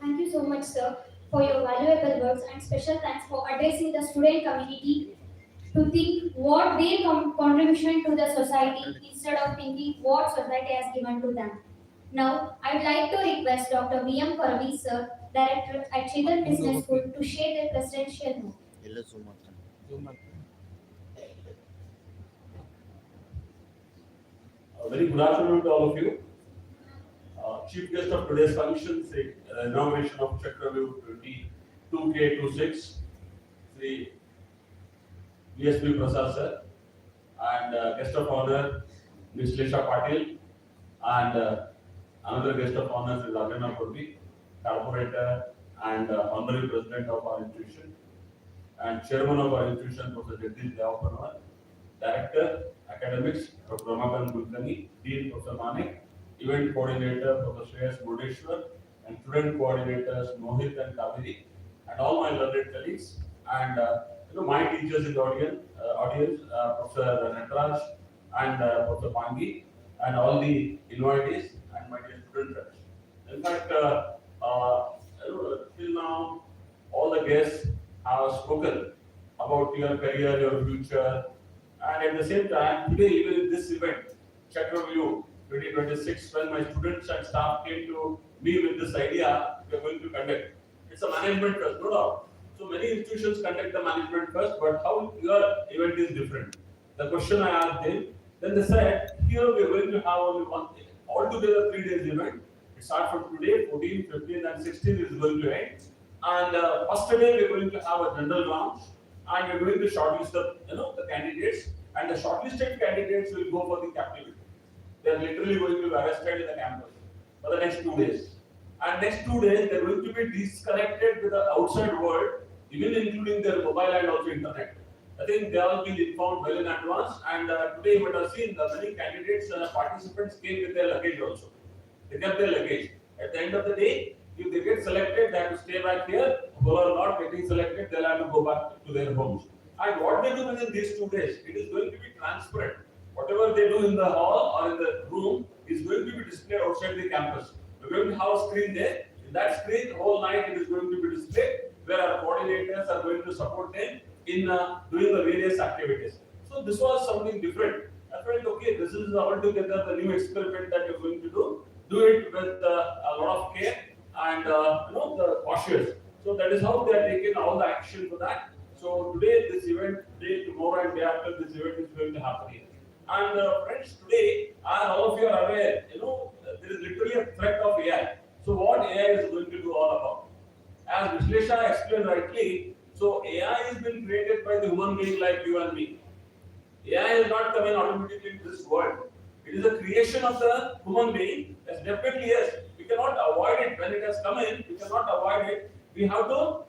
Thank you so much, sir, for your valuable words, and special thanks for addressing the student community to think what their contribution to the society instead of thinking what society has given to them. Now, I'd like to request Dr. V.M. Paravi, sir, Director at Chetan Business School, to share their presidential note. ಎಲ್ಲ zoom ಮಾಡ್ತಾನೆ. A very good afternoon to all of you. Chief guest of today's function, the inauguration of CHAKRAVYUH 22K26, Sri VSP Prasad sir, and guest of honor, Ms. Lesha Patil, and another guest of honor is Rajana Purvi, corporator and honorary president of our institution, and chairman of our institution, Professor Jagdish Devapanwar, director, academics, Dr. Ramakan Kulkarni, dean, Professor Manik, event coordinator, Professor Shreyas Murdeshwar, and student coordinators, Mohit and Kaveri, and all my learned colleagues, and my teachers in the audience, Professor Nataraj and Professor Pangi, and all the invitees, and my dear student friends. In fact, till now, all the guests have spoken about your career, your future, and at the same time, today, even in this event, CHAKRAVYUH 2026, when my students and staff came to me with this idea, we are going to conduct. It's a management first, no doubt. So many institutions conduct the management first, but how your event is different? The question I asked them, then they said, here we are going to have only one thing. Altogether 3 days event. It starts from today, 14, 15 and 16 is going to end. And first day we are going to have a general launch, and we are going to shortlist the candidates, and the shortlisted candidates will go for the captivity. They are literally going to be arrested in the campus for the next 2 days. And next 2 days, they are going to be disconnected with the outside world, even including their mobile and also internet. I think they all been informed well in advance. And today, you might have seen the many candidates, participants came with their luggage also. They kept their luggage. At the end of the day, if they get selected, they have to stay back here. Who are not getting selected, they'll have to go back to their homes. And what they do within these 2 days, it is going to be transparent. Whatever they do in the hall or in the room is going to be displayed outside the campus. We're going to have a screen there. In that screen, the whole night it is going to be displayed, where our coordinators are going to support them in doing the various activities. So this was something different. I felt, okay, this is altogether the new experiment that you're going to do. Do it with a lot of care and the cautious. So that is how they are taking all the action for that. So today, this event, day tomorrow and day after, this event is going to happen here. And friends, today, as all of you are aware, there is literally a threat of AI. So what AI is going to do all about? As Vishlesha explained rightly, so AI has been created by the human being like you and me. AI has not come in automatically in this world. It is a creation of the human being. Yes, definitely yes. We cannot avoid it. When it has come in, we cannot avoid it. We have to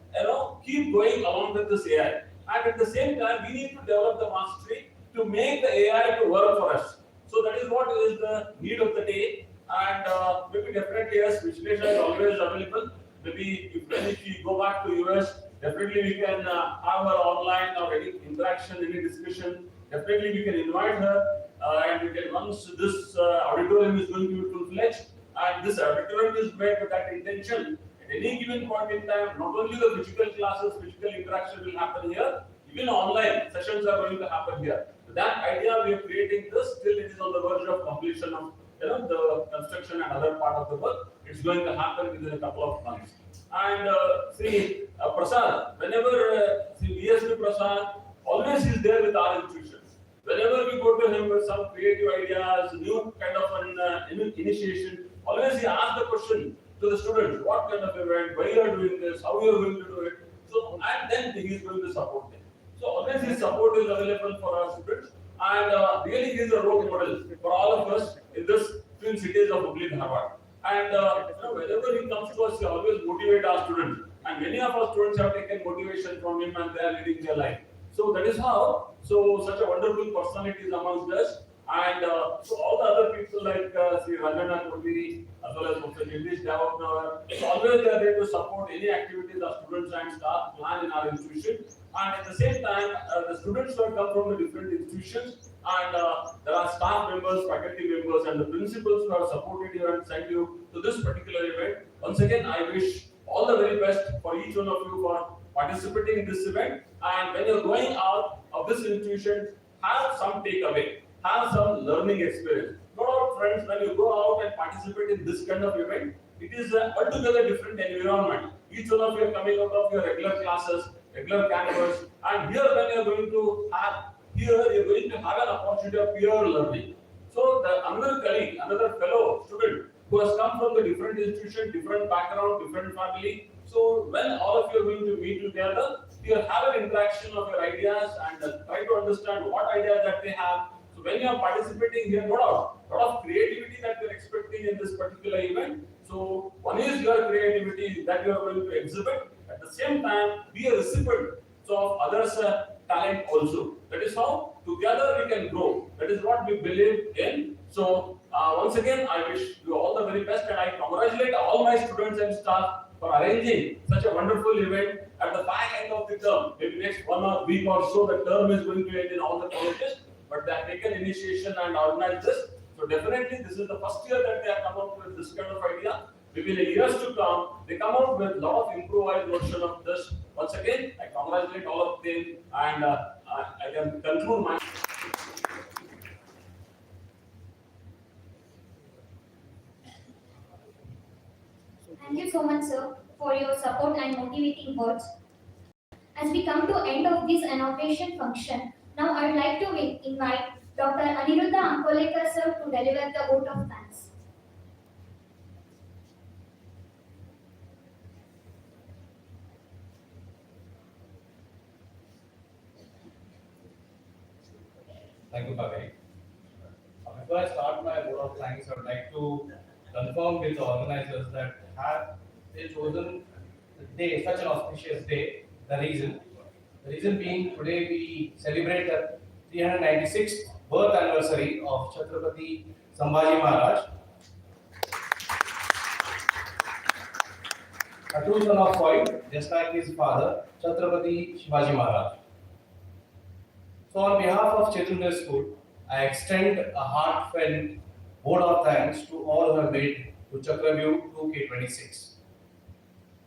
keep going along with this AI. And at the same time, we need to develop the mastery to make the AI to work for us. So that is what is the need of the day. And maybe definitely yes, Vishlesha is always available. Maybe if we go back to US, definitely we can have her online or any interaction, any discussion. Definitely we can invite her, and we can, once this auditorium is going to be full-fledged, and this auditorium is made with that intention. At any given point in time, not only the physical classes, physical interaction will happen here, even online sessions are going to happen here. That idea we are creating this, till it is on the verge of completion of the construction and other part of the work. It's going to happen within a couple of months. And Prasad, whenever VSP Prasad, always is there with our institutions. Whenever we go to him with some creative ideas, new kind of an initiation, always he asks the question to the students, what kind of event, why you are doing this, how you are going to do it. So, and then he is going to support them. So always his support is available for our students, and really he is a role model for all of us in this twin cities of Hubli and Harvard. And whenever he comes to us, he always motivates our students. And many of our students have taken motivation from him, and they are leading their life. So that is how, so such a wonderful personality is amongst us. And so all the other people like Sri Ranjana Kodiri, as well as Professor Jagdish Davakar, so always they are there to support any activities our students and staff plan in our institution. And at the same time, the students who have come from the different institutions, and there are staff members, faculty members, and the principals who have supported you and sent you to this particular event. Once again, I wish all the very best for each one of you for participating in this event. And when you're going out of this institution, have some takeaway, have some learning experience. No doubt, friends, when you go out and participate in this kind of event, it is an altogether different environment. Each one of you are coming out of your regular classes, regular campus, and here when you're going to have, you're going to have an opportunity of peer learning. So another colleague, another fellow student who has come from the different institution, different background, different family. So when all of you are going to meet together, you have an interaction of your ideas and try to understand what ideas that they have. So when you are participating here, no doubt, a lot of creativity that you are expecting in this particular event. So one is your creativity that you are going to exhibit. At the same time, be a recipient of others' talent also. That is how together we can grow. That is what we believe in. So once again, I wish you all the very best, and I congratulate all my students and staff for arranging such a wonderful event at the back end of the term. Maybe next 1 week or so, the term is going to end in all the colleges, but they have taken initiation and organized this. So definitely, this is the first year that they have come up with this kind of idea. Maybe in the years to come, they come out with a lot of improvised version of this. Once again, I congratulate all of them, and I can conclude my. Thank you so much, sir, for your support and motivating words. As we come to end of this inauguration function, now I would like to invite Dr. Aniruddha Ankolekar, sir, to deliver the vote of thanks. Thank you, Kaveri. Before I start my vote of thanks, I would like to confirm with the organizers that have they chosen the day, such an auspicious day. The reason being, today we celebrate the 396th birth anniversary of Chhatrapati Sambhaji Maharaj, a true son of soil, just like his father, Chhatrapati Shivaji Maharaj. So on behalf of Chetan School, I extend a heartfelt vote of thanks to all who have made to CHAKRAVYUH 2K26.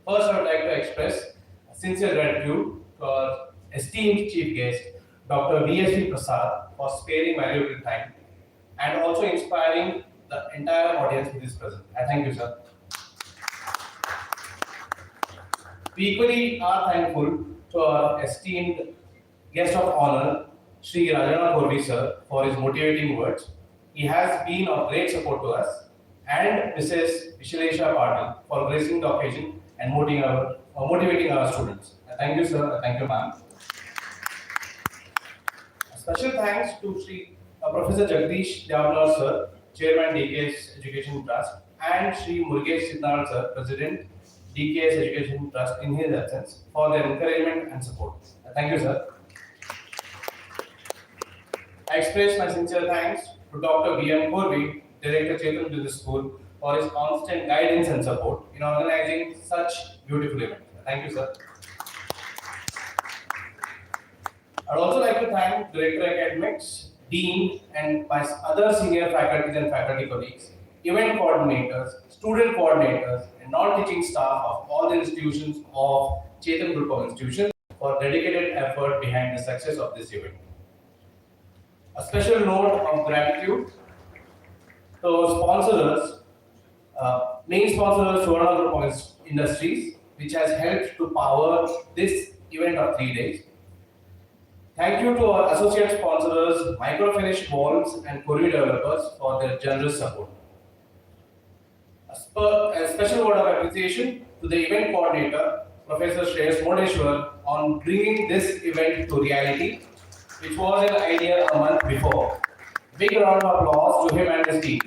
First, I would like to express a sincere gratitude to our esteemed chief guest, Dr. V.S.V. Prasad, for sparing valuable time and also inspiring the entire audience with his presence. I thank you, sir. We equally are thankful to our esteemed guest of honor, Sri Ranjana Kodiri sir, for his motivating words. He has been of great support to us, and Mrs. Vishalesha Patil for gracing the occasion and motivating our students. Thank you, sir. Thank you, ma'am. A special thanks to Professor Jagdish Davakar sir, Chairman DKS Education Trust, and Sri Murugesh Chetan sir, President DKS Education Trust in his absence, for their encouragement and support. Thank you, sir. I express my sincere thanks to Dr. B.M. Korvi, Director Chetan Business School, for his constant guidance and support in organizing such beautiful event. Thank you, sir. I'd also like to thank Director Academics, Dean, and my other senior faculties and faculty colleagues, event coordinators, student coordinators, and non-teaching staff of all the institutions of Chetan Group of Institutions for dedicated effort behind the success of this event. A special note of gratitude to sponsors, main sponsors, Suvarna Group of Industries, which has helped to power this event of 3 days. Thank you to our associate sponsors, Microfinish Walls and Korea Developers, for their generous support. A special word of appreciation to the event coordinator, Professor Shreyas Modeshwar, on bringing this event to reality, which was an idea a month before. Big round of applause to him and his team.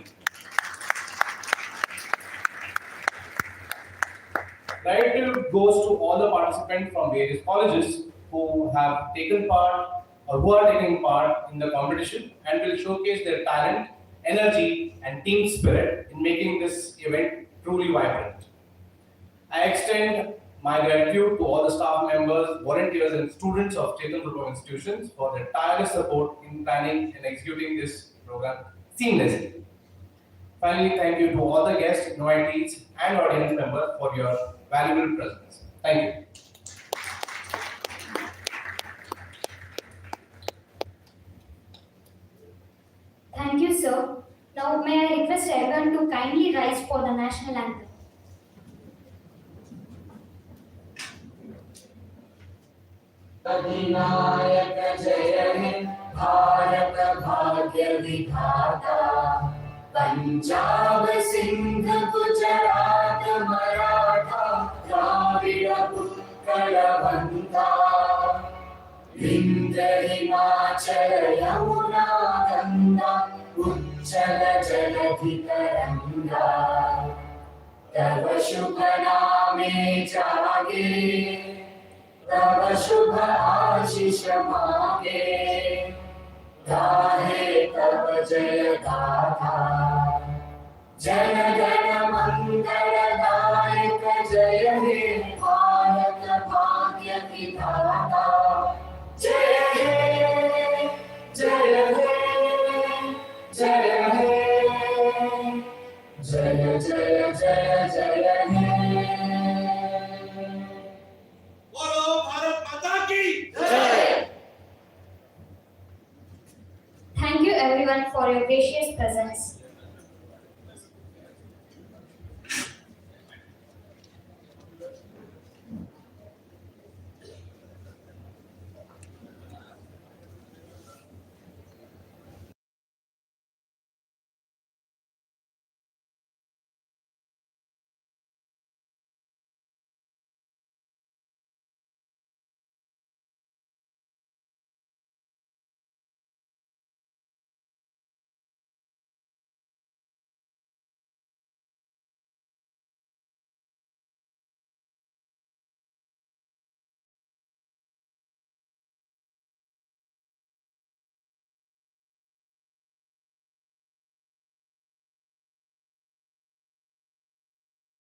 Gratitude goes to all the participants from various colleges who have taken part or who are taking part in the competition and will showcase their talent, energy, and team spirit in making this event truly vibrant. I extend my gratitude to all the staff members, volunteers, and students of Chetan Group of Institutions for their tireless support in planning and executing this program seamlessly. Finally, thank you to all the guests, invitees, and audience members for your valuable presence. Thank you. Thank you, sir. Now, may I request everyone to kindly rise for the national anthem. अधिनायक जय हे भारत भाग्य विधाता पंजाब सिंध गुजरात मराठा द्राविड़ उत्कल बंगा विंध्य हिमाचल यमुना गंगा उच्चल जलधि तरंगा तव शुभ नामे जागे तव शुभ आशीष मांगे गाहे तव जय गाथा जन गण मंगल दायक जय हे भारत भाग्य विधाता जय हे जय हे जय हे जय जय जय जय हे Thank you everyone for your gracious presence.